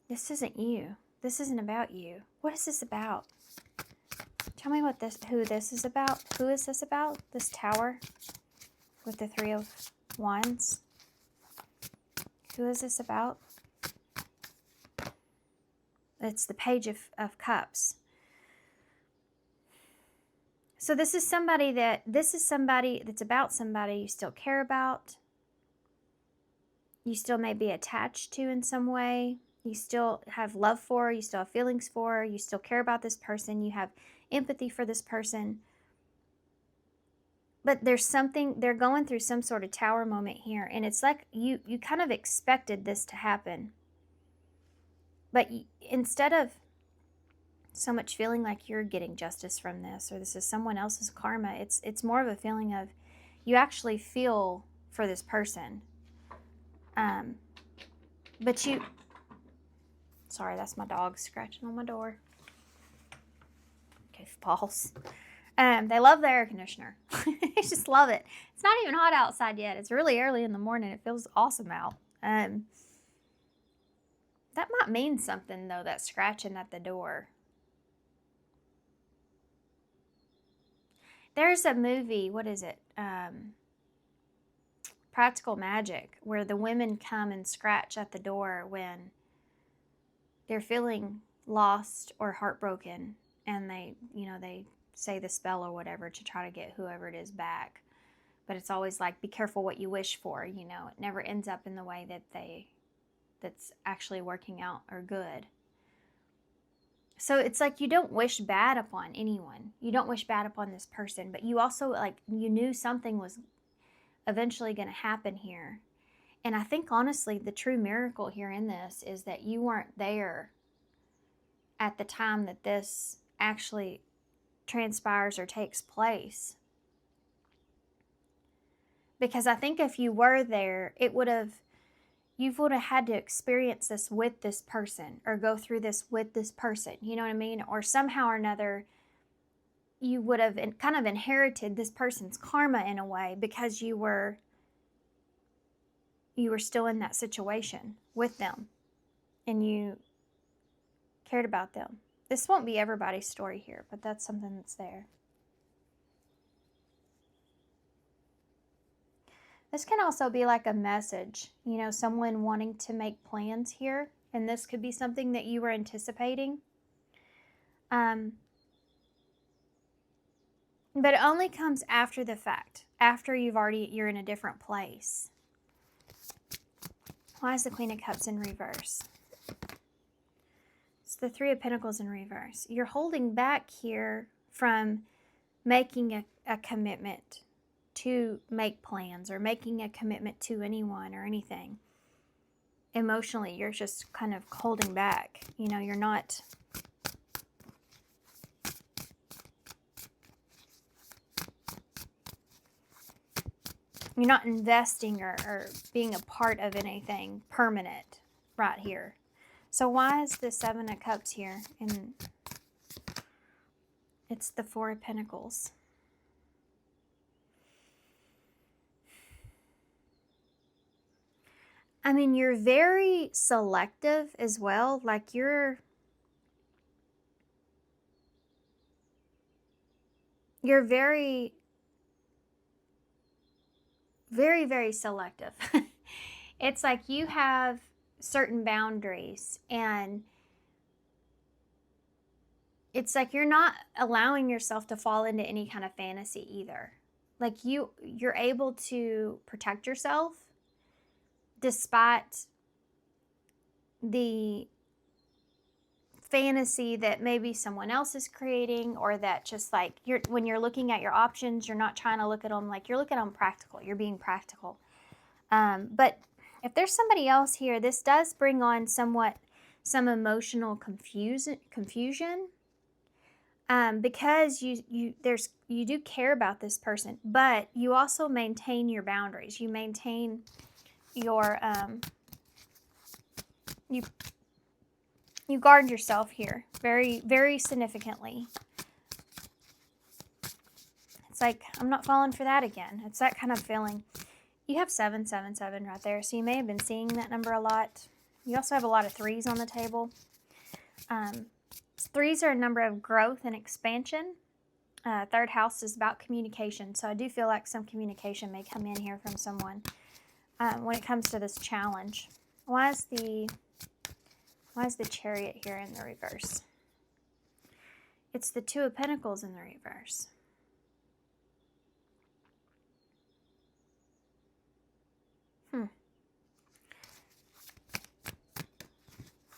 This isn't you. This isn't about you. What is this about? Tell me who this is about. Who is this about? This Tower with the Three of Wands. Who is this about? It's the Page of Cups. So this is somebody that's about somebody you still care about. You still may be attached to in some way. You still have love for, you still have feelings for, you still care about this person, you have empathy for this person. But there's something, they're going through some sort of tower moment here, and it's like you kind of expected this to happen. But instead of so much feeling like you're getting justice from this, or this is someone else's karma, it's more of a feeling of you actually feel for this person. But sorry, that's my dog scratching on my door. Okay, pause. They love the air conditioner. They just love it. It's not even hot outside yet. It's really early in the morning. It feels awesome out. That might mean something, though, that scratching at the door. There's a movie, what is it? Practical Magic, where the women come and scratch at the door when they're feeling lost or heartbroken, and they say the spell or whatever to try to get whoever it is back. But it's always like, be careful what you wish for, It never ends up in the way that's actually working out or good. So it's like you don't wish bad upon anyone. You don't wish bad upon this person, but you also, you knew something was eventually going to happen here. And I think, honestly, the true miracle here in this is that you weren't there at the time that this actually transpires or takes place. Because I think if you were there, you would have had to experience this with this person, or go through this with this person, you know what I mean? Or somehow or another, you would have kind of inherited this person's karma in a way, because you were still in that situation with them, and you cared about them. This won't be everybody's story here, but that's something that's there. This can also be like a message, someone wanting to make plans here, and this could be something that you were anticipating. But it only comes after the fact, after you're in a different place. Why is the Queen of Cups in reverse? It's the Three of Pentacles in reverse. You're holding back here from making a commitment to make plans, or making a commitment to anyone or anything. Emotionally, you're just kind of holding back. You're not... You're not investing or being a part of anything permanent right here. So why is the Seven of Cups here? And it's the Four of Pentacles. I mean, you're very selective as well. Like, you're you're very, very, very selective. It's like you have certain boundaries, and it's like you're not allowing yourself to fall into any kind of fantasy either. Like you're able to protect yourself despite the fantasy that maybe someone else is creating, or that just like when you're looking at your options, you're not trying to look at them like you're looking at them practical. You're being practical. But if there's somebody else here, this does bring on some emotional confusion, because you do care about this person, but you also maintain your boundaries. You maintain your you guard yourself here very, very significantly. It's like, I'm not falling for that again. It's that kind of feeling. You have 777 right there, so you may have been seeing that number a lot. You also have a lot of threes on the table. Threes are a number of growth and expansion. Third house is about communication, so I do feel like some communication may come in here from someone when it comes to this challenge. Why is the Chariot here in the reverse? It's the Two of Pentacles in the reverse.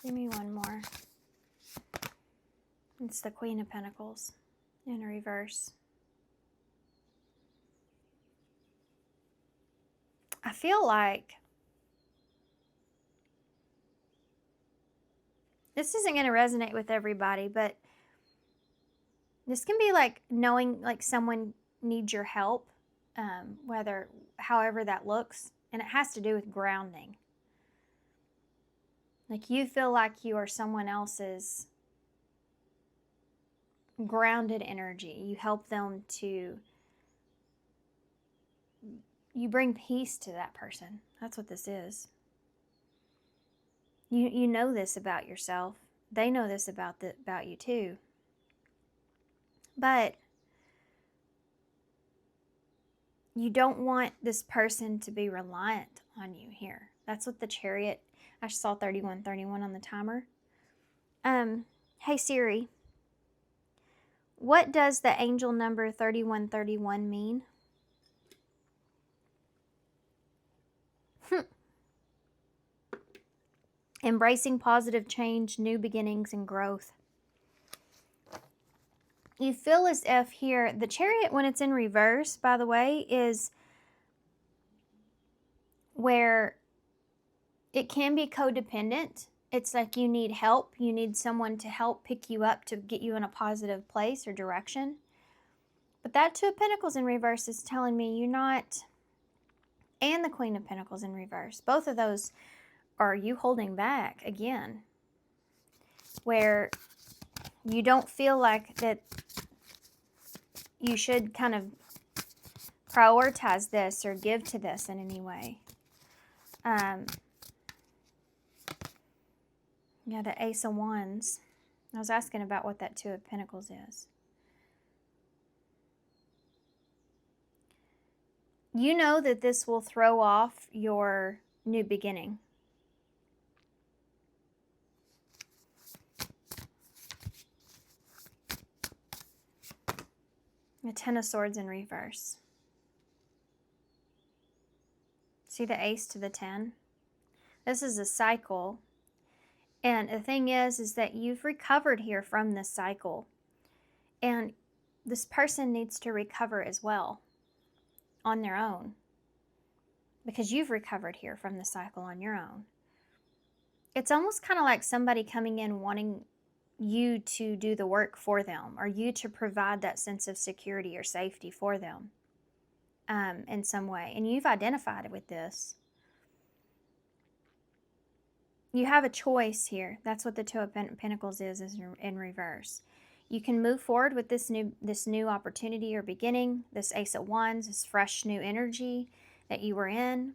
Give me one more. It's the Queen of Pentacles in reverse. I feel like this isn't going to resonate with everybody, but this can be like knowing like someone needs your help, however that looks, and it has to do with grounding. Like you feel like you are someone else's grounded energy. You help them to, you bring peace to that person. That's what this is. You know this about yourself. They know this about you too. But you don't want this person to be reliant on you here. That's what the Chariot, I saw 3131 on the timer. Hey Siri, what does the angel number 3131 mean? Embracing positive change, new beginnings, and growth. You feel as if here, the Chariot, when it's in reverse, by the way, is where it can be codependent. It's like you need help. You need someone to help pick you up to get you in a positive place or direction. But that Two of Pentacles in reverse is telling me you're not, and the Queen of Pentacles in reverse. Both of those are you holding back again, where you don't feel like that you should kind of prioritize this or give to this in any way. Yeah, the Ace of Wands. I was asking about what that Two of Pentacles is. You know that this will throw off your new beginning. The Ten of Swords in reverse. See the Ace to the 10? This is a cycle. And the thing is that you've recovered here from this cycle. And this person needs to recover as well on their own. Because you've recovered here from the cycle on your own. It's almost kind of like somebody coming in wanting you to do the work for them, or you to provide that sense of security or safety for them in some way. And you've identified with this. You have a choice here. That's what the Two of Pentacles is in reverse. You can move forward with this new opportunity or beginning, this Ace of Wands, this fresh new energy that you were in,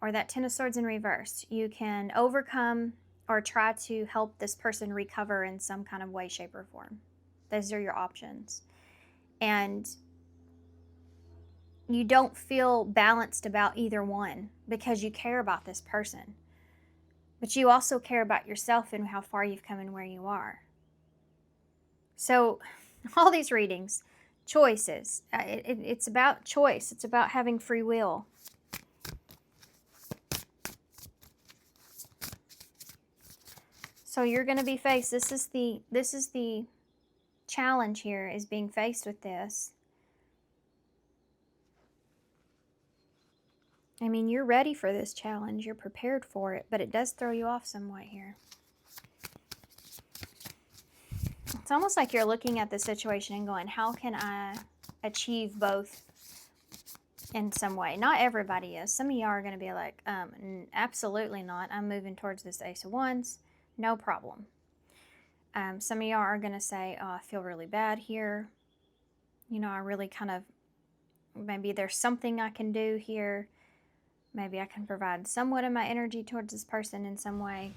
or that Ten of Swords in reverse. You can overcome or try to help this person recover in some kind of way, shape, or form. Those are your options. And you don't feel balanced about either one because you care about this person. But you also care about yourself and how far you've come and where you are. So, all these readings, choices, it's about choice. It's about having free will. So you're going to be faced. This is the challenge here, is being faced with this. I mean, you're ready for this challenge. You're prepared for it, but it does throw you off somewhat here. It's almost like you're looking at the situation and going, how can I achieve both in some way? Not everybody is. Some of y'all are going to be like, absolutely not. I'm moving towards this Ace of Wands. No problem. Some of y'all are going to say, oh, I feel really bad here. You know, I really kind of, maybe there's something I can do here. Maybe I can provide somewhat of my energy towards this person in some way.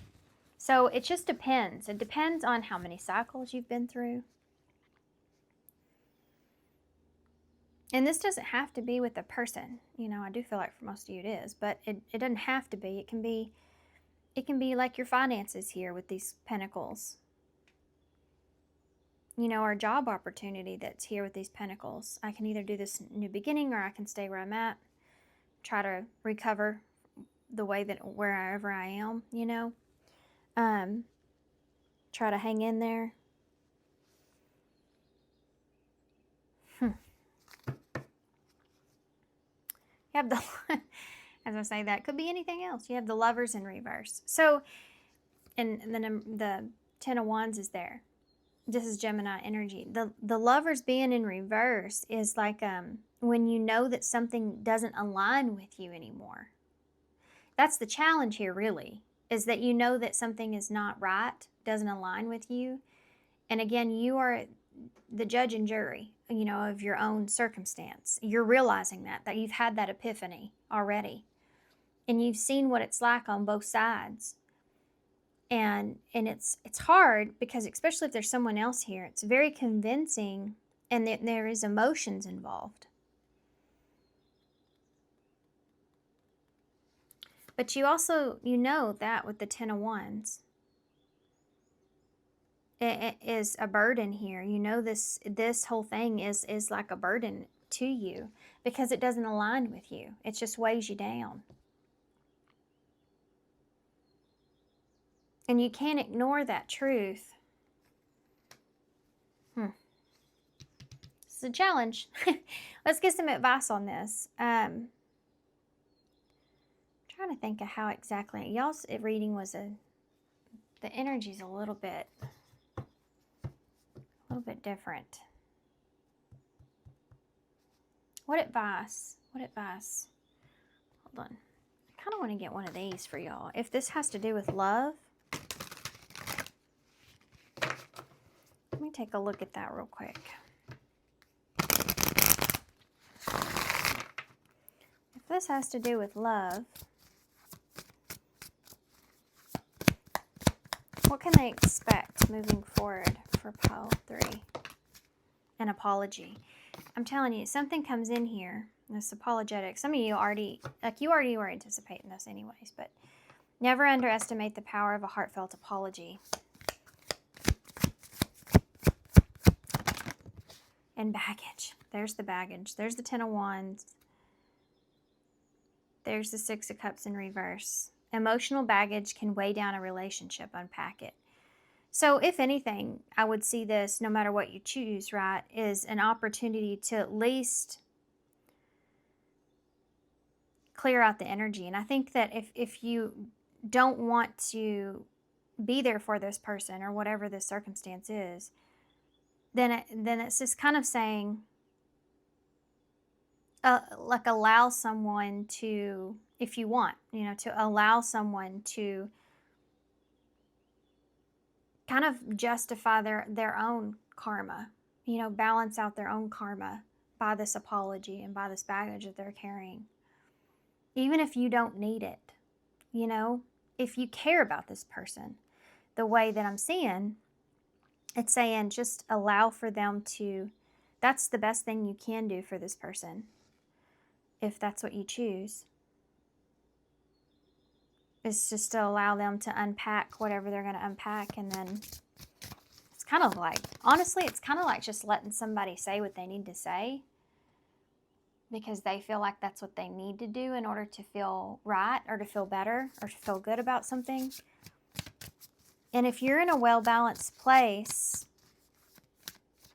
So it just depends. It depends on how many cycles you've been through. And this doesn't have to be with a person. You know, I do feel like for most of you it is, but it doesn't have to be. It can be like your finances here with these pentacles. You know, our job opportunity that's here with these pentacles. I can either do this new beginning or I can stay where I'm at. Try to recover the way that wherever I am, you know. Try to hang in there. You have the, as I say, that could be anything else. You have the Lovers in reverse. So, and then the Ten of Wands is there. This is Gemini energy. The Lovers being in reverse is like when you know that something doesn't align with you anymore. That's the challenge here, really, is that you know that something is not right, doesn't align with you. And again, you are the judge and jury, you know, of your own circumstance. You're realizing that you've had that epiphany already. And you've seen what it's like on both sides. And it's hard because, especially if there's someone else here, it's very convincing, and there is emotions involved. But you also, you know that with the Ten of Wands, it is a burden here. You know this whole thing is like a burden to you because it doesn't align with you. It just weighs you down. And you can't ignore that truth. It's a challenge. Let's get some advice on this. I'm trying to think of how exactly. Y'all's reading was the energy's a little bit different. What advice? Hold on. I kind of want to get one of these for y'all. If this has to do with love, let me take a look at that real quick. If this has to do with love, what can they expect moving forward for pile 3? An apology. I'm telling you, something comes in here, this apologetic. Some of you already were anticipating this anyways, but never underestimate the power of a heartfelt apology. And baggage. There's the baggage. There's the Ten of Wands. There's the Six of Cups in reverse. Emotional baggage can weigh down a relationship. Unpack it. So if anything, I would see this, no matter what you choose, right, is an opportunity to at least clear out the energy. And I think that if you don't want to be there for this person or whatever the circumstance is, then it's just kind of saying, like, allow someone to, if you want, you know, to allow someone to kind of justify their own karma, you know, balance out their own karma by this apology and by this baggage that they're carrying. Even if you don't need it, you know, if you care about this person, the way that I'm seeing, it's saying just allow for them to, that's the best thing you can do for this person, if that's what you choose, is just to allow them to unpack whatever they're going to unpack. And then it's kind of like, honestly, it's kind of like just letting somebody say what they need to say, because they feel like that's what they need to do in order to feel right, or to feel better, or to feel good about something. And if you're in a well-balanced place,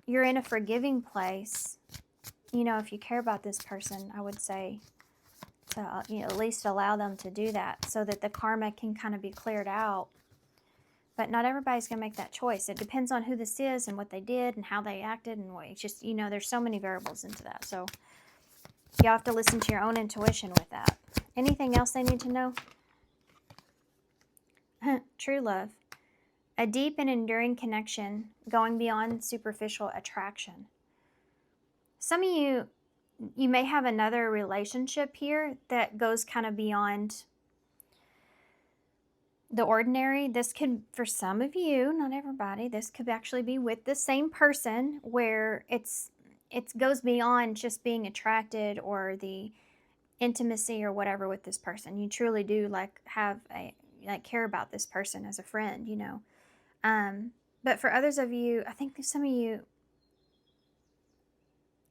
you're in a forgiving place, you know, if you care about this person, I would say to at least allow them to do that, so that the karma can kind of be cleared out. But not everybody's going to make that choice. It depends on who this is and what they did and how they acted, and it's just, there's so many variables into that. So you have to listen to your own intuition with that. Anything else they need to know? True love. A deep and enduring connection going beyond superficial attraction. Some of you may have another relationship here that goes kind of beyond the ordinary. This could, for some of you, not everybody, this could actually be with the same person, where it goes beyond just being attracted or the intimacy or whatever with this person. You truly do care about this person as a friend, but for others of you, I think some of you,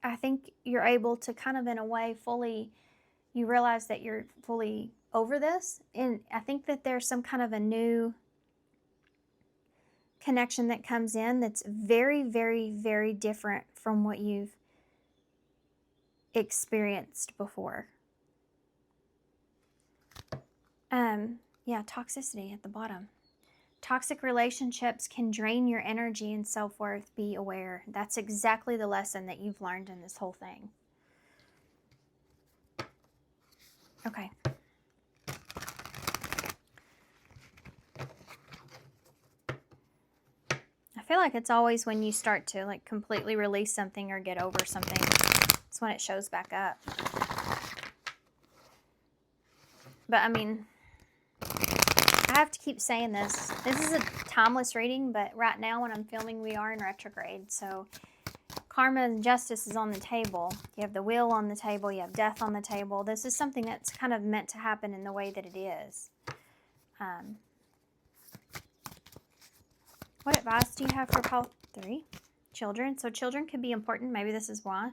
I think you're able to kind of, in a way, you realize that you're fully over this. And I think that there's some kind of a new connection that comes in that's very, very, very different from what you've experienced before. Toxicity at the bottom. Toxic relationships can drain your energy and self-worth. Be aware. That's exactly the lesson that you've learned in this whole thing. Okay. I feel like it's always when you start to completely release something or get over something, it's when it shows back up. But I mean, I have to keep saying this. This is a timeless reading, but right now when I'm filming, we are in retrograde. So karma and justice is on the table. You have the wheel on the table. You have death on the table. This is something that's kind of meant to happen in the way that it is. What advice do you have for pile 3? Children. So children could be important. Maybe this is why.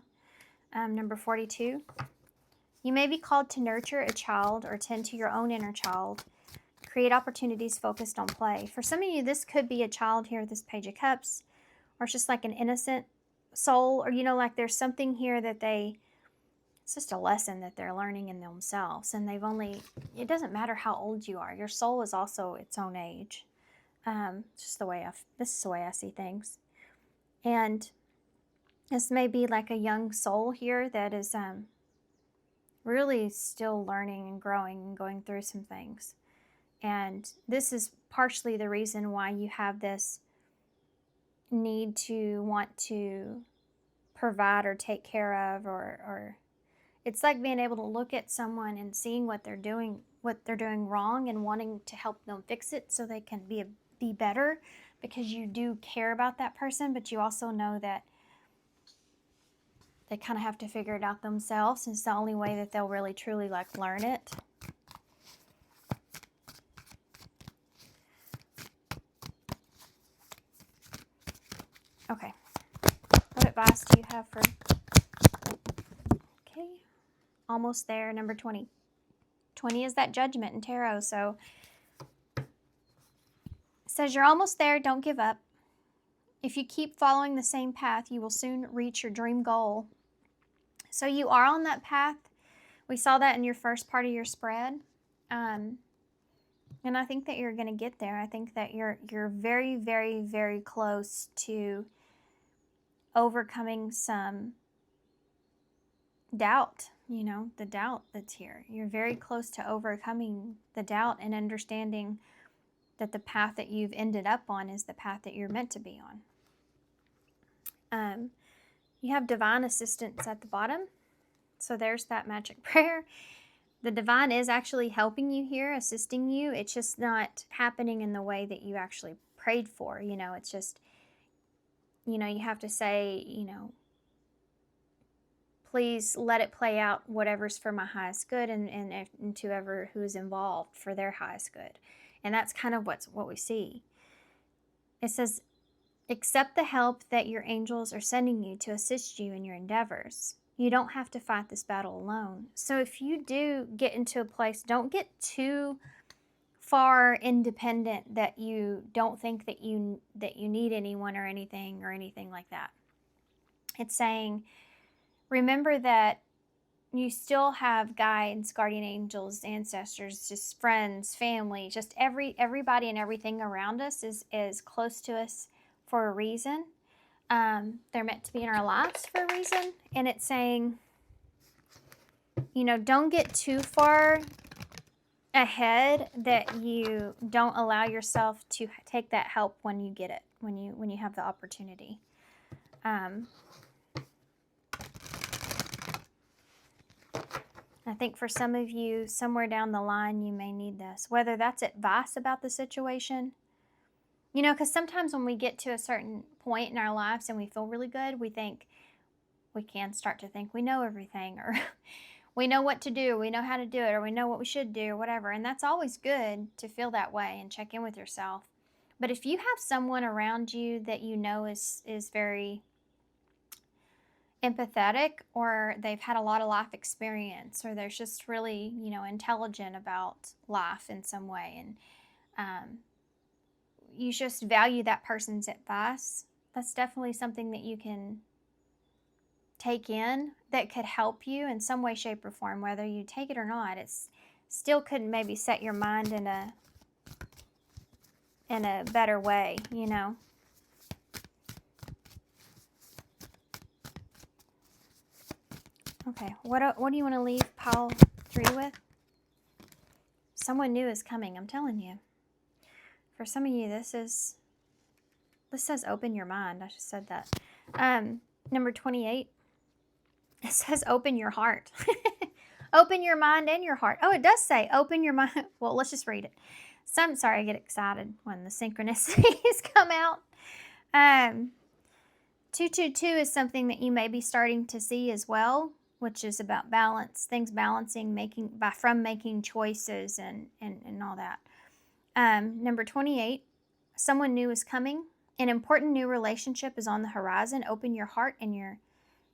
Number 42. You may be called to nurture a child or tend to your own inner child. Create opportunities focused on play. For some of you, this could be a child here, this Page of Cups, or it's just like an innocent soul, or there's something here that it's just a lesson that they're learning in themselves, and it doesn't matter how old you are. Your soul is also its own age. It's just this is the way I see things. And this may be like a young soul here that is really still learning and growing and going through some things. And this is partially the reason why you have this need to want to provide or take care of, or it's like being able to look at someone and seeing what they're doing wrong and wanting to help them fix it so they can be better, because you do care about that person, but you also know that they kind of have to figure it out themselves. It's the only way that they'll really truly learn it. Okay. What advice do you have for... Okay. Almost there. Number 20. 20 is that judgment in tarot. So it says you're almost there. Don't give up. If you keep following the same path, you will soon reach your dream goal. So you are on that path. We saw that in your first part of your spread. And I think that you're going to get there. I think that you're very, very, very close to overcoming some doubt, the doubt that's here. You're very close to overcoming the doubt and understanding that the path that you've ended up on is the path that you're meant to be on. You have divine assistance at the bottom. So there's that magic prayer. The divine is actually helping you here, assisting you. It's just not happening in the way that you actually prayed for. It's just, you have to say, please let it play out whatever's for my highest good, and to whoever who's involved for their highest good. And that's kind of what we see. It says, accept the help that your angels are sending you to assist you in your endeavors. You don't have to fight this battle alone. So if you do get into a place, don't get too far independent that you don't think that you need anyone or anything like that. It's saying, remember that you still have guides, guardian angels, ancestors, just friends, family, just everybody and everything around us is close to us for a reason. They're meant to be in our lives for a reason. And it's saying, don't get too far ahead that you don't allow yourself to take that help when you get it, when you have the opportunity. I think for some of you, somewhere down the line, you may need this, whether that's advice about the situation. Because sometimes when we get to a certain point in our lives and we feel really good, we can start to think we know everything, or we know what to do, we know how to do it, or we know what we should do, or whatever. And that's always good to feel that way and check in with yourself. But if you have someone around you that is very empathetic, or they've had a lot of life experience, or they're just really, intelligent about life in some way, and you just value that person's advice, that's definitely something that you can take in that could help you in some way, shape, or form. Whether you take it or not, it's still could maybe set your mind in a better way, Okay, what do you want to leave pile 3 with? Someone new is coming, I'm telling you. For some of you, this says open your mind. I just said that. Number 28, it says open your heart. Open your mind and your heart. Oh, it does say open your mind. Well, let's just read it. Sorry, I get excited when the synchronicities come out. 222 is something that you may be starting to see as well, which is about balance, things balancing, from making choices and all that. Number 28, someone new is coming. An important new relationship is on the horizon. Open your heart and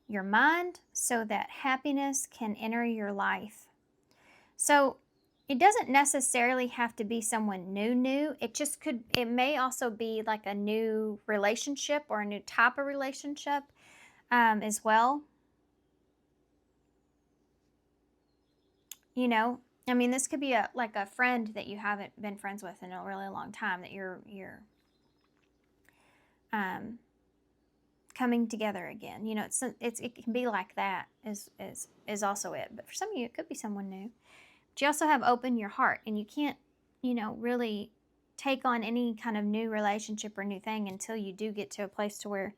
your mind so that happiness can enter your life. So it doesn't necessarily have to be someone new. It may also be like a new relationship or a new type of relationship as well. This could be like a friend that you haven't been friends with in a really long time, that you're coming together again. It can be like that is also it. But for some of you, it could be someone new. But you also have open your heart, and you can't, really take on any kind of new relationship or new thing until you do get to a place to where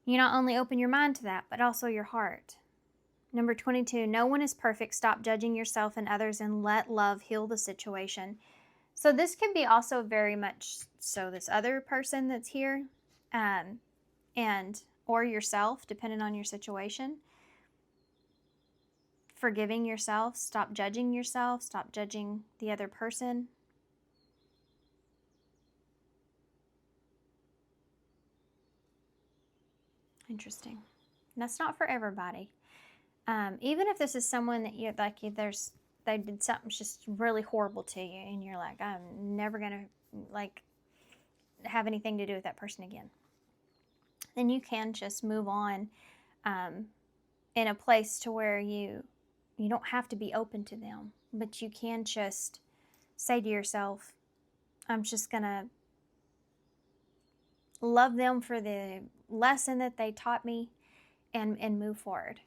you not only open your mind to that, but also your heart. Number 22, no one is perfect. Stop judging yourself and others and let love heal the situation. So this can be also very much so this other person that's here, or yourself, depending on your situation. Forgiving yourself. Stop judging yourself. Stop judging the other person. Interesting. That's not for everybody. Even if this is someone that they did something just really horrible to you, and you're like, I'm never gonna have anything to do with that person again, then you can just move on in a place to where you don't have to be open to them, but you can just say to yourself, I'm just gonna love them for the lesson that they taught me, and move forward.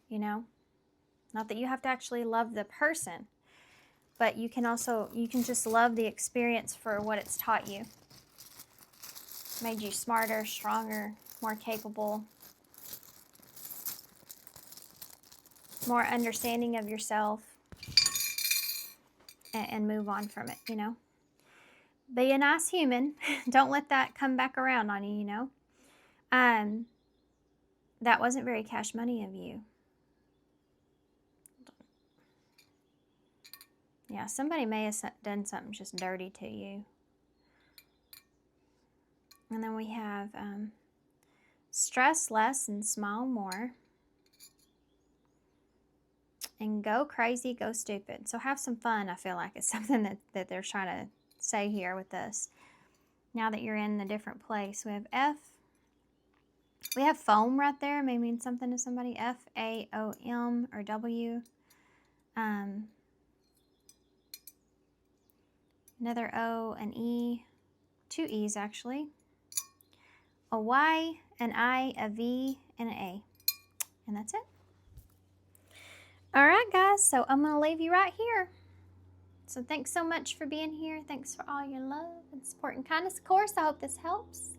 Not that you have to actually love the person, but you can just love the experience for what it's taught you. Made you smarter, stronger, more capable, more understanding of yourself, and move on from it, Be a nice human. Don't let that come back around on you, That wasn't very cash money of you. Yeah, somebody may have done something just dirty to you. And then we have stress less and smile more. And go crazy, go stupid. So have some fun, I feel like. It's something that they're trying to say here with this. Now that you're in a different place. We have F. We have foam right there. It may mean something to somebody. F-A-O-M or W. Another O, an E. 2 E's actually. A Y, an I, a V, and an A. And that's it. All right, guys. So I'm going to leave you right here. So thanks so much for being here. Thanks for all your love and support and kindness, of course. I hope this helps.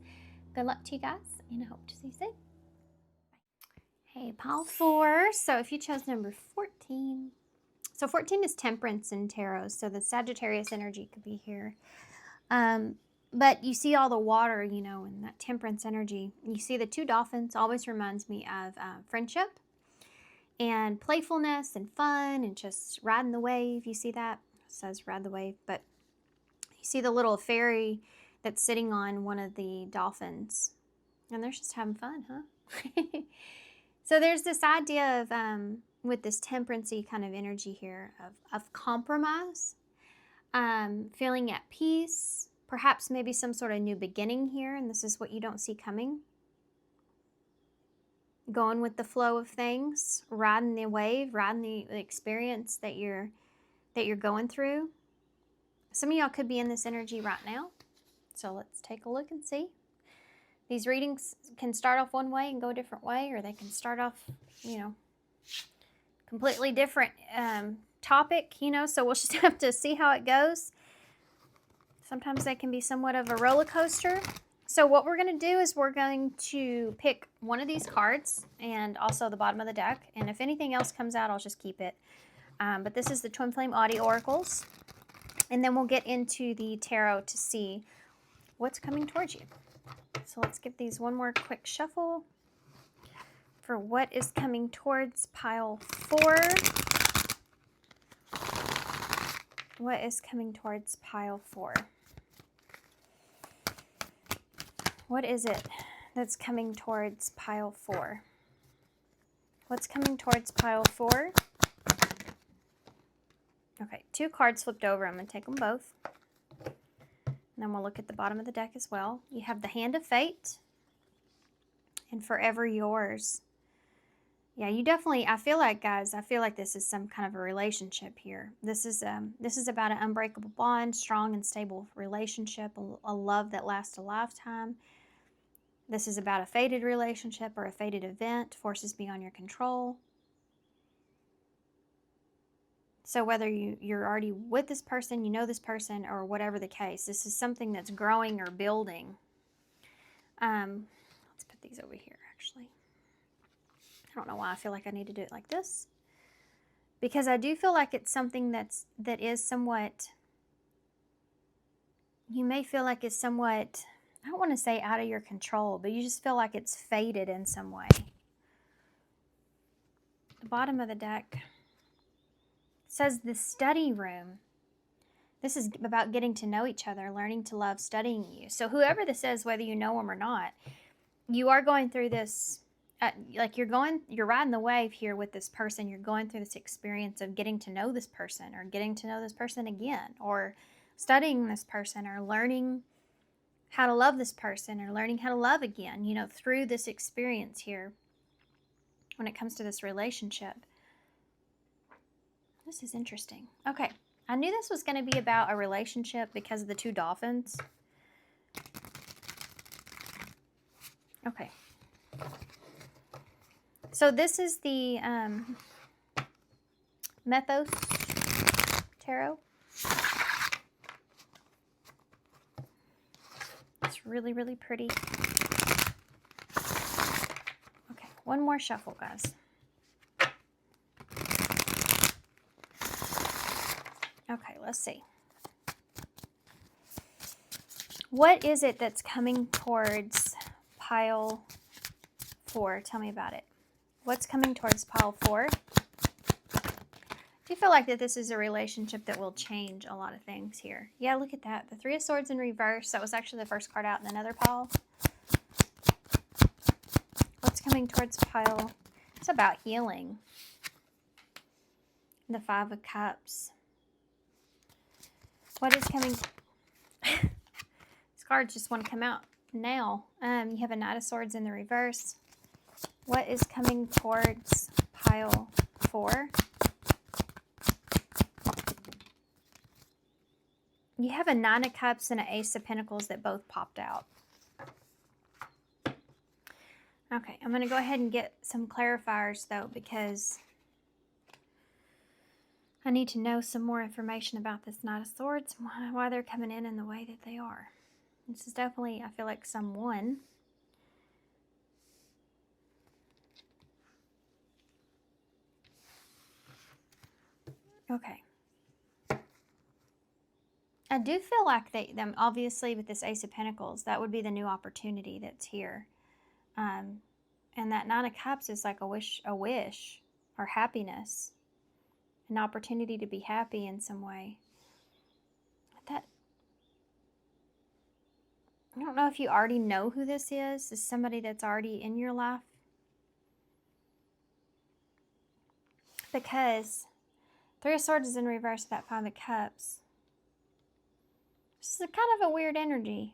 Good luck to you guys, and I hope to see you soon. Hey, pile 4. So if you chose number 14. So 14 is temperance in tarot. So the Sagittarius energy could be here. But you see all the water, you know, and that temperance energy. You see the 2 dolphins always reminds me of friendship and playfulness and fun and just riding the wave. You see that? It says ride the wave. But you see the little fairy that's sitting on one of the dolphins. And they're just having fun, huh? So there's this idea of, with this temperance-y kind of energy here of compromise, feeling at peace, perhaps maybe some sort of new beginning here, and this is what you don't see coming. Going with the flow of things, riding the wave, riding the experience that you're going through. Some of y'all could be in this energy right now. So let's take a look and see. These readings can start off one way and go a different way, or they can start off, you know, completely different topic, you know, so we'll just have to see how it goes. Sometimes they can be somewhat of a roller coaster. So what we're going to do is we're going to pick one of these cards and also the bottom of the deck. And if anything else comes out, I'll just keep it. But this is the Twin Flame Audio Oracles. And then we'll get into the tarot to see what's coming towards you. So let's give these one more quick shuffle for what is coming towards pile 4. What is coming towards pile 4? What is it that's coming towards pile 4? What's coming towards pile 4? Okay, 2 cards flipped over. I'm going to take them both. And then we'll look at the bottom of the deck as well. You have the Hand of Fate and Forever Yours. Yeah, you definitely, I feel like, guys, I feel like this is some kind of a relationship here. This is about an unbreakable bond, strong and stable relationship, a love that lasts a lifetime. This is about a fated relationship or a fated event, forces beyond your control. So whether you're already with this person, you know this person, or whatever the case, this is something that's growing or building. Let's put these over here, actually. I don't know why I feel like I need to do it like this. Because I do feel like it's something that is somewhat, you may feel like it's somewhat, I don't want to say out of your control, but you just feel like it's fated in some way. The bottom of the deck says the study room. This is about getting to know each other, learning to love, studying you. So whoever this is, whether you know them or not, you are going through this, like you're riding the wave here with this person. You're going through this experience of getting to know this person, or getting to know this person again, or studying this person, or learning how to love this person, or learning how to love again, you know, through this experience here when it comes to this relationship. This is interesting. Okay, I knew this was going to be about a relationship because of the 2 dolphins. Okay. So this is the Mythos Tarot. It's really, really pretty. Okay, one more shuffle, guys. Okay, let's see. What is it that's coming towards pile 4? Tell me about it. What's coming towards pile 4? do feel like that this is a relationship that will change a lot of things here. Yeah, look at that. The Three of Swords in reverse. That was actually the first card out in another pile. What's coming towards pile? It's about healing. The Five of Cups. What is coming? These cards just want to come out now. You have a Knight of Swords in the reverse. What is coming towards pile 4? You have a Nine of Cups and an Ace of Pentacles that both popped out. Okay, I'm going to go ahead and get some clarifiers, though, because I need to know some more information about this Knight of Swords, why they're coming in the way that they are. This is definitely, I feel like, someone. Okay. I do feel like them obviously with this Ace of Pentacles, that would be the new opportunity that's here. And that Nine of Cups is like a wish or happiness, an opportunity to be happy in some way. That, I don't know if you already know who this is. Is somebody that's already in your life? Because Three of Swords is in reverse, that Five of Cups. This is kind of a weird energy.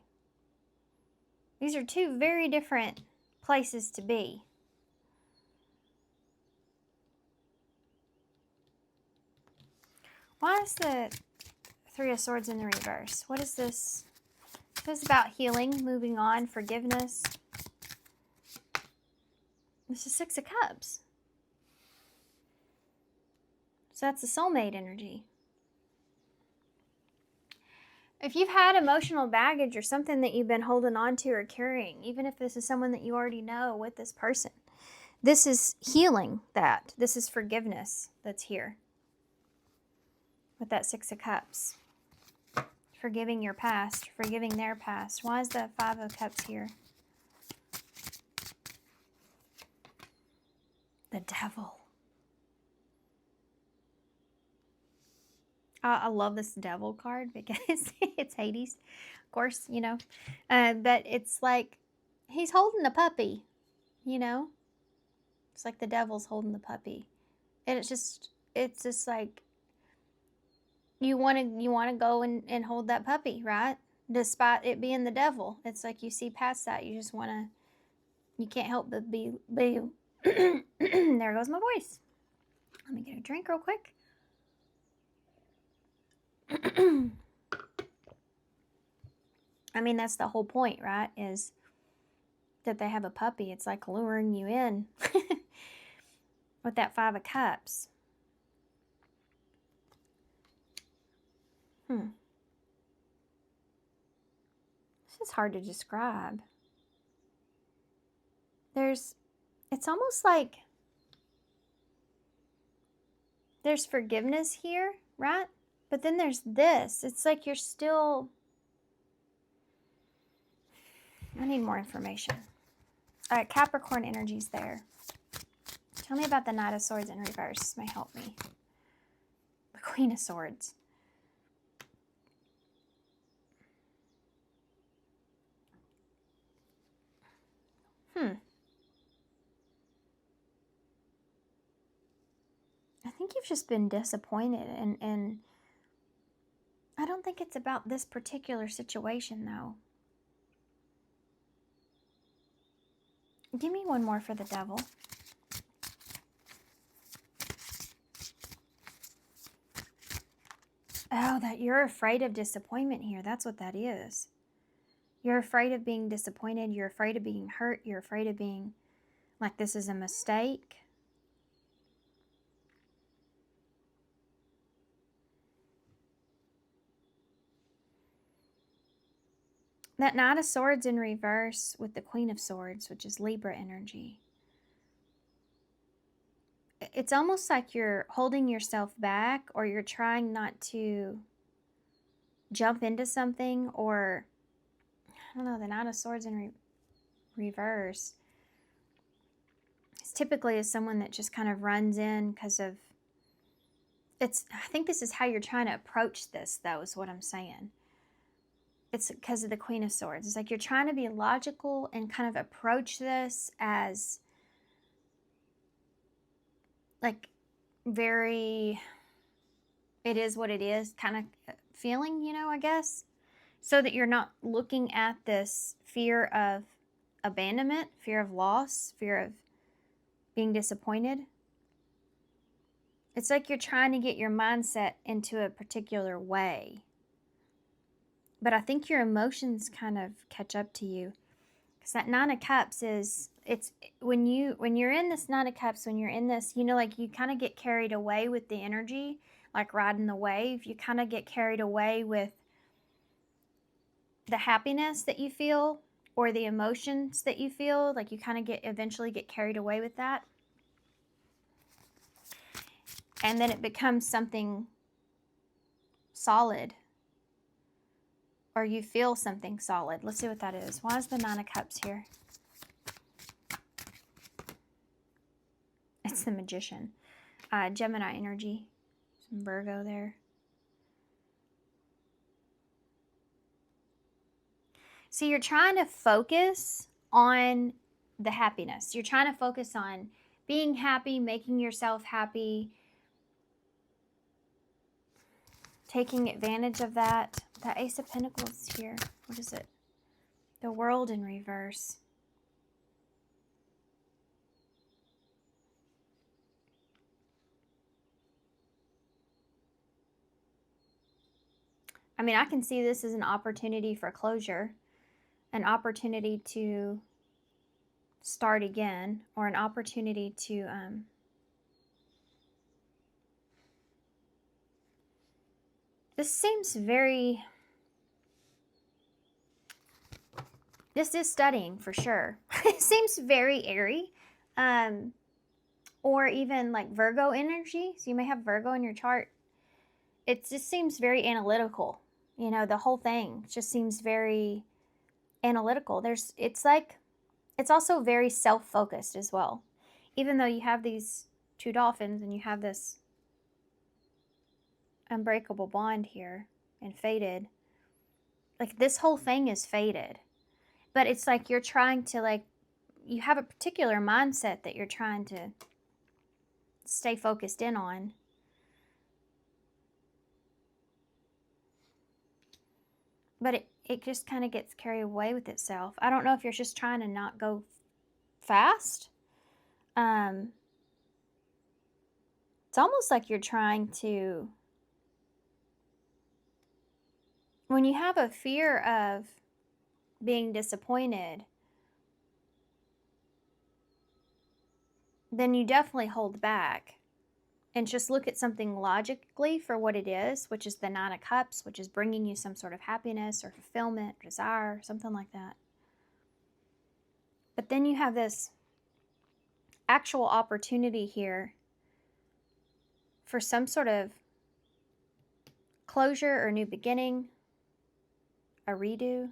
These are two very different places to be. Why is the Three of Swords in the reverse? What is this? This is about healing, moving on, forgiveness. This is Six of Cups. So that's the soulmate energy. If you've had emotional baggage or something that you've been holding on to or carrying, even if this is someone that you already know with this person, this is healing that. This is forgiveness that's here. With that Six of Cups. Forgiving your past, forgiving their past. Why is the Five of Cups here? The Devil. I love this Devil card because it's Hades, of course, you know. But it's like he's holding a puppy, you know. It's like the devil's holding the puppy, and it's just like you want to go and hold that puppy, right? Despite it being the devil, it's like you see past that. You just want to. You can't help but be. There goes my voice. Let me get a drink real quick. I mean, that's the whole point, right? Is that they have a puppy. It's like luring you in with that Five of Cups. This is hard to describe. It's almost like there's forgiveness here, right? But then there's this. It's like you're still... I need more information. All right, Capricorn energy's there. Tell me about the Knight of Swords in reverse. This may help me. The Queen of Swords. I think you've just been disappointed, and I don't think it's about this particular situation, though. Give me one more for the Devil. Oh, that you're afraid of disappointment here. That's what that is. You're afraid of being disappointed. You're afraid of being hurt. You're afraid of being like this is a mistake. That Knight of Swords in reverse with the Queen of Swords, which is Libra energy. It's almost like you're holding yourself back, or you're trying not to jump into something, or I don't know, the Knight of Swords in reverse. It's typically as someone that just kind of runs in because of I think this is how you're trying to approach this, though, is what I'm saying. It's because of the Queen of Swords. It's like you're trying to be logical and kind of approach this as like very, it is what it is kind of feeling, I guess. So that you're not looking at this fear of abandonment, fear of loss, fear of being disappointed. It's like you're trying to get your mindset into a particular way. But I think your emotions kind of catch up to you. Because that Nine of Cups it's when you're in this Nine of Cups, when you're in this, like you kind of get carried away with the energy, like riding the wave. You kind of get carried away with the happiness that you feel or the emotions that you feel. Like you kind of eventually get carried away with that. And then it becomes something solid. Or you feel something solid. Let's see what that is. Why is the Nine of Cups here? It's the Magician. Gemini energy. Some Virgo there. So you're trying to focus on the happiness. You're trying to focus on being happy, making yourself happy, taking advantage of that. The Ace of Pentacles here. What is it? The World in reverse. I mean, I can see this as an opportunity for closure, an opportunity to start again, or an opportunity to this seems very, this is studying for sure. It seems very airy, or even like Virgo energy. So you may have Virgo in your chart. It just seems very analytical. The whole thing just seems very analytical. It's also very self-focused as well. Even though you have these two dolphins and you have this unbreakable bond here and faded, like this whole thing is faded. But it's like you're trying to, you have a particular mindset that you're trying to stay focused in on. But it just kind of gets carried away with itself. I don't know if you're just trying to not go fast. It's almost like you're trying to, when you have a fear of being disappointed, then you definitely hold back and just look at something logically for what it is, which is the Nine of Cups, which is bringing you some sort of happiness or fulfillment, desire, something like that. But then you have this actual opportunity here for some sort of closure or new beginning, a redo,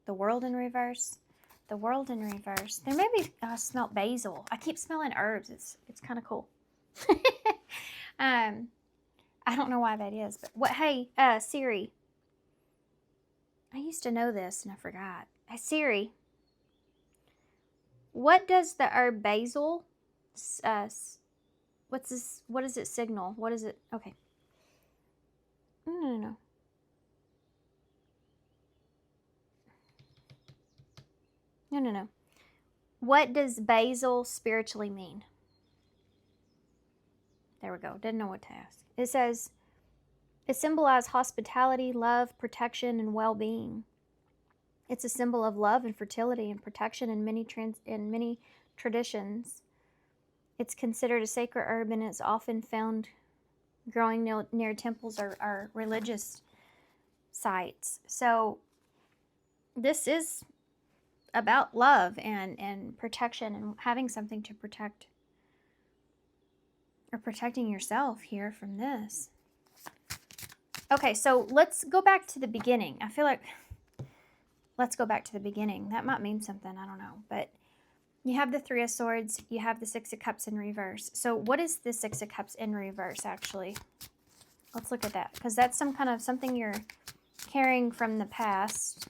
the World in reverse. The World in reverse. There may be, I smell basil. I keep smelling herbs. It's kind of cool. I don't know why that is, but what? Hey, Siri. I used to know this and I forgot. Hey, Siri. What does the herb basil? What's this? What does it signal? What is it? Okay. No. No. What does basil spiritually mean? There we go. Didn't know what to ask. It says, it symbolizes hospitality, love, protection, and well-being. It's a symbol of love and fertility and protection in many traditions. It's considered a sacred herb and it's often found growing near temples or religious sites. So this is about love and protection and having something to protect, or protecting yourself here from this. Okay, so let's go back to the beginning. I feel like let's go back to the beginning. That might mean something, I don't know. But You have the Three of Swords. You have the Six of Cups in reverse. So what is the Six of Cups in reverse, actually? Let's look at that, because that's some kind of something you're carrying from the past.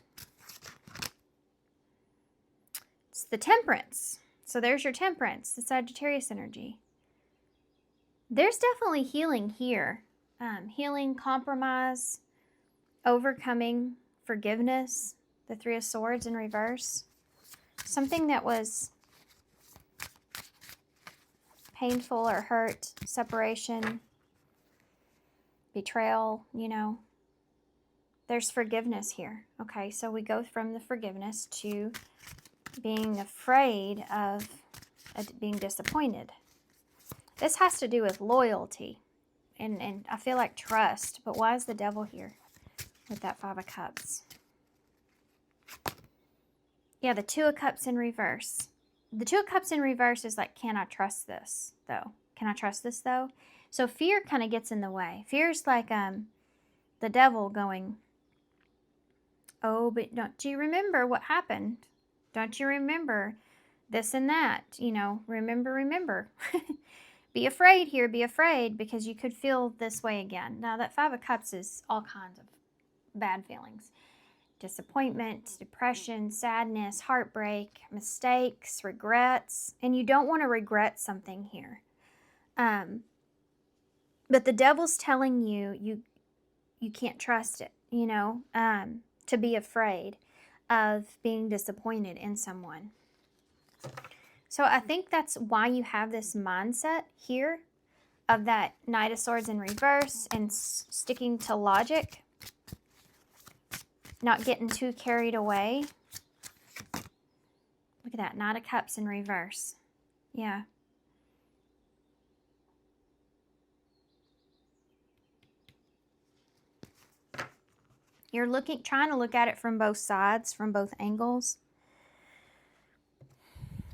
It's the Temperance. So there's your Temperance, the Sagittarius energy. There's definitely healing here. Healing, compromise, overcoming, forgiveness. The Three of Swords in reverse. Something that was painful or hurt, separation, betrayal, you know. There's forgiveness here. Okay, so we go from the forgiveness to being afraid of being disappointed. This has to do with loyalty and I feel like trust. But why is the Devil here with that Five of Cups? Yeah, the Two of Cups in reverse. The Two of Cups in reverse is like, can I trust this, though? Can I trust this, though? So fear kind of gets in the way. Fear's like the Devil going, oh, but don't you remember what happened? Don't you remember this and that? You know, remember. Be afraid here, be afraid, because you could feel this way again. Now, that Five of Cups is all kinds of bad feelings. Disappointment, depression, sadness, heartbreak, mistakes, regrets. And you don't want to regret something here. But the Devil's telling you can't trust it, you know, to be afraid of being disappointed in someone. So I think that's why you have this mindset here of that Knight of Swords in reverse and sticking to logic. Not getting too carried away. Look at that, Knight of Cups in reverse. Yeah. You're trying to look at it from both sides, from both angles.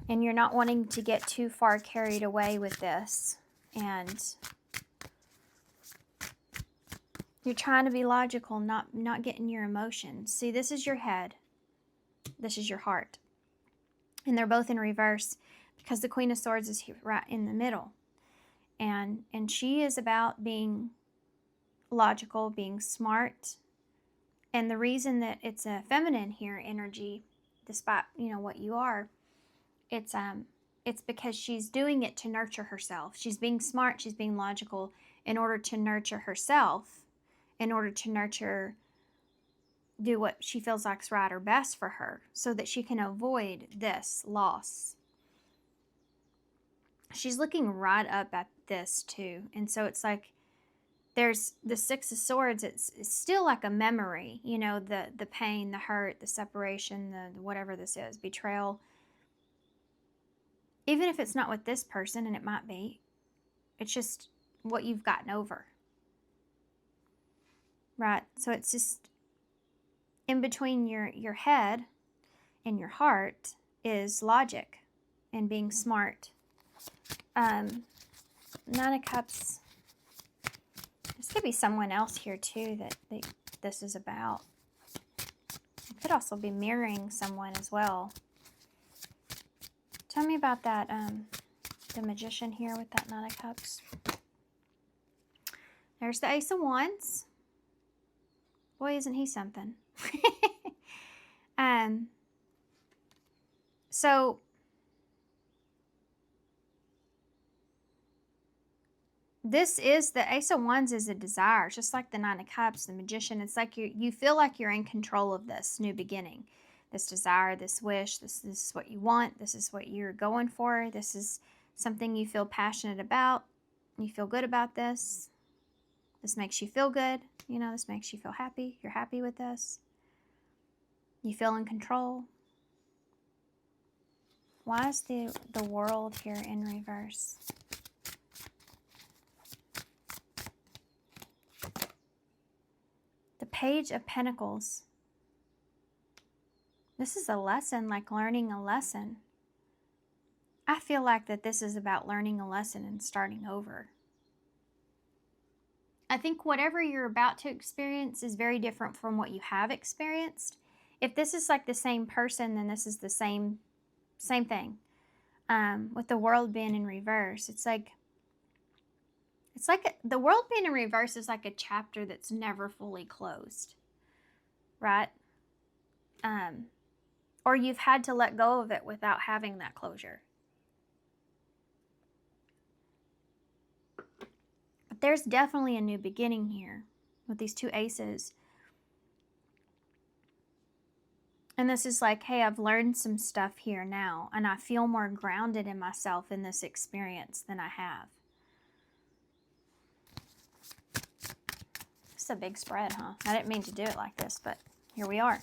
And you're not wanting to get too far carried away with this. And you're trying to be logical, not getting your emotions. See, this is your head. This is your heart. And they're both in reverse because the Queen of Swords is here, right in the middle. And she is about being logical, being smart. And the reason that it's a feminine here energy, despite, you know, what you are, it's because she's doing it to nurture herself. She's being smart, she's being logical in order to nurture herself, in order to do what she feels like's right or best for her, so that she can avoid this loss. She's looking right up at this too. And so it's like, there's the Six of Swords. It's still like a memory, you know, the pain, the hurt, the separation, the whatever this is, betrayal. Even if it's not with this person, and it might be, it's just what you've gotten over. Right? So it's just in between your head and your heart is logic and being smart. Nine of Cups. This could be someone else here too that this is about. It could also be mirroring someone as well. Tell me about that, the Magician here with that Nine of Cups. There's the Ace of Wands. Boy, isn't he something. So this is the Ace of Wands is a desire, just like the Nine of Cups, the Magician. It's like you feel like you're in control of this new beginning. This desire, this wish, this is what you want, this is what you're going for, this is something you feel passionate about, you feel good about this. This makes you feel good, you know, this makes you feel happy. You're happy with this. You feel in control. Why is the World here in reverse? The Page of Pentacles. This is a lesson, like learning a lesson. I feel like that this is about learning a lesson and starting over. I think whatever you're about to experience is very different from what you have experienced. If this is like the same person, then this is the same thing. with the world being in reverse. It's like the world being in reverse is like a chapter that's never fully closed, right? Or you've had to let go of it without having that closure. But there's definitely a new beginning here with these two aces. And this is like, hey, I've learned some stuff here now, and I feel more grounded in myself in this experience than I have. It's a big spread, huh? I didn't mean to do it like this, but here we are.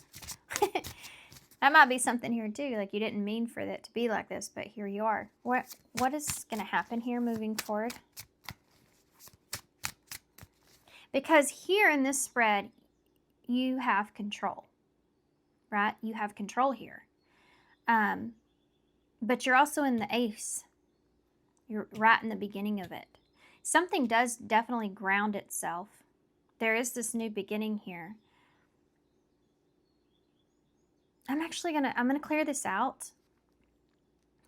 That might be something here too. Like, you didn't mean for it to be like this, but here you are. What is going to happen here moving forward? Because here in this spread, you have control, right? You have control here. But you're also in the ace. You're right in the beginning of it. Something does definitely ground itself. There is this new beginning here. I'm gonna clear this out.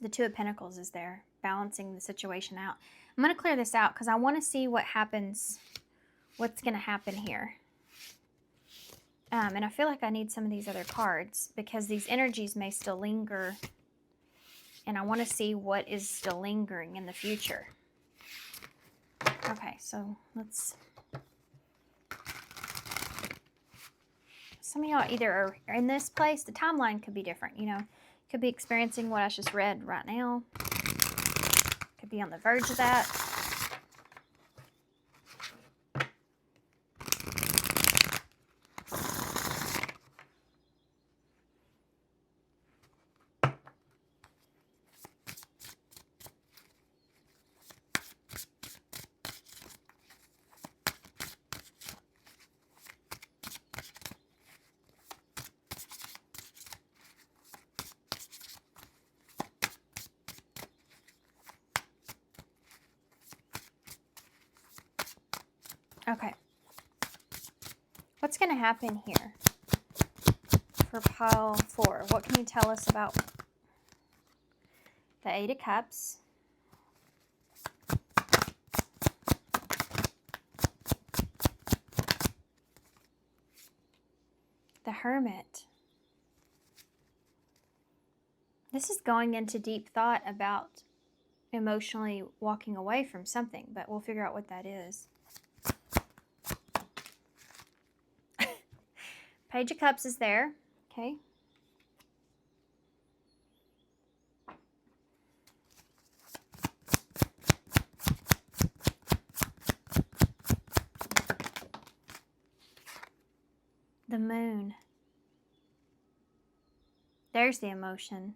The Two of Pentacles is there, balancing the situation out. I'm gonna clear this out because I want to see what happens, what's gonna happen here. And I feel like I need some of these other cards because these energies may still linger. And I want to see what is still lingering in the future. Okay, so let's... Some of y'all either are in this place. The timeline could be different, you know. Could be experiencing what I just read right now. Could be on the verge of that. Okay. What's going to happen here for pile 4? What can you tell us about the Eight of Cups? The Hermit. This is going into deep thought about emotionally walking away from something, but we'll figure out what that is. Page of Cups is there. Okay. The Moon. There's the emotion.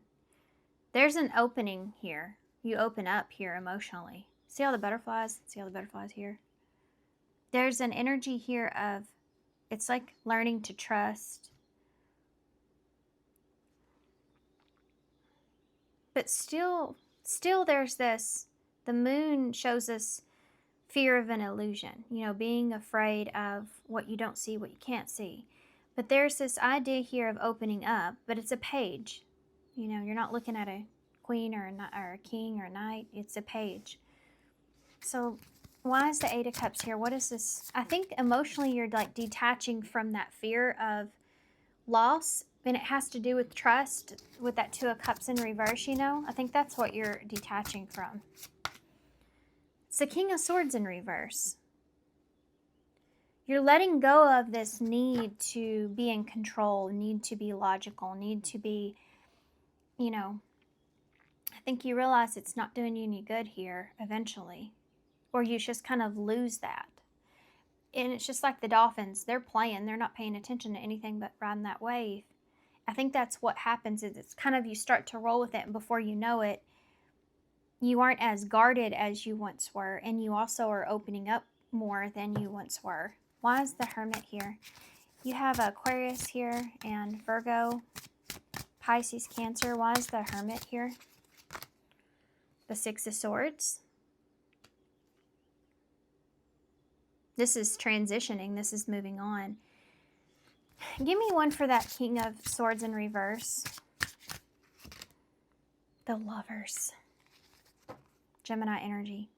There's an opening here. You open up here emotionally. See all the butterflies? See all the butterflies here? There's an energy here of, it's like learning to trust. But still there's this, the Moon shows us fear of an illusion, you know, being afraid of what you don't see, what you can't see. But there's this idea here of opening up, but it's a page. You know, you're not looking at a queen or a king or a knight, it's a page. So why is the Eight of Cups here? What is this? I think emotionally you're like detaching from that fear of loss, and it has to do with trust with that Two of Cups in reverse, you know? I think that's what you're detaching from. It's the King of Swords in reverse. You're letting go of this need to be in control, need to be logical, need to be, you know, I think you realize it's not doing you any good here eventually. Or you just kind of lose that. And it's just like the dolphins. They're playing. They're not paying attention to anything but riding that wave. I think that's what happens is it's kind of you start to roll with it, and before you know it, you aren't as guarded as you once were. And you also are opening up more than you once were. Why is the Hermit here? You have Aquarius here and Virgo, Pisces, Cancer. Why is the Hermit here? The Six of Swords. This is transitioning. This is moving on. Give me one for that King of Swords in reverse. The Lovers. Gemini energy.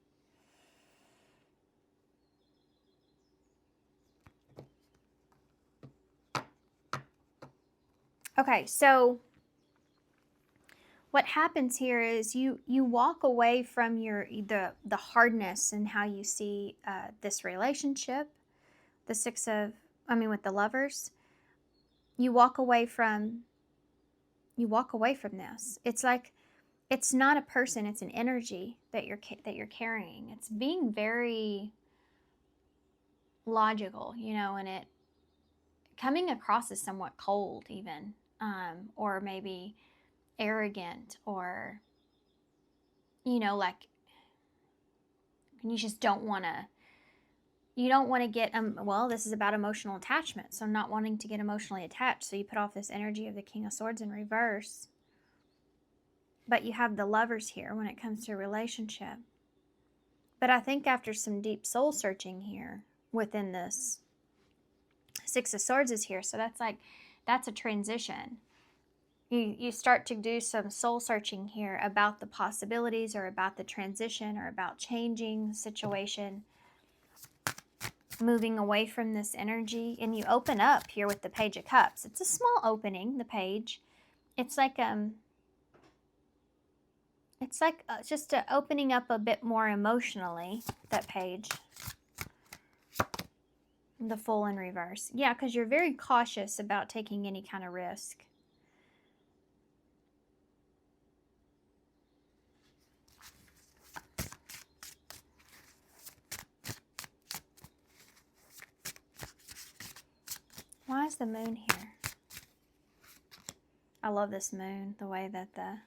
Okay, so what happens here is you walk away from the hardness and how you see this relationship, with the Lovers. You walk away from this. It's like it's not a person; it's an energy that you're carrying. It's being very logical, and it coming across as somewhat cold, even, or maybe arrogant, or like you just don't want to. You don't want to get this is about emotional attachment, so not wanting to get emotionally attached. So you put off this energy of the King of Swords in reverse. But you have the Lovers here when it comes to a relationship. But I think after some deep soul searching here within this, Six of Swords is here. So that's a transition. You start to do some soul searching here about the possibilities or about the transition or about changing the situation, moving away from this energy. And you open up here with the Page of Cups. It's a small opening, the page. It's like just opening up a bit more emotionally, that page. The Fool in reverse. Yeah, because you're very cautious about taking any kind of risk. Why is the moon here? I love this moon, the way that the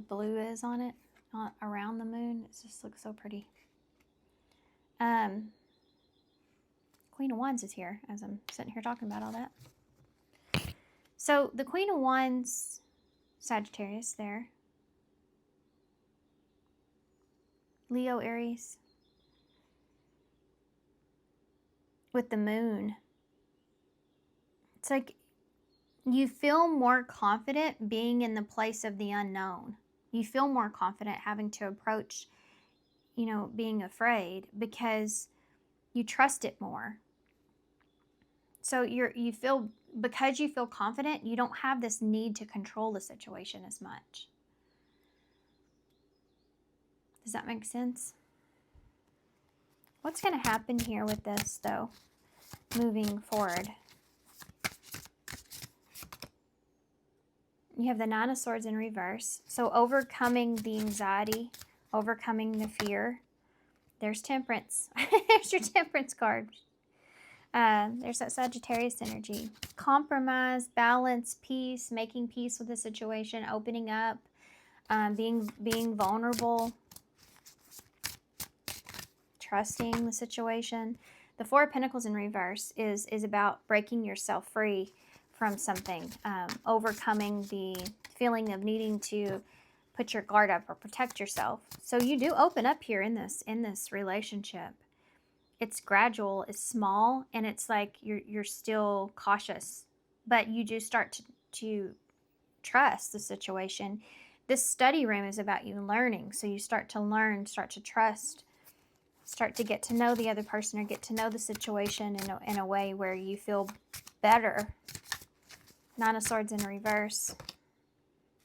blue is on it, around the moon. It just looks so pretty. Queen of Wands is here as I'm sitting here talking about all that. So the Queen of Wands, Sagittarius there. Leo, Aries. With the moon. It's like you feel more confident being in the place of the unknown. You feel more confident having to approach, being afraid, because you trust it more. So because you feel confident, you don't have this need to control the situation as much. Does that make sense? What's going to happen here with this, though, moving forward? You have the Nine of Swords in reverse. So overcoming the anxiety, overcoming the fear. There's Temperance. There's your Temperance card. There's that Sagittarius energy. Compromise, balance, peace, making peace with the situation, opening up, being vulnerable, trusting the situation. The Four of Pentacles in reverse is about breaking yourself free from something, overcoming the feeling of needing to put your guard up or protect yourself. So you do open up here in this relationship. It's gradual, it's small, and it's like you're still cautious, but you do start to trust the situation. This study room is about you learning, so you start to learn, start to trust, start to get to know the other person or get to know the situation in a way where you feel better. Nine of Swords in reverse.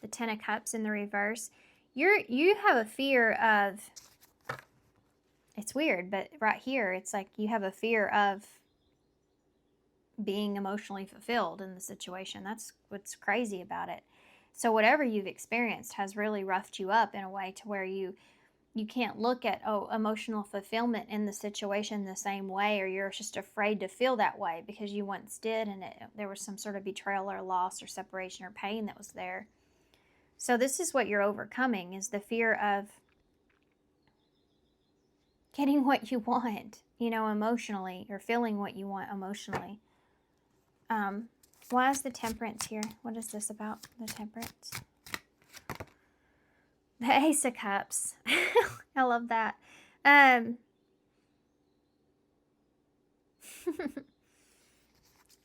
The Ten of Cups in the reverse. You have a fear of, it's weird, but right here, it's like you have a fear of being emotionally fulfilled in the situation. That's what's crazy about it. So whatever you've experienced has really roughed you up in a way to where you can't look at, emotional fulfillment in the situation the same way, or you're just afraid to feel that way because you once did, and there was some sort of betrayal or loss or separation or pain that was there. So this is what you're overcoming, is the fear of getting what you want, emotionally, or feeling what you want emotionally. Why is the Temperance here? What is this about, the Temperance? The Ace of Cups. I love that.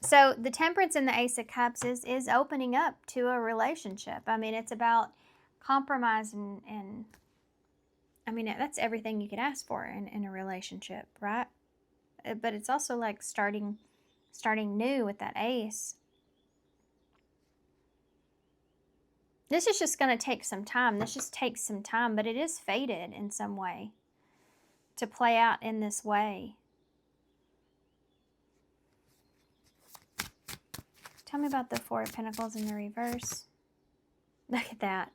So the Temperance and the Ace of Cups is opening up to a relationship. I mean, it's about compromise and I mean, that's everything you could ask for in a relationship, right? But it's also like starting new with that ace. This is just going to take some time. This just takes some time, but it is fated in some way to play out in this way. Tell me about the Four of Pentacles in the reverse. Look at that.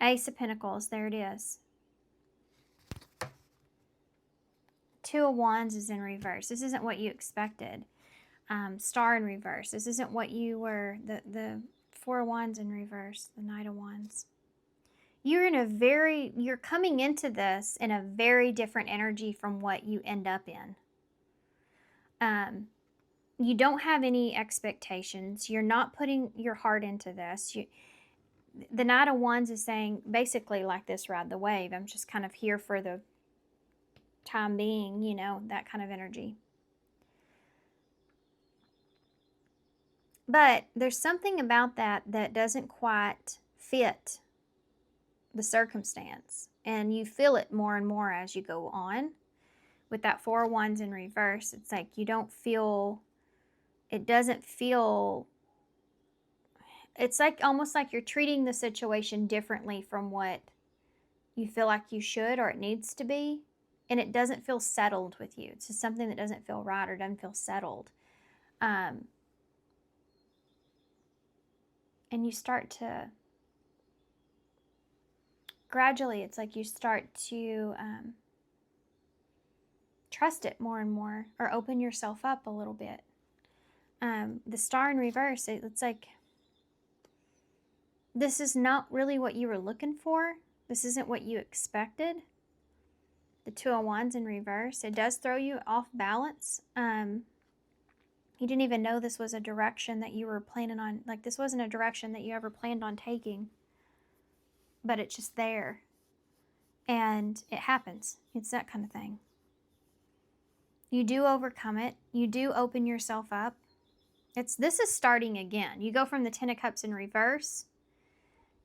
Ace of Pentacles. There it is. Two of Wands is in reverse. This isn't what you expected. Star in reverse. This isn't what you were. The Four of Wands in reverse. The Knight of Wands. You're coming into this in a very different energy from what you end up in. You don't have any expectations. You're not putting your heart into this. The Knight of Wands is saying, basically like this, ride the wave. I'm just kind of here for the time being, you know, that kind of energy. But there's something about that doesn't quite fit the circumstance. And you feel it more and more as you go on. With that Four of Wands in reverse, it's like you don't feel, it doesn't feel, it's like almost like you're treating the situation differently from what you feel like you should or it needs to be. And it doesn't feel settled with you. It's just something that doesn't feel right or doesn't feel settled. And you start to, gradually, it's like you start to trust it more and more, or open yourself up a little bit. The Star in reverse, it's like, this is not really what you were looking for. This isn't what you expected. The Two of Wands in reverse, it does throw you off balance. You didn't even know this was a direction that you were planning on, like this wasn't a direction that you ever planned on taking. But it's just there. And it happens. It's that kind of thing. You do overcome it. You do open yourself up. This is starting again. You go from the Ten of Cups in reverse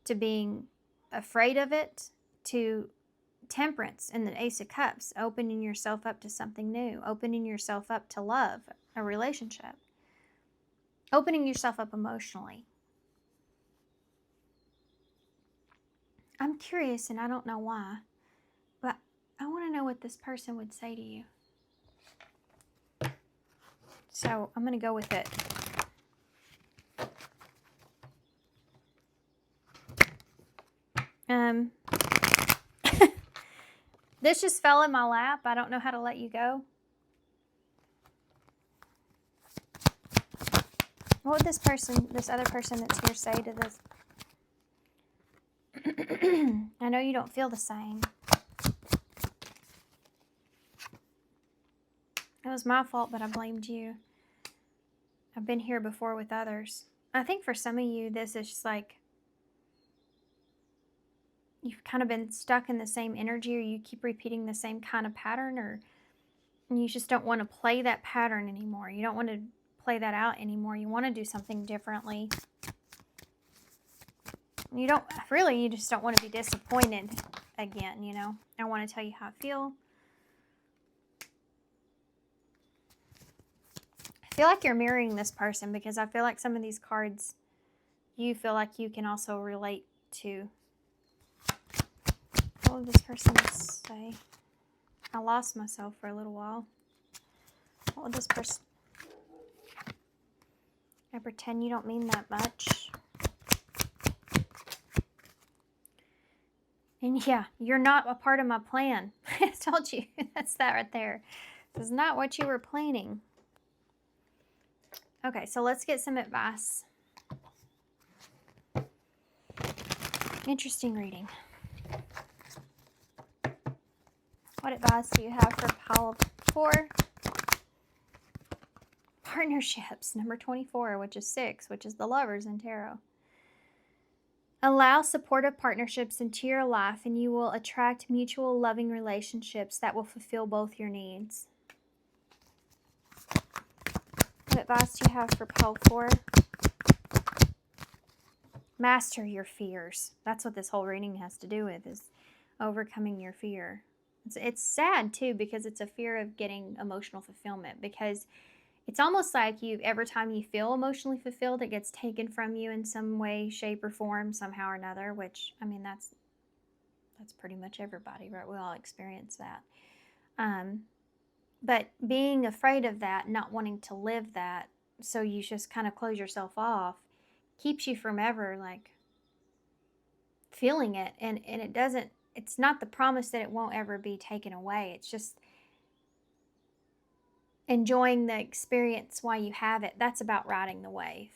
to being afraid of it to Temperance and the Ace of Cups, opening yourself up to something new, opening yourself up to love, a relationship, opening yourself up emotionally. I'm curious, and I don't know why, but I want to know what this person would say to you. So I'm going to go with it. This just fell in my lap. I don't know how to let you go. What would this other person that's here say to this? I know you don't feel the same. It was my fault, but I blamed you. I've been here before with others. I think for some of you, this is just like, you've kind of been stuck in the same energy, or you keep repeating the same kind of pattern, or you just don't want to play that pattern anymore. You don't want to play that out anymore. You want to do something differently. You just don't want to be disappointed again, you know. I want to tell you how I feel. I feel like you're mirroring this person, because I feel like some of these cards you feel like you can also relate to. What would this person say? I lost myself for a little while. What would this person... I pretend you don't mean that much. And yeah, you're not a part of my plan. I told you. That's that right there. This is not what you were planning. Okay, so let's get some advice. Interesting reading. What advice do you have for pile 4? Partnerships, number 24, which is 6, which is the Lovers in Tarot. Allow supportive partnerships into your life, and you will attract mutual loving relationships that will fulfill both your needs. What advice do you have for pile 4? Master your fears. That's what this whole reading has to do with, is overcoming your fear. It's sad too, because it's a fear of getting emotional fulfillment, because it's almost like every time you feel emotionally fulfilled, it gets taken from you in some way, shape, or form, somehow or another, which, I mean, that's pretty much everybody, right? We all experience that. But being afraid of that, not wanting to live that, so you just kind of close yourself off, keeps you from ever like feeling it. And it doesn't, it's not the promise that it won't ever be taken away. It's just enjoying the experience while you have it. That's about riding the wave,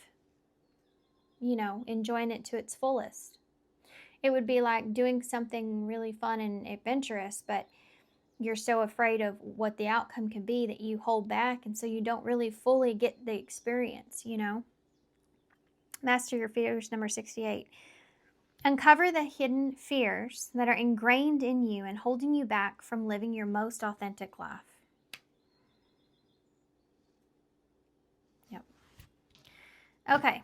enjoying it to its fullest. It would be like doing something really fun and adventurous, but you're so afraid of what the outcome could be that you hold back, and so you don't really fully get the experience, Master your fears, number 68. Uncover the hidden fears that are ingrained in you and holding you back from living your most authentic life. Yep. Okay,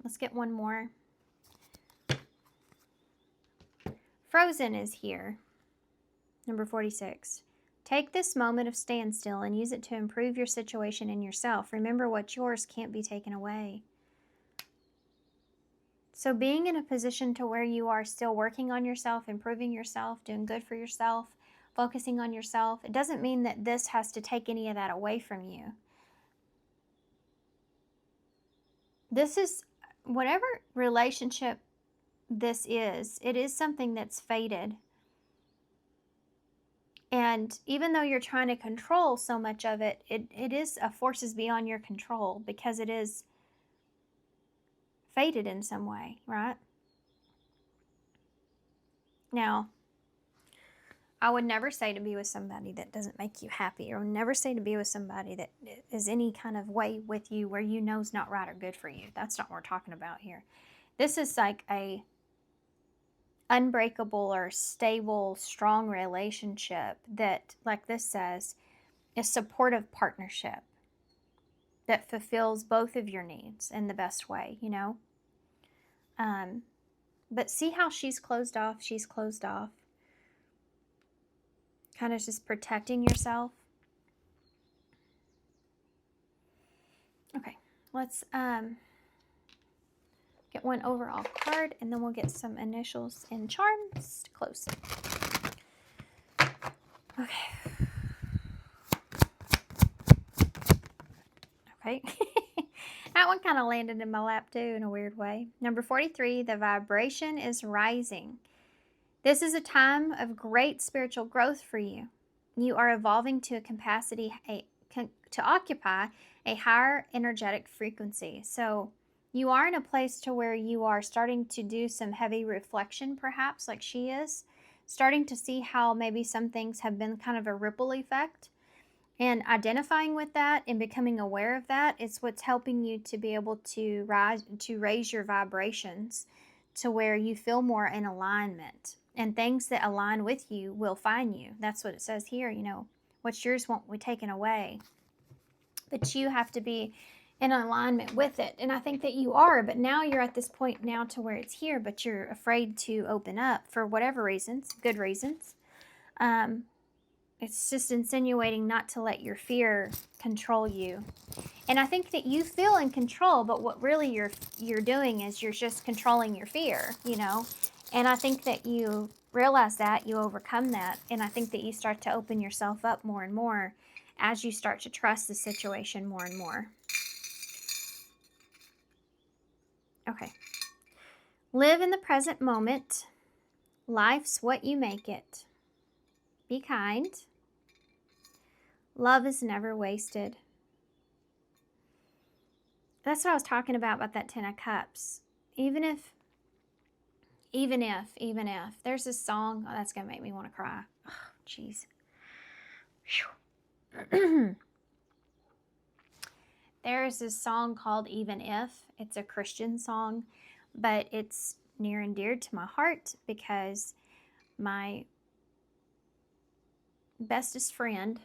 let's get one more. Frozen is here. Number 46. Take this moment of standstill and use it to improve your situation and yourself. Remember, what's yours can't be taken away. So being in a position to where you are still working on yourself, improving yourself, doing good for yourself, focusing on yourself, it doesn't mean that this has to take any of that away from you. This is, whatever relationship this is, it is something that's faded. And even though you're trying to control so much of it, it is a forces beyond your control, because it is faded in some way, right? Now, I would never say to be with somebody that doesn't make you happy, or never say to be with somebody that is any kind of way with you where you know is not right or good for you. That's not what we're talking about here. This is like a unbreakable or stable, strong relationship that, like this says, is supportive partnership that fulfills both of your needs in the best way, But see how she's closed off? She's closed off. Kind of just protecting yourself. Okay, let's get one overall card, and then we'll get some initials and charms to close. Okay. Okay. That one kind of landed in my lap too in a weird way. Number 43, the vibration is rising. This is a time of great spiritual growth for you. You are evolving to a capacity to occupy a higher energetic frequency. So you are in a place to where you are starting to do some heavy reflection, perhaps, like she is, starting to see how maybe some things have been kind of a ripple effect. And identifying with that and becoming aware of that is what's helping you to be able to raise your vibrations to where you feel more in alignment. And things that align with you will find you. That's what it says here, what's yours won't be taken away. But you have to be in alignment with it. And I think that you are, but now you're at this point now to where it's here, but you're afraid to open up for whatever reasons, good reasons. It's just insinuating not to let your fear control you. And I think that you feel in control, but what really you're doing is you're just controlling your fear, And I think that you realize that, you overcome that, and I think that you start to open yourself up more and more as you start to trust the situation more and more. Okay. Live in the present moment. Life's what you make it. Be kind. Love is never wasted. That's what I was talking about that 10 of Cups. Even if, there's this song, that's going to make me want to cry. Oh, jeez. There's this song called Even If. It's a Christian song, but it's near and dear to my heart because my bestest friend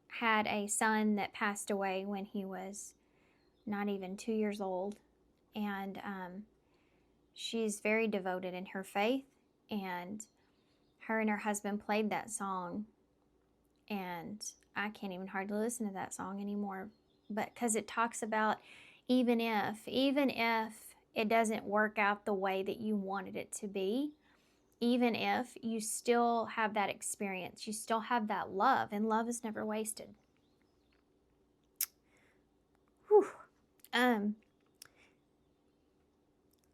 had a son that passed away when he was not even 2 years old. And she's very devoted in her faith. and her and her husband played that song, and I can't even hardly listen to that song anymore, but because it talks about even if it doesn't work out the way that you wanted it to be, even if you still have that experience, you still have that love, and love is never wasted. Whew.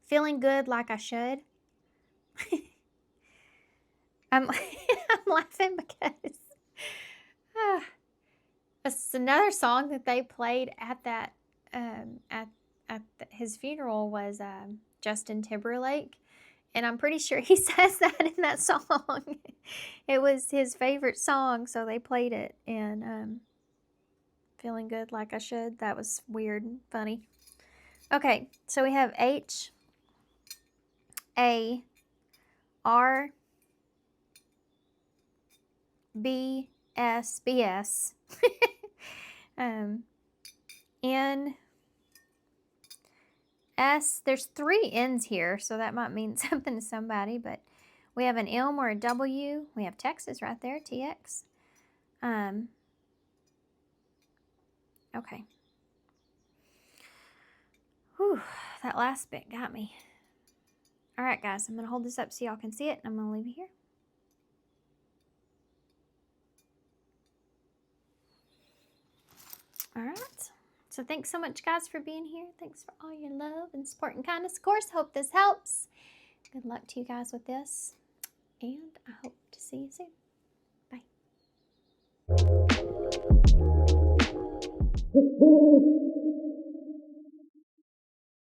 Feeling good like I should. I'm laughing because it's another song that they played at that his funeral was Justin Timberlake, and I'm pretty sure he says that in that song. It was his favorite song, so they played it. And feeling good like I should. That was weird and funny. Okay, so we have HARBSBS N S. There's 3 N's here, so that might mean something to somebody, but we have an M or a W. We have Texas right there, TX. Okay. Whew, that last bit got me. All right, guys, I'm going to hold this up so y'all can see it, and I'm going to leave it here. All right. So thanks so much, guys, for being here. Thanks for all your love and support and kindness. Of course, hope this helps. Good luck to you guys with this, and I hope to see you soon. Bye.